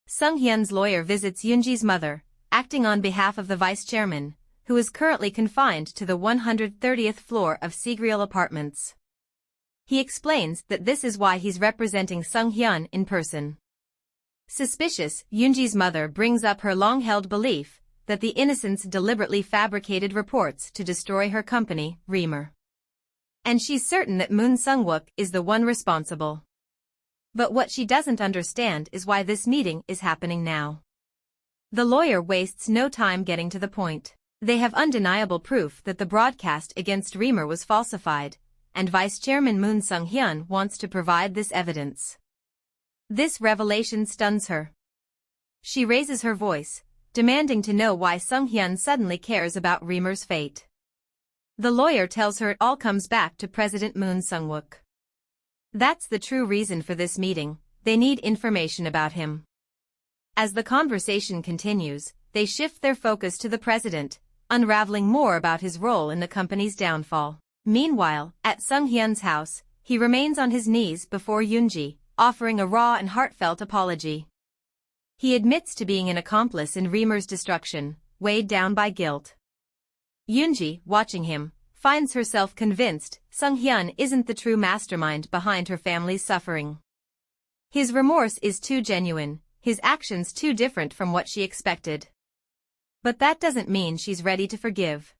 Sung-hyun's lawyer visits Yoonji's mother, acting on behalf of the vice chairman, who is currently confined to the 130th floor of Segreal Apartments. He explains that this is why he's representing Sung-hyun in person. Suspicious, Yoonji's mother brings up her long-held belief that the innocents deliberately fabricated reports to destroy her company, Reamer. And she's certain that Moon Sung-wook is the one responsible. But what she doesn't understand is why this meeting is happening now. The lawyer wastes no time getting to the point. They have undeniable proof that the broadcast against Reamer was falsified, and Vice Chairman Moon Sung-hyun wants to provide this evidence. This revelation stuns her. She raises her voice, demanding to know why Sung-hyun suddenly cares about Reamer's fate. The lawyer tells her it all comes back to President Moon Sung-wook. That's the true reason for this meeting: they need information about him. As the conversation continues, they shift their focus to the president, unraveling more about his role in the company's downfall. Meanwhile, at Sung-hyun's house, he remains on his knees before Yoonji, offering a raw and heartfelt apology. He admits to being an accomplice in Reamer's destruction, weighed down by guilt. Yoonji, watching him, finds herself convinced Sung-hyun isn't the true mastermind behind her family's suffering. His remorse is too genuine, his actions too different from what she expected. But that doesn't mean she's ready to forgive.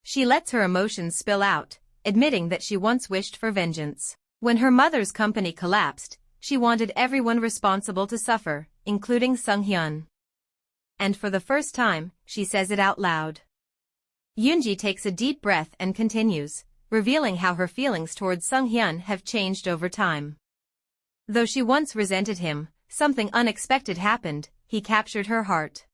She lets her emotions spill out, admitting that she once wished for vengeance. When her mother's company collapsed, she wanted everyone responsible to suffer, including Sung-hyun. And for the first time, she says it out loud. Yoonji takes a deep breath and continues, revealing how her feelings towards Sung-hyun have changed over time. Though she once resented him, something unexpected happened: he captured her heart.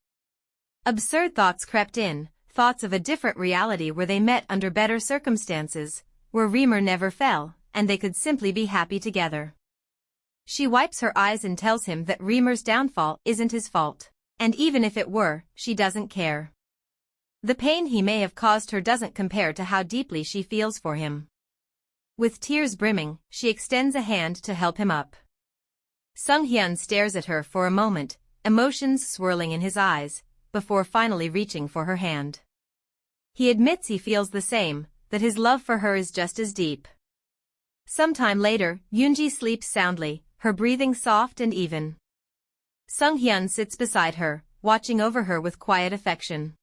Absurd thoughts crept in, thoughts of a different reality where they met under better circumstances, where Reamer never fell, and they could simply be happy together. She wipes her eyes and tells him that Reamer's downfall isn't his fault. And even if it were, she doesn't care. The pain he may have caused her doesn't compare to how deeply she feels for him. With tears brimming, she extends a hand to help him up. Sung-hyun stares at her for a moment, emotions swirling in his eyes, before finally reaching for her hand. He admits he feels the same, that his love for her is just as deep. Sometime later, Yoonji sleeps soundly, her breathing soft and even. Sung-hyun sits beside her, watching over her with quiet affection.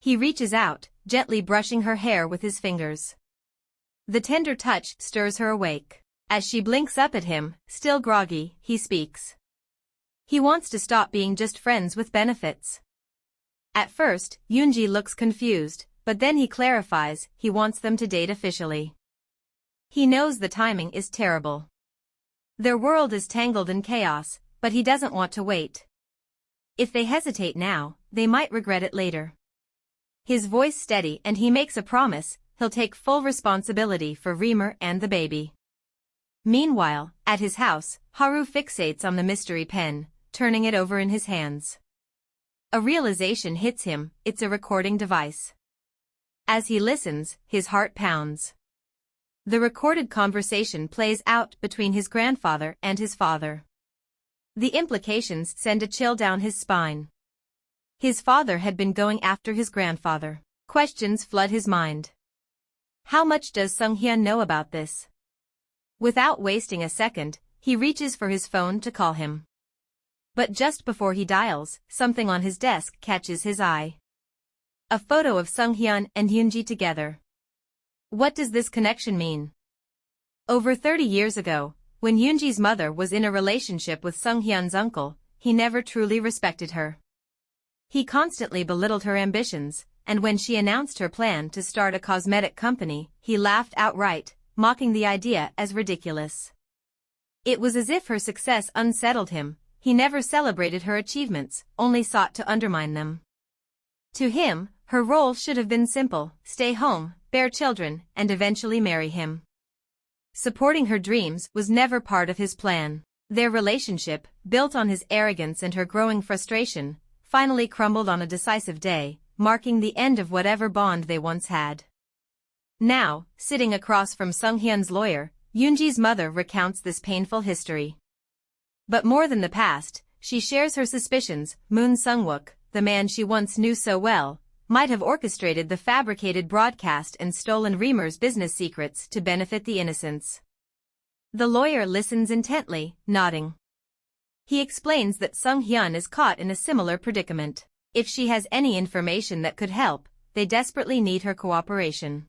He reaches out, gently brushing her hair with his fingers. The tender touch stirs her awake. As she blinks up at him, still groggy, he speaks. He wants to stop being just friends with benefits. At first, Yoonji looks confused, but then he clarifies he wants them to date officially. He knows the timing is terrible. Their world is tangled in chaos, but he doesn't want to wait. If they hesitate now, they might regret it later. His voice steady, and he makes a promise: he'll take full responsibility for Reamer and the baby. Meanwhile, at his house, Haru fixates on the mystery pen, turning it over in his hands. A realization hits him: it's a recording device. As he listens, his heart pounds. The recorded conversation plays out between his grandfather and his father. The implications send a chill down his spine. His father had been going after his grandfather. Questions flood his mind. How much does Sung-hyun know about this? Without wasting a second, he reaches for his phone to call him. But just before he dials, something on his desk catches his eye. A photo of Sung-hyun and Yoonji together. What does this connection mean? Over 30 years ago, when Yoonji's mother was in a relationship with Sung-hyun's uncle, he never truly respected her. He constantly belittled her ambitions, and when she announced her plan to start a cosmetic company, he laughed outright, mocking the idea as ridiculous. It was as if her success unsettled him. He never celebrated her achievements, only sought to undermine them. To him, her role should have been simple: stay home, bear children, and eventually marry him. Supporting her dreams was never part of his plan. Their relationship, built on his arrogance and her growing frustration, finally crumbled on a decisive day, marking the end of whatever bond they once had. Now, sitting across from Sung-hyun's lawyer, Yoonji's mother recounts this painful history. But more than the past, she shares her suspicions. Moon Sung-wook, the man she once knew so well, might have orchestrated the fabricated broadcast and stolen Reamer's business secrets to benefit the innocents. The lawyer listens intently, nodding. He explains that Sung-hyun is caught in a similar predicament. If she has any information that could help, they desperately need her cooperation.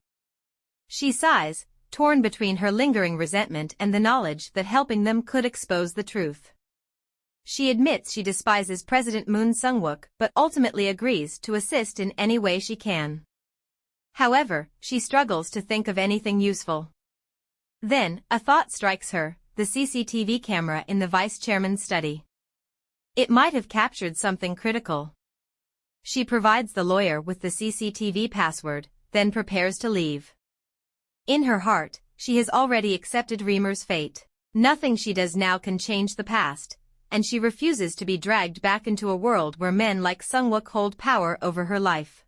She sighs, torn between her lingering resentment and the knowledge that helping them could expose the truth. She admits she despises President Moon Sung-wook but ultimately agrees to assist in any way she can. However, she struggles to think of anything useful. Then, a thought strikes her: the CCTV camera in the vice chairman's study. It might have captured something critical. She provides the lawyer with the CCTV password, then prepares to leave. In her heart, she has already accepted Reamer's fate. Nothing she does now can change the past, and she refuses to be dragged back into a world where men like Sung-wook hold power over her life.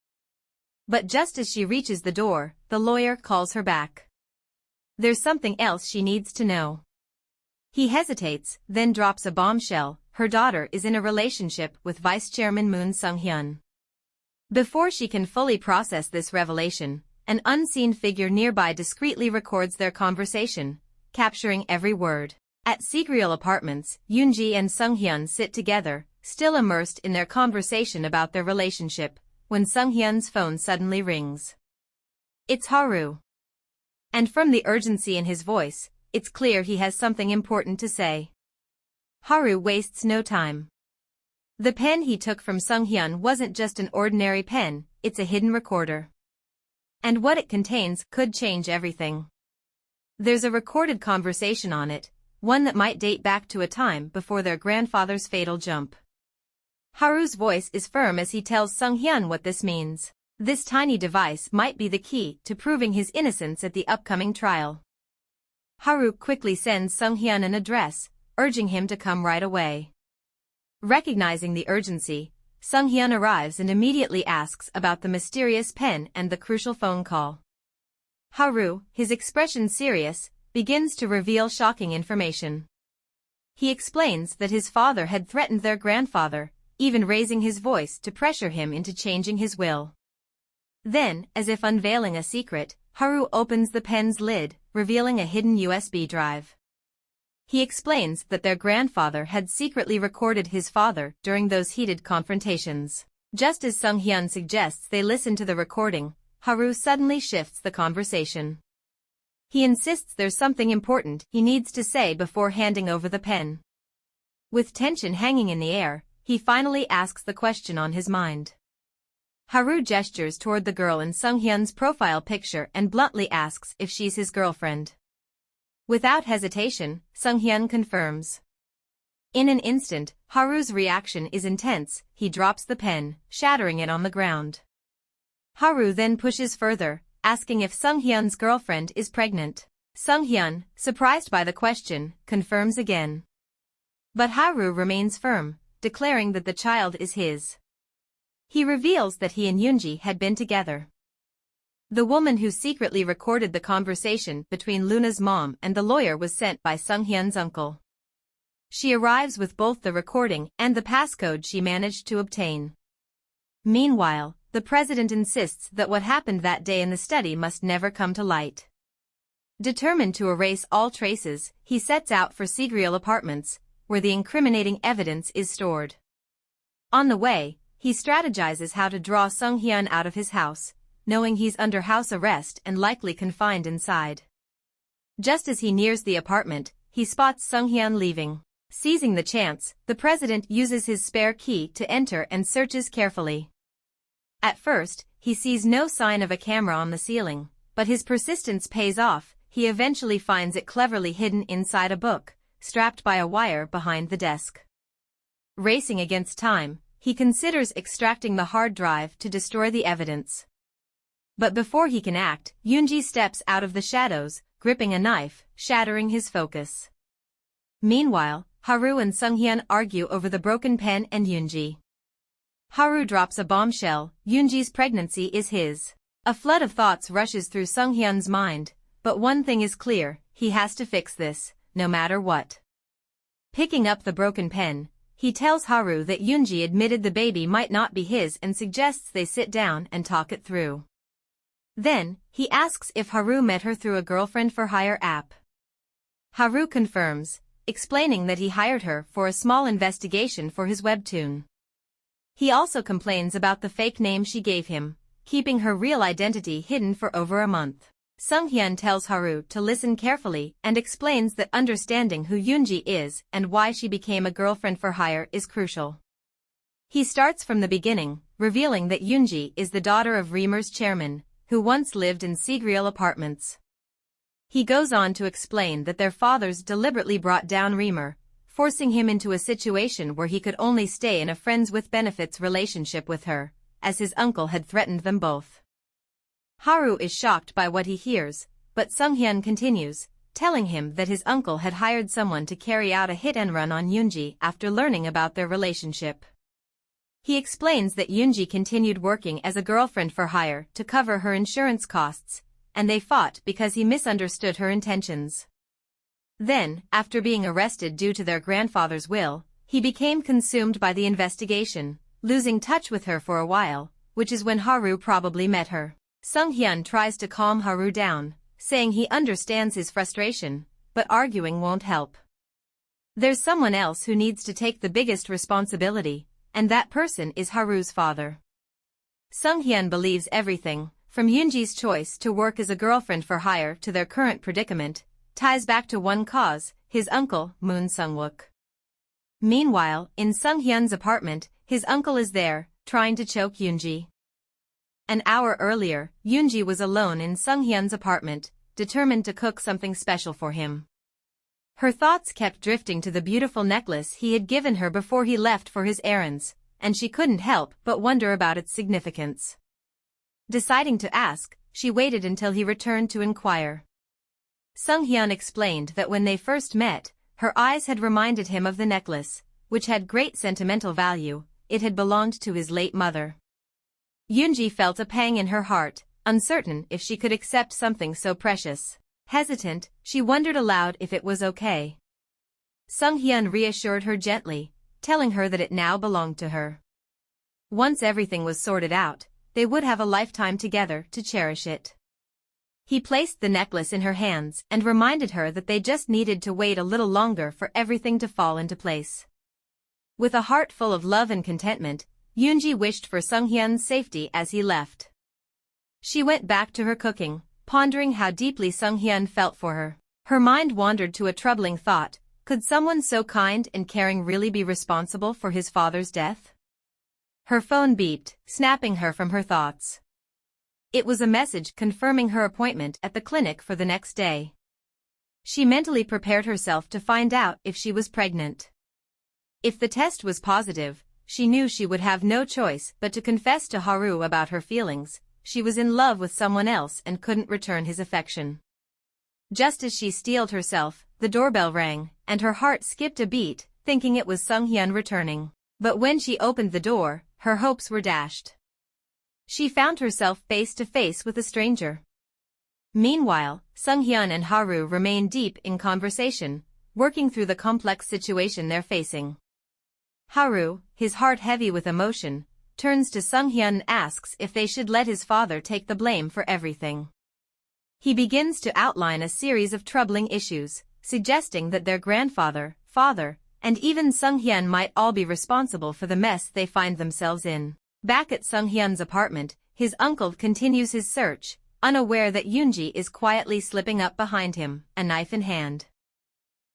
But just as she reaches the door, the lawyer calls her back. There's something else she needs to know. He hesitates, then drops a bombshell: her daughter is in a relationship with Vice Chairman Moon Sung-hyun. Before she can fully process this revelation, an unseen figure nearby discreetly records their conversation, capturing every word. At Sigreal Apartments, Yoonji and Sung-hyun sit together, still immersed in their conversation about their relationship, when Sung-hyun's phone suddenly rings. It's Haru. And from the urgency in his voice, it's clear he has something important to say. Haru wastes no time. The pen he took from Sung-hyun wasn't just an ordinary pen, it's a hidden recorder. And what it contains could change everything. There's a recorded conversation on it, one that might date back to a time before their grandfather's fatal jump. Haru's voice is firm as he tells Sung-hyun what this means. This tiny device might be the key to proving his innocence at the upcoming trial. Haru quickly sends Sung-hyun an address, urging him to come right away. Recognizing the urgency, Sung-hyun arrives and immediately asks about the mysterious pen and the crucial phone call. Haru, his expression serious, begins to reveal shocking information. He explains that his father had threatened their grandfather, even raising his voice to pressure him into changing his will. Then, as if unveiling a secret, Haru opens the pen's lid, revealing a hidden USB drive. He explains that their grandfather had secretly recorded his father during those heated confrontations. Just as Sung-hyun suggests they listen to the recording, Haru suddenly shifts the conversation. He insists there's something important he needs to say before handing over the pen. With tension hanging in the air, he finally asks the question on his mind. Haru gestures toward the girl in Sung-hyun's profile picture and bluntly asks if she's his girlfriend. Without hesitation, Sung-hyun confirms. In an instant, Haru's reaction is intense. He drops the pen, shattering it on the ground. Haru then pushes further, asking if Sung-hyun's girlfriend is pregnant. Sung-hyun, surprised by the question, confirms again. But Haru remains firm, declaring that the child is his. He reveals that he and Yoonji had been together. The woman who secretly recorded the conversation between Luna's mom and the lawyer was sent by Sung-hyun's uncle. She arrives with both the recording and the passcode she managed to obtain. Meanwhile, the president insists that what happened that day in the study must never come to light. Determined to erase all traces, he sets out for Sigriel Apartments, where the incriminating evidence is stored. On the way, he strategizes how to draw Sung-hyun out of his house, knowing he's under house arrest and likely confined inside. Just as he nears the apartment, he spots Sung-hyun leaving. Seizing the chance, the president uses his spare key to enter and searches carefully. At first, he sees no sign of a camera on the ceiling, but his persistence pays off. He eventually finds it cleverly hidden inside a book, strapped by a wire behind the desk. Racing against time, he considers extracting the hard drive to destroy the evidence. But before he can act, Yoonji steps out of the shadows, gripping a knife, shattering his focus. Meanwhile, Haru and Sung-hyun argue over the broken pen and Yoonji. Haru drops a bombshell: Yoonji's pregnancy is his. A flood of thoughts rushes through Sung-hyun's mind, but one thing is clear: he has to fix this, no matter what. Picking up the broken pen, he tells Haru that Yoonji admitted the baby might not be his and suggests they sit down and talk it through. Then, he asks if Haru met her through a girlfriend-for-hire app. Haru confirms, explaining that he hired her for a small investigation for his webtoon. He also complains about the fake name she gave him, keeping her real identity hidden for over a month. Sung-hyun tells Haru to listen carefully and explains that understanding who Yoonji is and why she became a girlfriend-for-hire is crucial. He starts from the beginning, revealing that Yoonji is the daughter of Reamer's chairman, who once lived in Sigriel Apartments. He goes on to explain that their fathers deliberately brought down Reamer, forcing him into a situation where he could only stay in a friends-with-benefits relationship with her, as his uncle had threatened them both. Haru is shocked by what he hears, but Sung-hyun continues, telling him that his uncle had hired someone to carry out a hit-and-run on Yoonji after learning about their relationship. He explains that Yoonji continued working as a girlfriend-for-hire to cover her insurance costs, and they fought because he misunderstood her intentions. Then, after being arrested due to their grandfather's will, he became consumed by the investigation, losing touch with her for a while, which is when Haru probably met her. Sung-hyun tries to calm Haru down, saying he understands his frustration, but arguing won't help. There's someone else who needs to take the biggest responsibility, and that person is Haru's father. Sung-hyun believes everything, from Yoonji's choice to work as a girlfriend-for-hire to their current predicament, ties back to one cause: his uncle, Moon Sung-wook. Meanwhile, in Sung-hyun's apartment, his uncle is there, trying to choke Yoonji. An hour earlier, Yoonji was alone in Sung-hyun's apartment, determined to cook something special for him. Her thoughts kept drifting to the beautiful necklace he had given her before he left for his errands, and she couldn't help but wonder about its significance. Deciding to ask, she waited until he returned to inquire. Sung-hyun explained that when they first met, her eyes had reminded him of the necklace, which had great sentimental value. It had belonged to his late mother. Yoonji felt a pang in her heart, uncertain if she could accept something so precious. Hesitant, she wondered aloud if it was okay. Sung-hyun reassured her gently, telling her that it now belonged to her. Once everything was sorted out, they would have a lifetime together to cherish it. He placed the necklace in her hands and reminded her that they just needed to wait a little longer for everything to fall into place. With a heart full of love and contentment, Yoonji wished for Sung-hyun's safety as he left. She went back to her cooking, pondering how deeply Sung-hyun felt for her. Her mind wandered to a troubling thought: could someone so kind and caring really be responsible for his father's death? Her phone beeped, snapping her from her thoughts. It was a message confirming her appointment at the clinic for the next day. She mentally prepared herself to find out if she was pregnant. If the test was positive, she knew she would have no choice but to confess to Haru about her feelings. She was in love with someone else and couldn't return his affection. Just as she steeled herself, the doorbell rang, and her heart skipped a beat, thinking it was Sung-hyun returning. But when she opened the door, her hopes were dashed. She found herself face to face with a stranger. Meanwhile, Sung-hyun and Haru remained deep in conversation, working through the complex situation they're facing. Haru, his heart heavy with emotion, turns to Sung-hyun and asks if they should let his father take the blame for everything. He begins to outline a series of troubling issues, suggesting that their grandfather, father, and even Sung-hyun might all be responsible for the mess they find themselves in. Back at Sung-hyun's apartment, his uncle continues his search, unaware that Yoonji is quietly slipping up behind him, a knife in hand.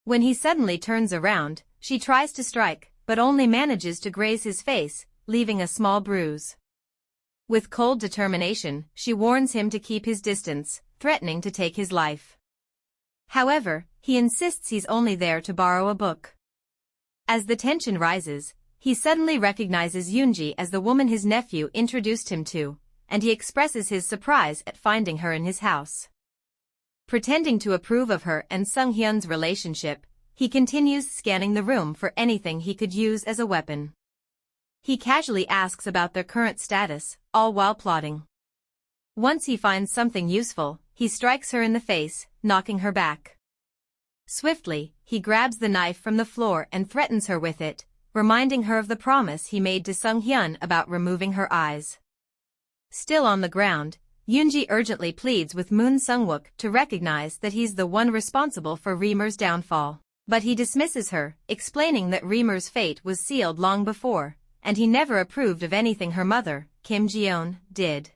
When he suddenly turns around, she tries to strike, but only manages to graze his face, leaving a small bruise. With cold determination, she warns him to keep his distance, threatening to take his life. However, he insists he's only there to borrow a book. As the tension rises, he suddenly recognizes Yoonji as the woman his nephew introduced him to, and he expresses his surprise at finding her in his house. Pretending to approve of her and Sung-hyun's relationship, he continues scanning the room for anything he could use as a weapon. He casually asks about their current status, all while plotting. Once he finds something useful, he strikes her in the face, knocking her back. Swiftly, he grabs the knife from the floor and threatens her with it, reminding her of the promise he made to Sung-hyun about removing her eyes. Still on the ground, Yoonji urgently pleads with Moon Sung-wook to recognize that he's the one responsible for Reamer's downfall. But he dismisses her, explaining that Reamer's fate was sealed long before, and he never approved of anything her mother, Kim Ji-yeon, did.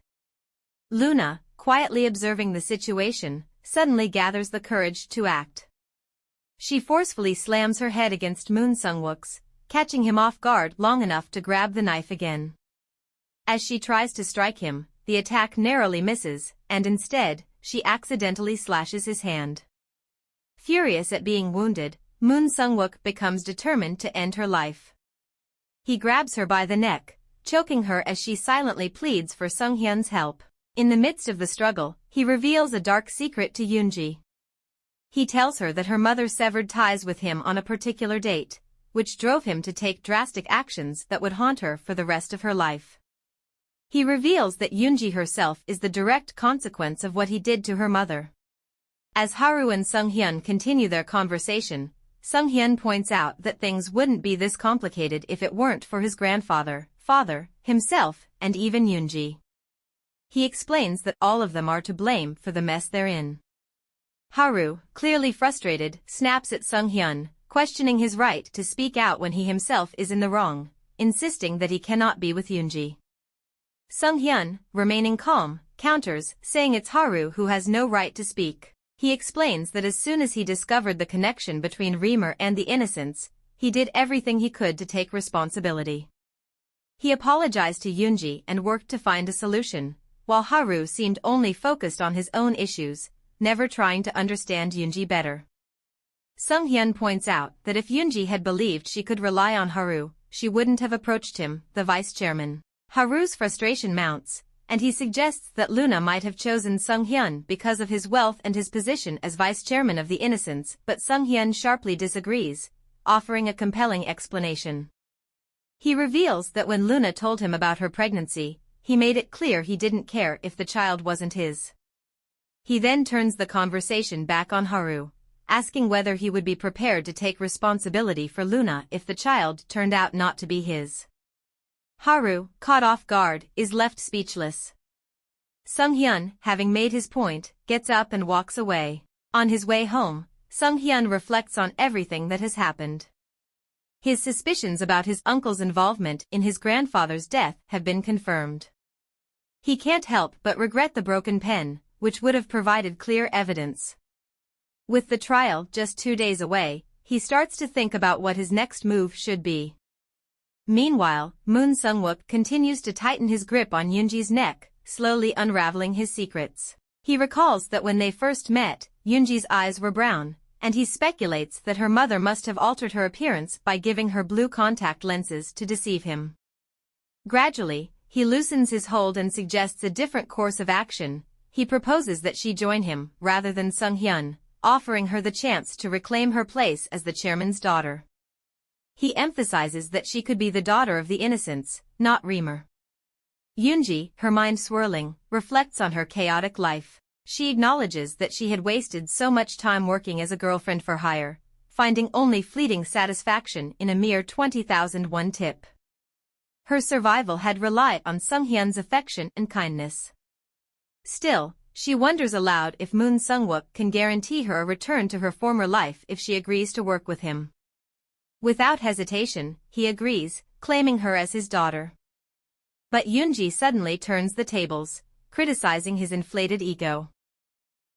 Luna, quietly observing the situation, suddenly gathers the courage to act. She forcefully slams her head against Moon Sung-wook's, catching him off guard long enough to grab the knife again. As she tries to strike him, the attack narrowly misses, and instead, she accidentally slashes his hand. Furious at being wounded, Moon Sung-wook becomes determined to end her life. He grabs her by the neck, choking her as she silently pleads for Sung-hyun's help. In the midst of the struggle, he reveals a dark secret to Yoonji. He tells her that her mother severed ties with him on a particular date, which drove him to take drastic actions that would haunt her for the rest of her life. He reveals that Yoonji herself is the direct consequence of what he did to her mother. As Haru and Sung-hyun continue their conversation, Sung-hyun points out that things wouldn't be this complicated if it weren't for his grandfather, father, himself, and even Yoonji. He explains that all of them are to blame for the mess they're in. Haru, clearly frustrated, snaps at Sung-hyun, questioning his right to speak out when he himself is in the wrong, insisting that he cannot be with Yoonji. Sung-hyun, remaining calm, counters, saying it's Haru who has no right to speak. He explains that as soon as he discovered the connection between Reamer and the Innocents, he did everything he could to take responsibility. He apologized to Yoonji and worked to find a solution, while Haru seemed only focused on his own issues, never trying to understand Yoonji better. Sung-hyun points out that if Yoonji had believed she could rely on Haru, she wouldn't have approached him, the vice chairman. Haru's frustration mounts, and he suggests that Luna might have chosen Sung-hyun because of his wealth and his position as vice chairman of the Innocents, but Sung-hyun sharply disagrees, offering a compelling explanation. He reveals that when Luna told him about her pregnancy, he made it clear he didn't care if the child wasn't his. He then turns the conversation back on Haru, asking whether he would be prepared to take responsibility for Luna if the child turned out not to be his. Haru, caught off guard, is left speechless. Sung-hyun, having made his point, gets up and walks away. On his way home, Sung-hyun reflects on everything that has happened. His suspicions about his uncle's involvement in his grandfather's death have been confirmed. He can't help but regret the broken pen, which would have provided clear evidence. With the trial just 2 days away, he starts to think about what his next move should be. Meanwhile, Moon Sung-wook continues to tighten his grip on Yoonji's neck, slowly unraveling his secrets. He recalls that when they first met, Yoonji's eyes were brown, and he speculates that her mother must have altered her appearance by giving her blue contact lenses to deceive him. Gradually, he loosens his hold and suggests a different course of action. He proposes that she join him, rather than Sung-hyun, offering her the chance to reclaim her place as the chairman's daughter. He emphasizes that she could be the daughter of the Innocents, not Reamer. Yoonji, her mind swirling, reflects on her chaotic life. She acknowledges that she had wasted so much time working as a girlfriend for hire, finding only fleeting satisfaction in a mere 20,000 won tip. Her survival had relied on Sung-hyun's affection and kindness. Still, she wonders aloud if Moon Sung-wook can guarantee her a return to her former life if she agrees to work with him. Without hesitation, he agrees, claiming her as his daughter. But Yoonji suddenly turns the tables, criticizing his inflated ego.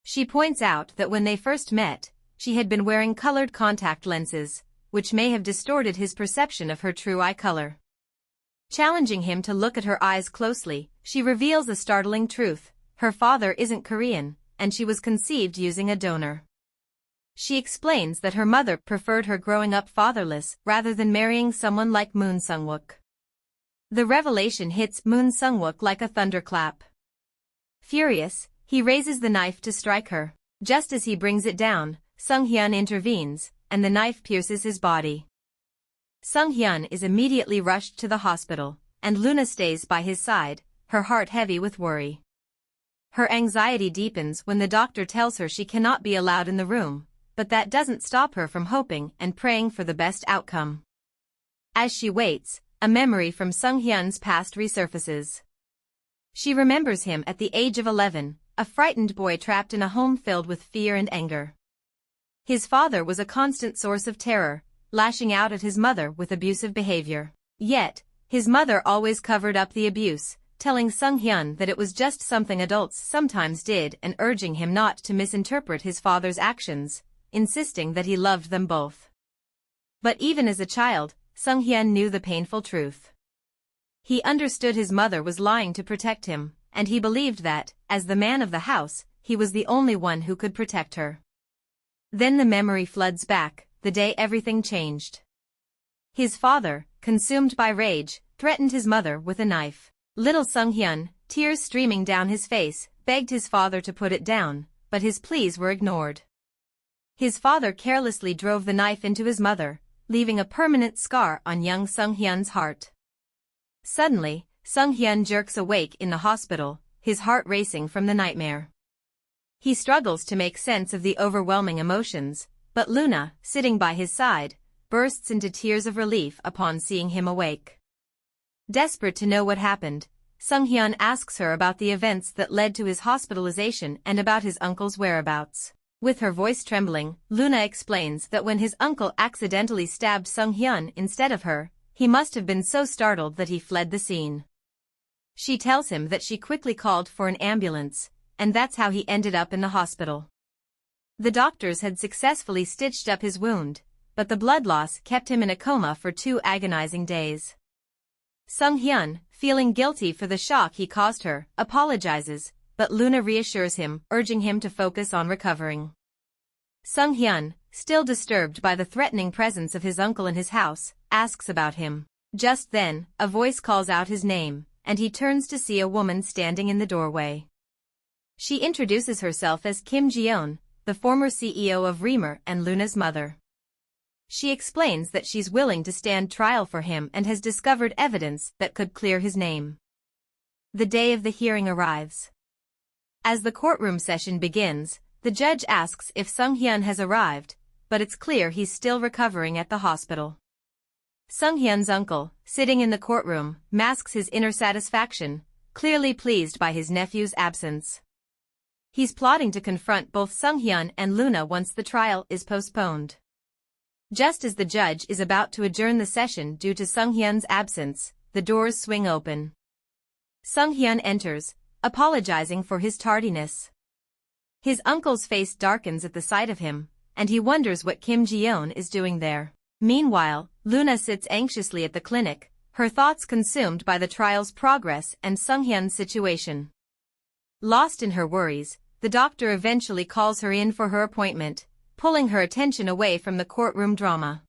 She points out that when they first met, she had been wearing colored contact lenses, which may have distorted his perception of her true eye color. Challenging him to look at her eyes closely, she reveals a startling truth: her father isn't Korean, and she was conceived using a donor. She explains that her mother preferred her growing up fatherless rather than marrying someone like Moon Sung-wook. The revelation hits Moon Sung-wook like a thunderclap. Furious, he raises the knife to strike her. Just as he brings it down, Sung-hyun intervenes, and the knife pierces his body. Sung-hyun is immediately rushed to the hospital, and Luna stays by his side, her heart heavy with worry. Her anxiety deepens when the doctor tells her she cannot be allowed in the room, but that doesn't stop her from hoping and praying for the best outcome. As she waits, a memory from Sung-hyun's past resurfaces. She remembers him at the age of 11, a frightened boy trapped in a home filled with fear and anger. His father was a constant source of terror, lashing out at his mother with abusive behavior. Yet, his mother always covered up the abuse, telling Sung-hyun that it was just something adults sometimes did and urging him not to misinterpret his father's actions, insisting that he loved them both. But even as a child, Sung-hyun knew the painful truth. He understood his mother was lying to protect him, and he believed that, as the man of the house, he was the only one who could protect her. Then the memory floods back, the day everything changed. His father, consumed by rage, threatened his mother with a knife. Little Sung-hyun, tears streaming down his face, begged his father to put it down, but his pleas were ignored. His father carelessly drove the knife into his mother, leaving a permanent scar on young Sung-hyun's heart. Suddenly, Sung-hyun jerks awake in the hospital, his heart racing from the nightmare. He struggles to make sense of the overwhelming emotions, but Luna, sitting by his side, bursts into tears of relief upon seeing him awake. Desperate to know what happened, Sung-hyun asks her about the events that led to his hospitalization and about his uncle's whereabouts. With her voice trembling, Luna explains that when his uncle accidentally stabbed Sung-hyun instead of her, he must have been so startled that he fled the scene. She tells him that she quickly called for an ambulance, and that's how he ended up in the hospital. The doctors had successfully stitched up his wound, but the blood loss kept him in a coma for 2 agonizing days. Sung-hyun, feeling guilty for the shock he caused her, apologizes, but Luna reassures him, urging him to focus on recovering. Sung-hyun, still disturbed by the threatening presence of his uncle in his house, asks about him. Just then, a voice calls out his name, and he turns to see a woman standing in the doorway. She introduces herself as Kim Ji-yeon, the former CEO of Reamer and Luna's mother. She explains that she's willing to stand trial for him and has discovered evidence that could clear his name. The day of the hearing arrives. As the courtroom session begins, the judge asks if Sung-hyun has arrived, but it's clear he's still recovering at the hospital. Sung-hyun's uncle, sitting in the courtroom, masks his inner satisfaction, clearly pleased by his nephew's absence. He's plotting to confront both Sung-hyun and Luna once the trial is postponed. Just as the judge is about to adjourn the session due to Sung-hyun's absence, the doors swing open. Sung-hyun enters, apologizing for his tardiness. His uncle's face darkens at the sight of him, and he wonders what Kim Ji-yeon is doing there. Meanwhile, Luna sits anxiously at the clinic, her thoughts consumed by the trial's progress and Sung-hyun's situation. Lost in her worries, the doctor eventually calls her in for her appointment, pulling her attention away from the courtroom drama.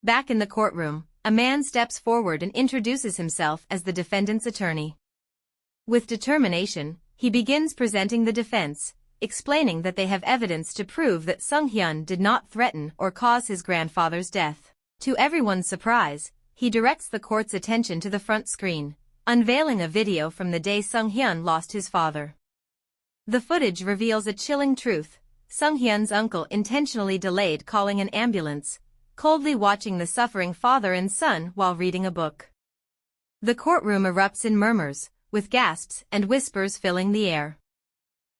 Back in the courtroom, a man steps forward and introduces himself as the defendant's attorney. With determination, he begins presenting the defense, explaining that they have evidence to prove that Sung-hyun did not threaten or cause his grandfather's death. To everyone's surprise, he directs the court's attention to the front screen, unveiling a video from the day Sung-hyun lost his father. The footage reveals a chilling truth: Sung-hyun's uncle intentionally delayed calling an ambulance, coldly watching the suffering father and son while reading a book. The courtroom erupts in murmurs, with gasps and whispers filling the air.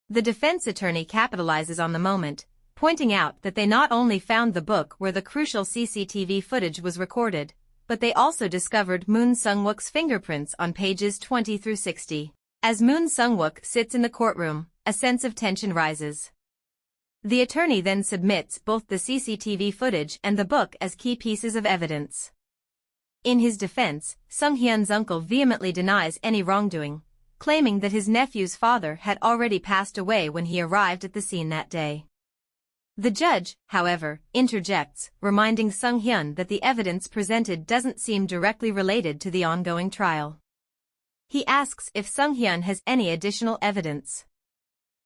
The defense attorney capitalizes on the moment, pointing out that they not only found the book where the crucial CCTV footage was recorded, but they also discovered Moon Sung-wook's fingerprints on pages 20 through 60. As Moon Sung-wook sits in the courtroom, a sense of tension rises. The attorney then submits both the CCTV footage and the book as key pieces of evidence. In his defense, Sung-hyun's uncle vehemently denies any wrongdoing, claiming that his nephew's father had already passed away when he arrived at the scene that day. The judge, however, interjects, reminding Sung-hyun that the evidence presented doesn't seem directly related to the ongoing trial. He asks if Sung-hyun has any additional evidence.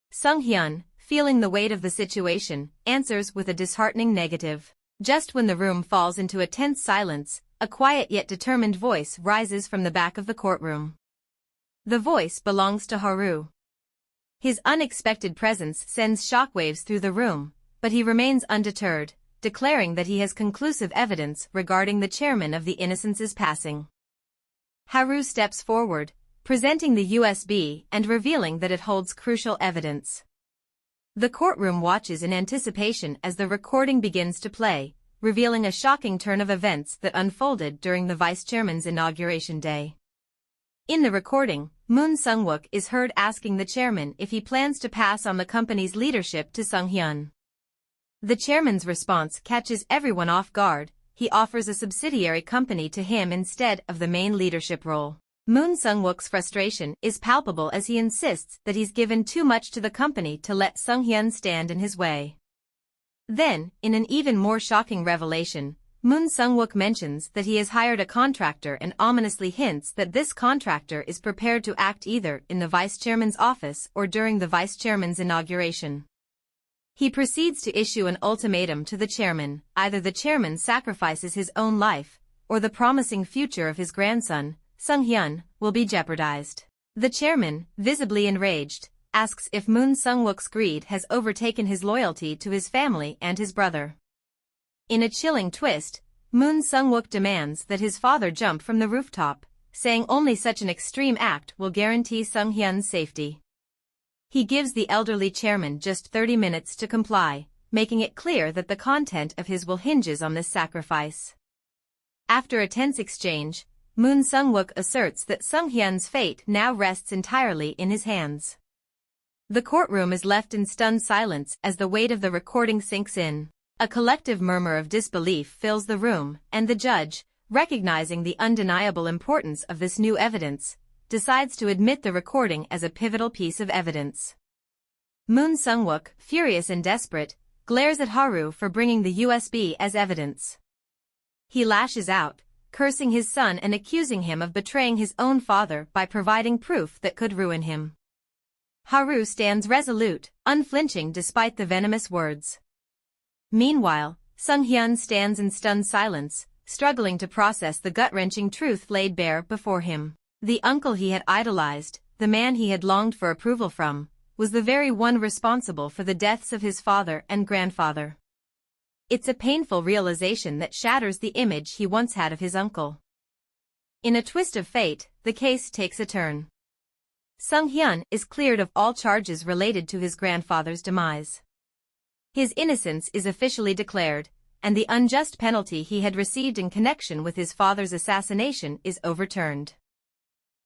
Sung-hyun, feeling the weight of the situation, answers with a disheartening negative. Just when the room falls into a tense silence, a quiet yet determined voice rises from the back of the courtroom. The voice belongs to Haru. His unexpected presence sends shockwaves through the room, but he remains undeterred, declaring that he has conclusive evidence regarding the chairman of the Innocence's passing. Haru steps forward, presenting the USB and revealing that it holds crucial evidence. The courtroom watches in anticipation as the recording begins to play, revealing a shocking turn of events that unfolded during the vice-chairman's inauguration day. In the recording, Moon Sung-wook is heard asking the chairman if he plans to pass on the company's leadership to Sung-hyun. The chairman's response catches everyone off guard. He offers a subsidiary company to him instead of the main leadership role. Moon Sung-wook's frustration is palpable as he insists that he's given too much to the company to let Sung-hyun stand in his way. Then, in an even more shocking revelation, Moon Sung-wook mentions that he has hired a contractor and ominously hints that this contractor is prepared to act either in the vice-chairman's office or during the vice-chairman's inauguration. He proceeds to issue an ultimatum to the chairman: either the chairman sacrifices his own life, or the promising future of his grandson, Sung-hyun, will be jeopardized. The chairman, visibly enraged, asks if Moon Sung-wook's greed has overtaken his loyalty to his family and his brother. In a chilling twist, Moon Sung-wook demands that his father jump from the rooftop, saying only such an extreme act will guarantee Sung-hyun's safety. He gives the elderly chairman just 30 minutes to comply, making it clear that the content of his will hinges on this sacrifice. After a tense exchange, Moon Sung-wook asserts that Sung-hyun's fate now rests entirely in his hands. The courtroom is left in stunned silence as the weight of the recording sinks in. A collective murmur of disbelief fills the room, and the judge, recognizing the undeniable importance of this new evidence, decides to admit the recording as a pivotal piece of evidence. Moon Sung-wook, furious and desperate, glares at Haru for bringing the USB as evidence. He lashes out, cursing his son and accusing him of betraying his own father by providing proof that could ruin him. Haru stands resolute, unflinching despite the venomous words. Meanwhile, Sung-hyun stands in stunned silence, struggling to process the gut-wrenching truth laid bare before him. The uncle he had idolized, the man he had longed for approval from, was the very one responsible for the deaths of his father and grandfather. It's a painful realization that shatters the image he once had of his uncle. In a twist of fate, the case takes a turn. Sung-hyun is cleared of all charges related to his grandfather's demise. His innocence is officially declared, and the unjust penalty he had received in connection with his father's assassination is overturned.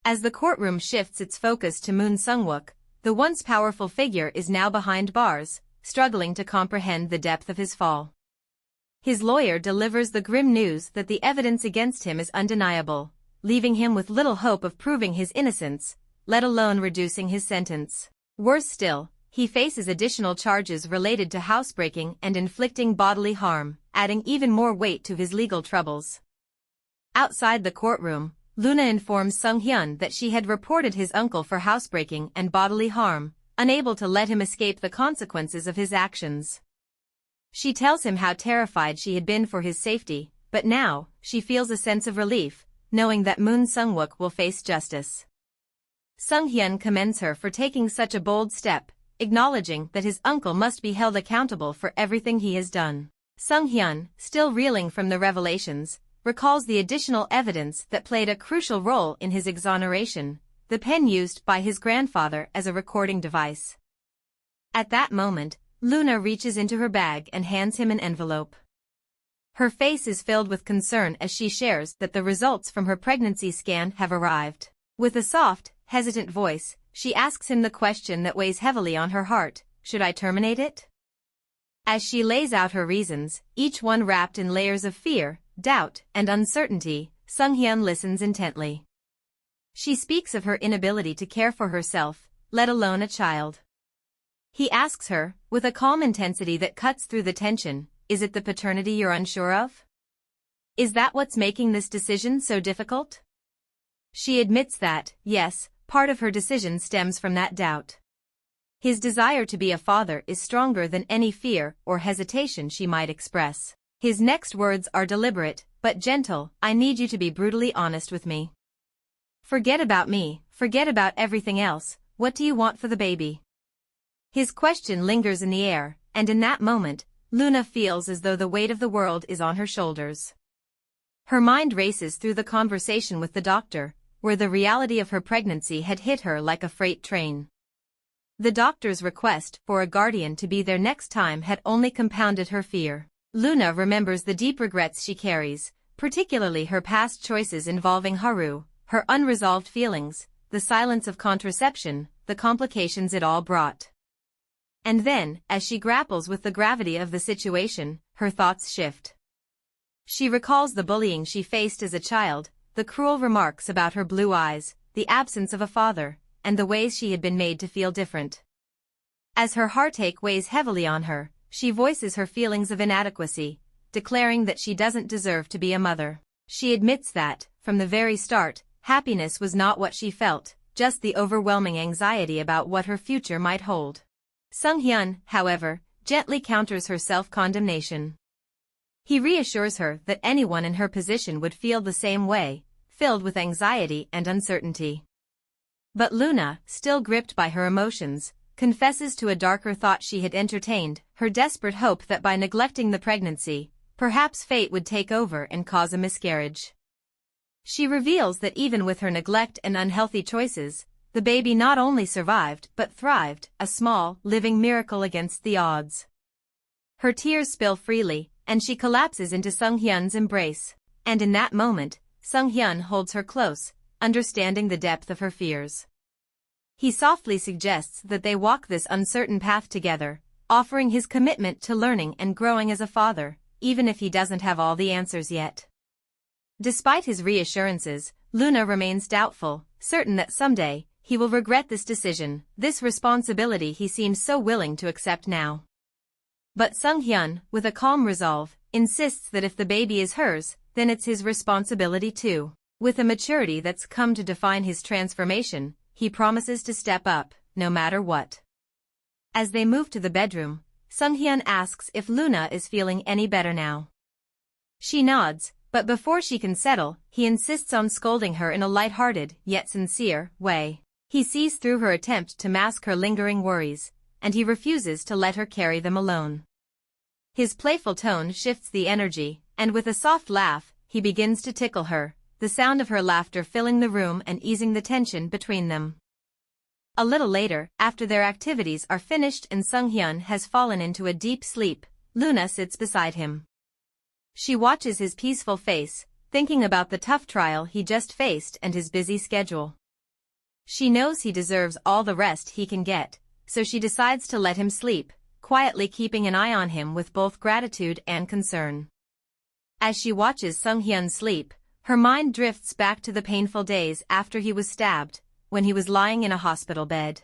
As the courtroom shifts its focus to Moon Sung-wook, the once powerful figure is now behind bars, struggling to comprehend the depth of his fall. His lawyer delivers the grim news that the evidence against him is undeniable, leaving him with little hope of proving his innocence, let alone reducing his sentence. Worse still, he faces additional charges related to housebreaking and inflicting bodily harm, adding even more weight to his legal troubles. Outside the courtroom, Luna informs Sung-hyun that she had reported his uncle for housebreaking and bodily harm, unable to let him escape the consequences of his actions. She tells him how terrified she had been for his safety, but now, she feels a sense of relief, knowing that Moon Sung-wook will face justice. Sung-hyun commends her for taking such a bold step, acknowledging that his uncle must be held accountable for everything he has done. Sung-hyun, still reeling from the revelations, recalls the additional evidence that played a crucial role in his exoneration, the pen used by his grandfather as a recording device. At that moment, Luna reaches into her bag and hands him an envelope. Her face is filled with concern as she shares that the results from her pregnancy scan have arrived. With a soft, hesitant voice, she asks him the question that weighs heavily on her heart: should I terminate it? As she lays out her reasons, each one wrapped in layers of fear, doubt, and uncertainty, Sung-hyun listens intently. She speaks of her inability to care for herself, let alone a child. He asks her, with a calm intensity that cuts through the tension, is it the paternity you're unsure of? Is that what's making this decision so difficult? She admits that, yes, part of her decision stems from that doubt. His desire to be a father is stronger than any fear or hesitation she might express. His next words are deliberate, but gentle: I need you to be brutally honest with me. Forget about me, forget about everything else, what do you want for the baby? His question lingers in the air, and in that moment, Luna feels as though the weight of the world is on her shoulders. Her mind races through the conversation with the doctor, where the reality of her pregnancy had hit her like a freight train. The doctor's request for a guardian to be there next time had only compounded her fear. Luna remembers the deep regrets she carries, particularly her past choices involving Haru, her unresolved feelings, the silence of contraception, the complications it all brought. And then, as she grapples with the gravity of the situation, her thoughts shift. She recalls the bullying she faced as a child, the cruel remarks about her blue eyes, the absence of a father, and the ways she had been made to feel different. As her heartache weighs heavily on her, she voices her feelings of inadequacy, declaring that she doesn't deserve to be a mother. She admits that, from the very start, happiness was not what she felt, just the overwhelming anxiety about what her future might hold. Sung-hyun, however, gently counters her self-condemnation. He reassures her that anyone in her position would feel the same way, filled with anxiety and uncertainty. But Luna, still gripped by her emotions, confesses to a darker thought she had entertained, her desperate hope that by neglecting the pregnancy, perhaps fate would take over and cause a miscarriage. She reveals that even with her neglect and unhealthy choices, the baby not only survived but thrived, a small, living miracle against the odds. Her tears spill freely, and she collapses into Sung-hyun's embrace, and in that moment, Sung-hyun holds her close, understanding the depth of her fears. He softly suggests that they walk this uncertain path together, offering his commitment to learning and growing as a father, even if he doesn't have all the answers yet. Despite his reassurances, Luna remains doubtful, certain that someday, he will regret this decision, this responsibility he seems so willing to accept now. But Sung-hyun, with a calm resolve, insists that if the baby is hers, then it's his responsibility too. With a maturity that's come to define his transformation, he promises to step up, no matter what. As they move to the bedroom, Sung-hyun asks if Luna is feeling any better now. She nods, but before she can settle, he insists on scolding her in a light-hearted, yet sincere, way. He sees through her attempt to mask her lingering worries, and he refuses to let her carry them alone. His playful tone shifts the energy, and with a soft laugh, he begins to tickle her, the sound of her laughter filling the room and easing the tension between them. A little later, after their activities are finished and Sung-hyun has fallen into a deep sleep, Luna sits beside him. She watches his peaceful face, thinking about the tough trial he just faced and his busy schedule. She knows he deserves all the rest he can get, so she decides to let him sleep, quietly keeping an eye on him with both gratitude and concern. As she watches Sung-hyun sleep, her mind drifts back to the painful days after he was stabbed, when he was lying in a hospital bed.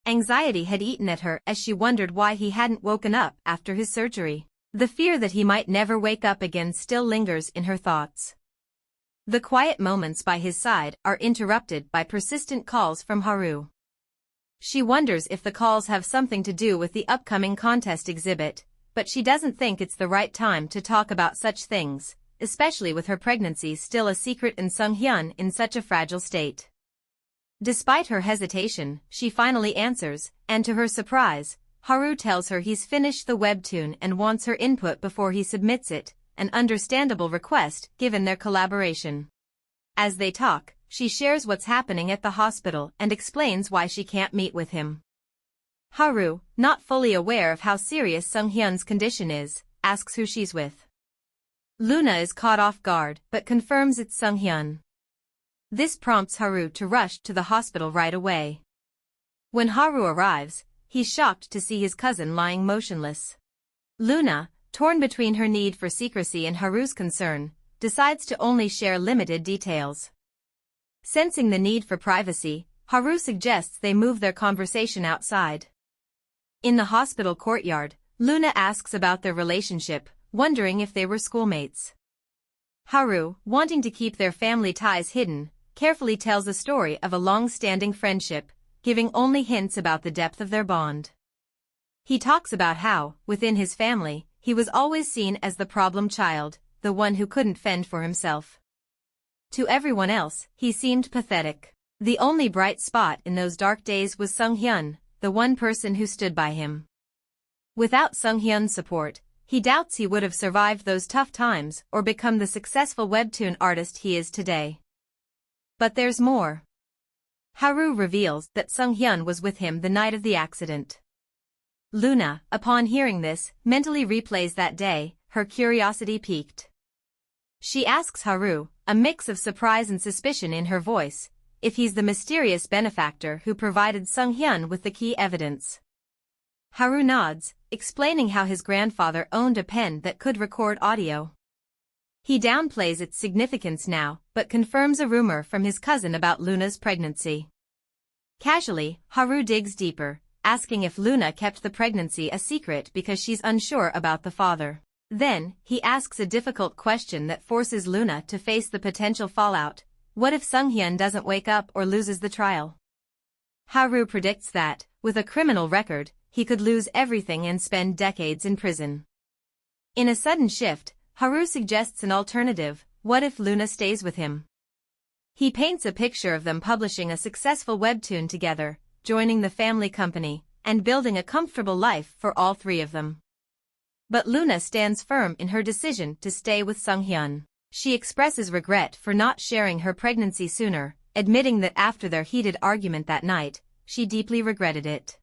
Anxiety had eaten at her as she wondered why he hadn't woken up after his surgery. The fear that he might never wake up again still lingers in her thoughts. The quiet moments by his side are interrupted by persistent calls from Haru. She wonders if the calls have something to do with the upcoming contest exhibit, but she doesn't think it's the right time to talk about such things, especially with her pregnancy still a secret and Sung-hyun in such a fragile state. Despite her hesitation, she finally answers, and to her surprise, Haru tells her he's finished the webtoon and wants her input before he submits it, an understandable request given their collaboration. As they talk, she shares what's happening at the hospital and explains why she can't meet with him. Haru, not fully aware of how serious Sung-hyun's condition is, asks who she's with. Luna is caught off guard but confirms it's Sung-hyun. This prompts Haru to rush to the hospital right away. When Haru arrives, he's shocked to see his cousin lying motionless. Luna, torn between her need for secrecy and Haru's concern, decides to only share limited details. Sensing the need for privacy, Haru suggests they move their conversation outside. In the hospital courtyard, Luna asks about their relationship, wondering if they were schoolmates. Haru, wanting to keep their family ties hidden, carefully tells the story of a long-standing friendship, giving only hints about the depth of their bond. He talks about how, within his family, he was always seen as the problem child, the one who couldn't fend for himself. To everyone else, he seemed pathetic. The only bright spot in those dark days was Sung-hyun, the one person who stood by him. Without Sung-hyun's support, he doubts he would have survived those tough times or become the successful webtoon artist he is today. But there's more. Haru reveals that Sung-hyun was with him the night of the accident. Luna, upon hearing this, mentally replays that day, her curiosity piqued. She asks Haru, a mix of surprise and suspicion in her voice, if he's the mysterious benefactor who provided Sung-hyun with the key evidence. Haru nods, explaining how his grandfather owned a pen that could record audio. He downplays its significance now, but confirms a rumor from his cousin about Luna's pregnancy. Casually, Haru digs deeper, asking if Luna kept the pregnancy a secret because she's unsure about the father. Then, he asks a difficult question that forces Luna to face the potential fallout. What if Sung-hyun doesn't wake up or loses the trial? Haru predicts that, with a criminal record, he could lose everything and spend decades in prison. In a sudden shift, Haru suggests an alternative: what if Luna stays with him? He paints a picture of them publishing a successful webtoon together, joining the family company, and building a comfortable life for all three of them. But Luna stands firm in her decision to stay with Sung-hyun. She expresses regret for not sharing her pregnancy sooner, admitting that after their heated argument that night, she deeply regretted it.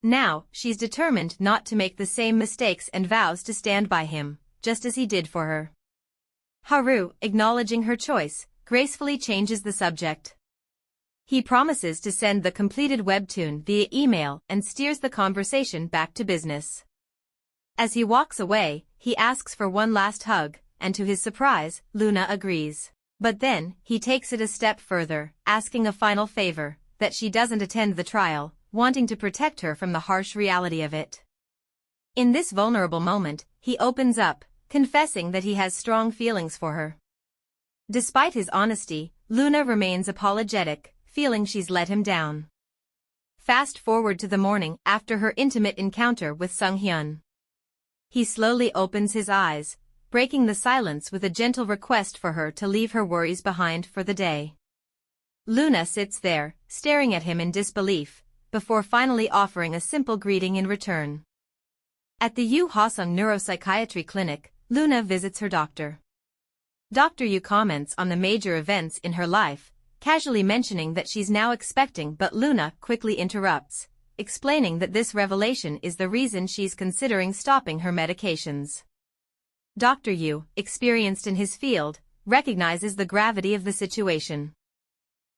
Now, she's determined not to make the same mistakes and vows to stand by him, just as he did for her. Haru, acknowledging her choice, gracefully changes the subject. He promises to send the completed webtoon via email and steers the conversation back to business. As he walks away, he asks for one last hug, and to his surprise, Luna agrees. But then, he takes it a step further, asking a final favor, that she doesn't attend the trial, wanting to protect her from the harsh reality of it. In this vulnerable moment, he opens up, confessing that he has strong feelings for her. Despite his honesty, Luna remains apologetic, feeling she's let him down. Fast forward to the morning after her intimate encounter with Sung-hyun. He slowly opens his eyes, breaking the silence with a gentle request for her to leave her worries behind for the day. Luna sits there, staring at him in disbelief, before finally offering a simple greeting in return. At the Yu Hwasung Neuropsychiatry Clinic, Luna visits her doctor. Dr. Yu comments on the major events in her life, casually mentioning that she's now expecting, but Luna quickly interrupts, explaining that this revelation is the reason she's considering stopping her medications. Dr. Yu, experienced in his field, recognizes the gravity of the situation.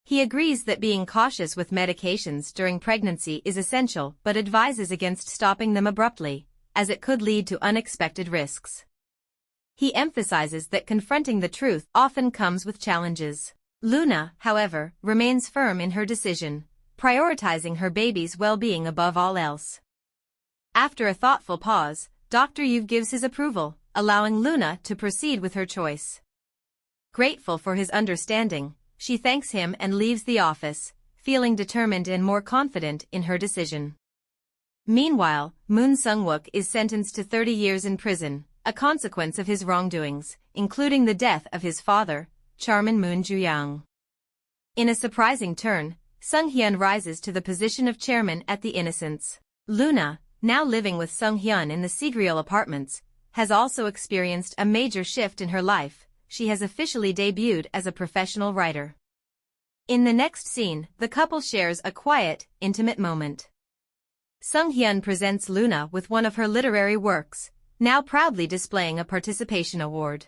He agrees that being cautious with medications during pregnancy is essential but advises against stopping them abruptly, as it could lead to unexpected risks. He emphasizes that confronting the truth often comes with challenges. Luna, however, remains firm in her decision, prioritizing her baby's well-being above all else. After a thoughtful pause, Dr. Yu gives his approval, allowing Luna to proceed with her choice. Grateful for his understanding, she thanks him and leaves the office, feeling determined and more confident in her decision. Meanwhile, Moon Sung-wook is sentenced to 30 years in prison, a consequence of his wrongdoings, including the death of his father, Chairman Moon Ju-young. In a surprising turn, Sung-hyun rises to the position of chairman at the Innocents. Luna, now living with Sung-hyun in the Sigriel apartments, has also experienced a major shift in her life. She has officially debuted as a professional writer. In the next scene, the couple shares a quiet, intimate moment. Sung-hyun presents Luna with one of her literary works, now proudly displaying a participation award.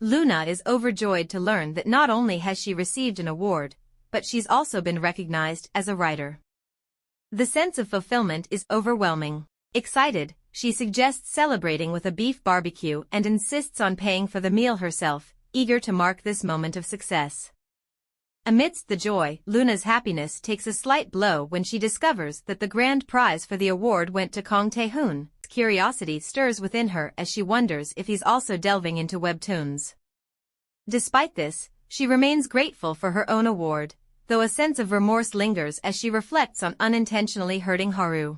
Luna is overjoyed to learn that not only has she received an award, but she's also been recognized as a writer. The sense of fulfillment is overwhelming. Excited, she suggests celebrating with a beef barbecue and insists on paying for the meal herself, eager to mark this moment of success. Amidst the joy, Luna's happiness takes a slight blow when she discovers that the grand prize for the award went to Kang Tae-hoon. Curiosity stirs within her as she wonders if he's also delving into webtoons. Despite this, she remains grateful for her own award, though a sense of remorse lingers as she reflects on unintentionally hurting Haru.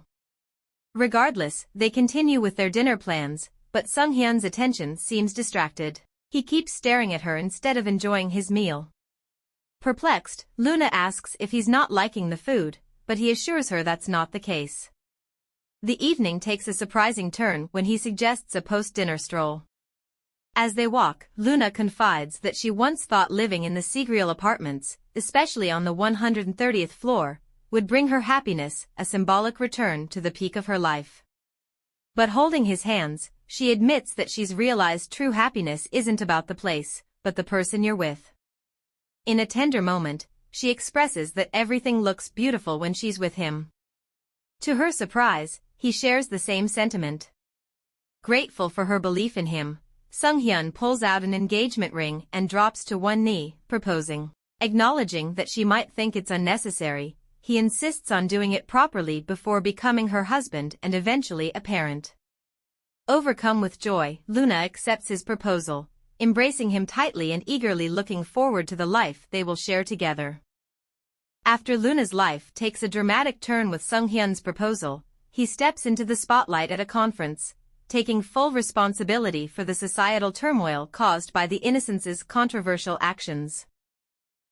Regardless, they continue with their dinner plans, but Sung-hyun's attention seems distracted. He keeps staring at her instead of enjoying his meal. Perplexed, Luna asks if he's not liking the food, but he assures her that's not the case. The evening takes a surprising turn when he suggests a post-dinner stroll. As they walk, Luna confides that she once thought living in the Seagrill apartments, especially on the 130th floor, would bring her happiness, a symbolic return to the peak of her life. But holding his hands, she admits that she's realized true happiness isn't about the place, but the person you're with. In a tender moment, she expresses that everything looks beautiful when she's with him. To her surprise, he shares the same sentiment. Grateful for her belief in him, Sung-hyun pulls out an engagement ring and drops to one knee, proposing. Acknowledging that she might think it's unnecessary, he insists on doing it properly before becoming her husband and eventually a parent. Overcome with joy, Luna accepts his proposal, embracing him tightly and eagerly looking forward to the life they will share together. After Luna's life takes a dramatic turn with Sung-hyun's proposal, he steps into the spotlight at a conference, taking full responsibility for the societal turmoil caused by the Innocence's controversial actions.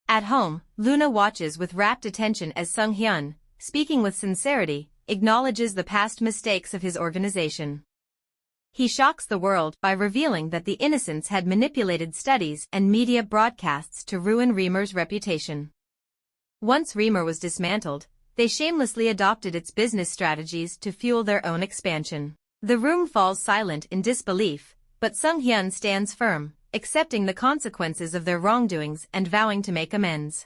At home, Luna watches with rapt attention as Sung-hyun, speaking with sincerity, acknowledges the past mistakes of his organization. He shocks the world by revealing that the Innocence had manipulated studies and media broadcasts to ruin Reamer's reputation. Once Reamer was dismantled, they shamelessly adopted its business strategies to fuel their own expansion. The room falls silent in disbelief, but Sung-hyun stands firm, accepting the consequences of their wrongdoings and vowing to make amends.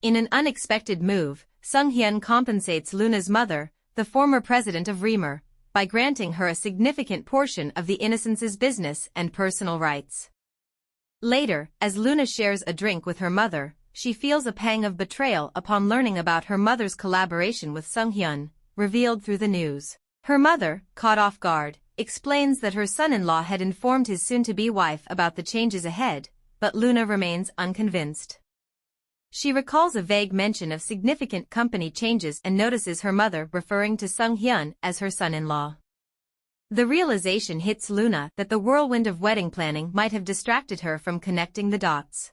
In an unexpected move, Sung-hyun compensates Luna's mother, the former president of Reamer, by granting her a significant portion of the Innocence's business and personal rights. Later, as Luna shares a drink with her mother, she feels a pang of betrayal upon learning about her mother's collaboration with Sung-hyun, revealed through the news. Her mother, caught off guard, explains that her son-in-law had informed his soon-to-be wife about the changes ahead, but Luna remains unconvinced. She recalls a vague mention of significant company changes and notices her mother referring to Sung-hyun as her son-in-law. The realization hits Luna that the whirlwind of wedding planning might have distracted her from connecting the dots.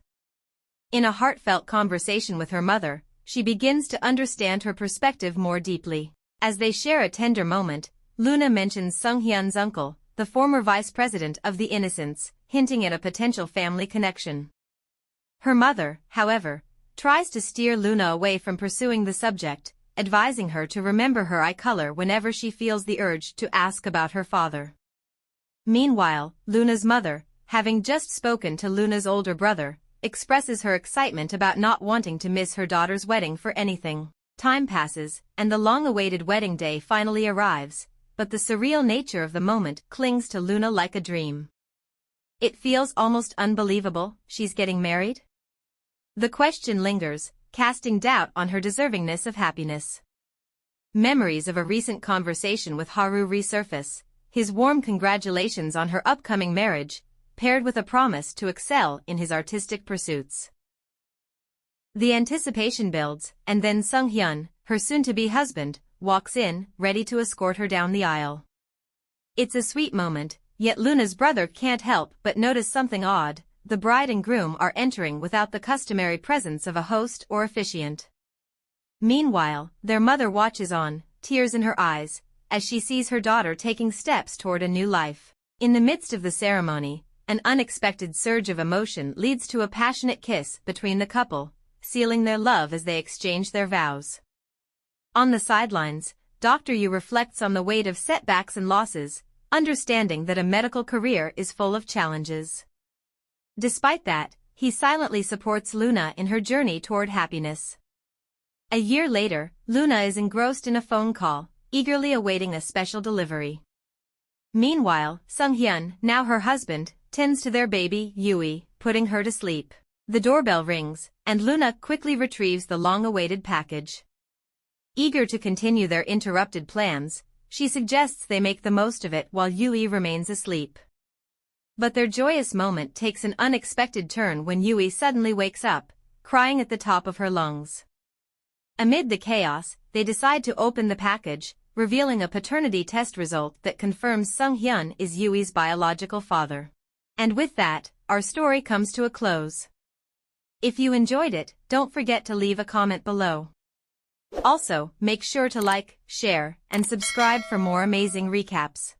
In a heartfelt conversation with her mother, she begins to understand her perspective more deeply. As they share a tender moment, Luna mentions Sung-hyun's uncle, the former vice president of the Innocence, hinting at a potential family connection. Her mother, however, tries to steer Luna away from pursuing the subject, advising her to remember her eye color whenever she feels the urge to ask about her father. Meanwhile, Luna's mother, having just spoken to Luna's older brother, expresses her excitement about not wanting to miss her daughter's wedding for anything. Time passes, and the long-awaited wedding day finally arrives, but the surreal nature of the moment clings to Luna like a dream. It feels almost unbelievable, she's getting married? The question lingers, casting doubt on her deservingness of happiness. Memories of a recent conversation with Haru resurface, his warm congratulations on her upcoming marriage, paired with a promise to excel in his artistic pursuits. The anticipation builds, and then Sung-hyun, her soon-to-be husband, walks in, ready to escort her down the aisle. It's a sweet moment, yet Luna's brother can't help but notice something odd. The bride and groom are entering without the customary presence of a host or officiant. Meanwhile, their mother watches on, tears in her eyes, as she sees her daughter taking steps toward a new life. In the midst of the ceremony, an unexpected surge of emotion leads to a passionate kiss between the couple, sealing their love as they exchange their vows. On the sidelines, Dr. Yu reflects on the weight of setbacks and losses, understanding that a medical career is full of challenges. Despite that, he silently supports Luna in her journey toward happiness. A year later, Luna is engrossed in a phone call, eagerly awaiting a special delivery. Meanwhile, Sung-hyun, now her husband, tends to their baby, Yui, putting her to sleep. The doorbell rings, and Luna quickly retrieves the long-awaited package. Eager to continue their interrupted plans, she suggests they make the most of it while Yui remains asleep. But their joyous moment takes an unexpected turn when Yui suddenly wakes up, crying at the top of her lungs. Amid the chaos, they decide to open the package, revealing a paternity test result that confirms Sung-hyun is Yui's biological father. And with that, our story comes to a close. If you enjoyed it, don't forget to leave a comment below. Also, make sure to like, share, and subscribe for more amazing recaps.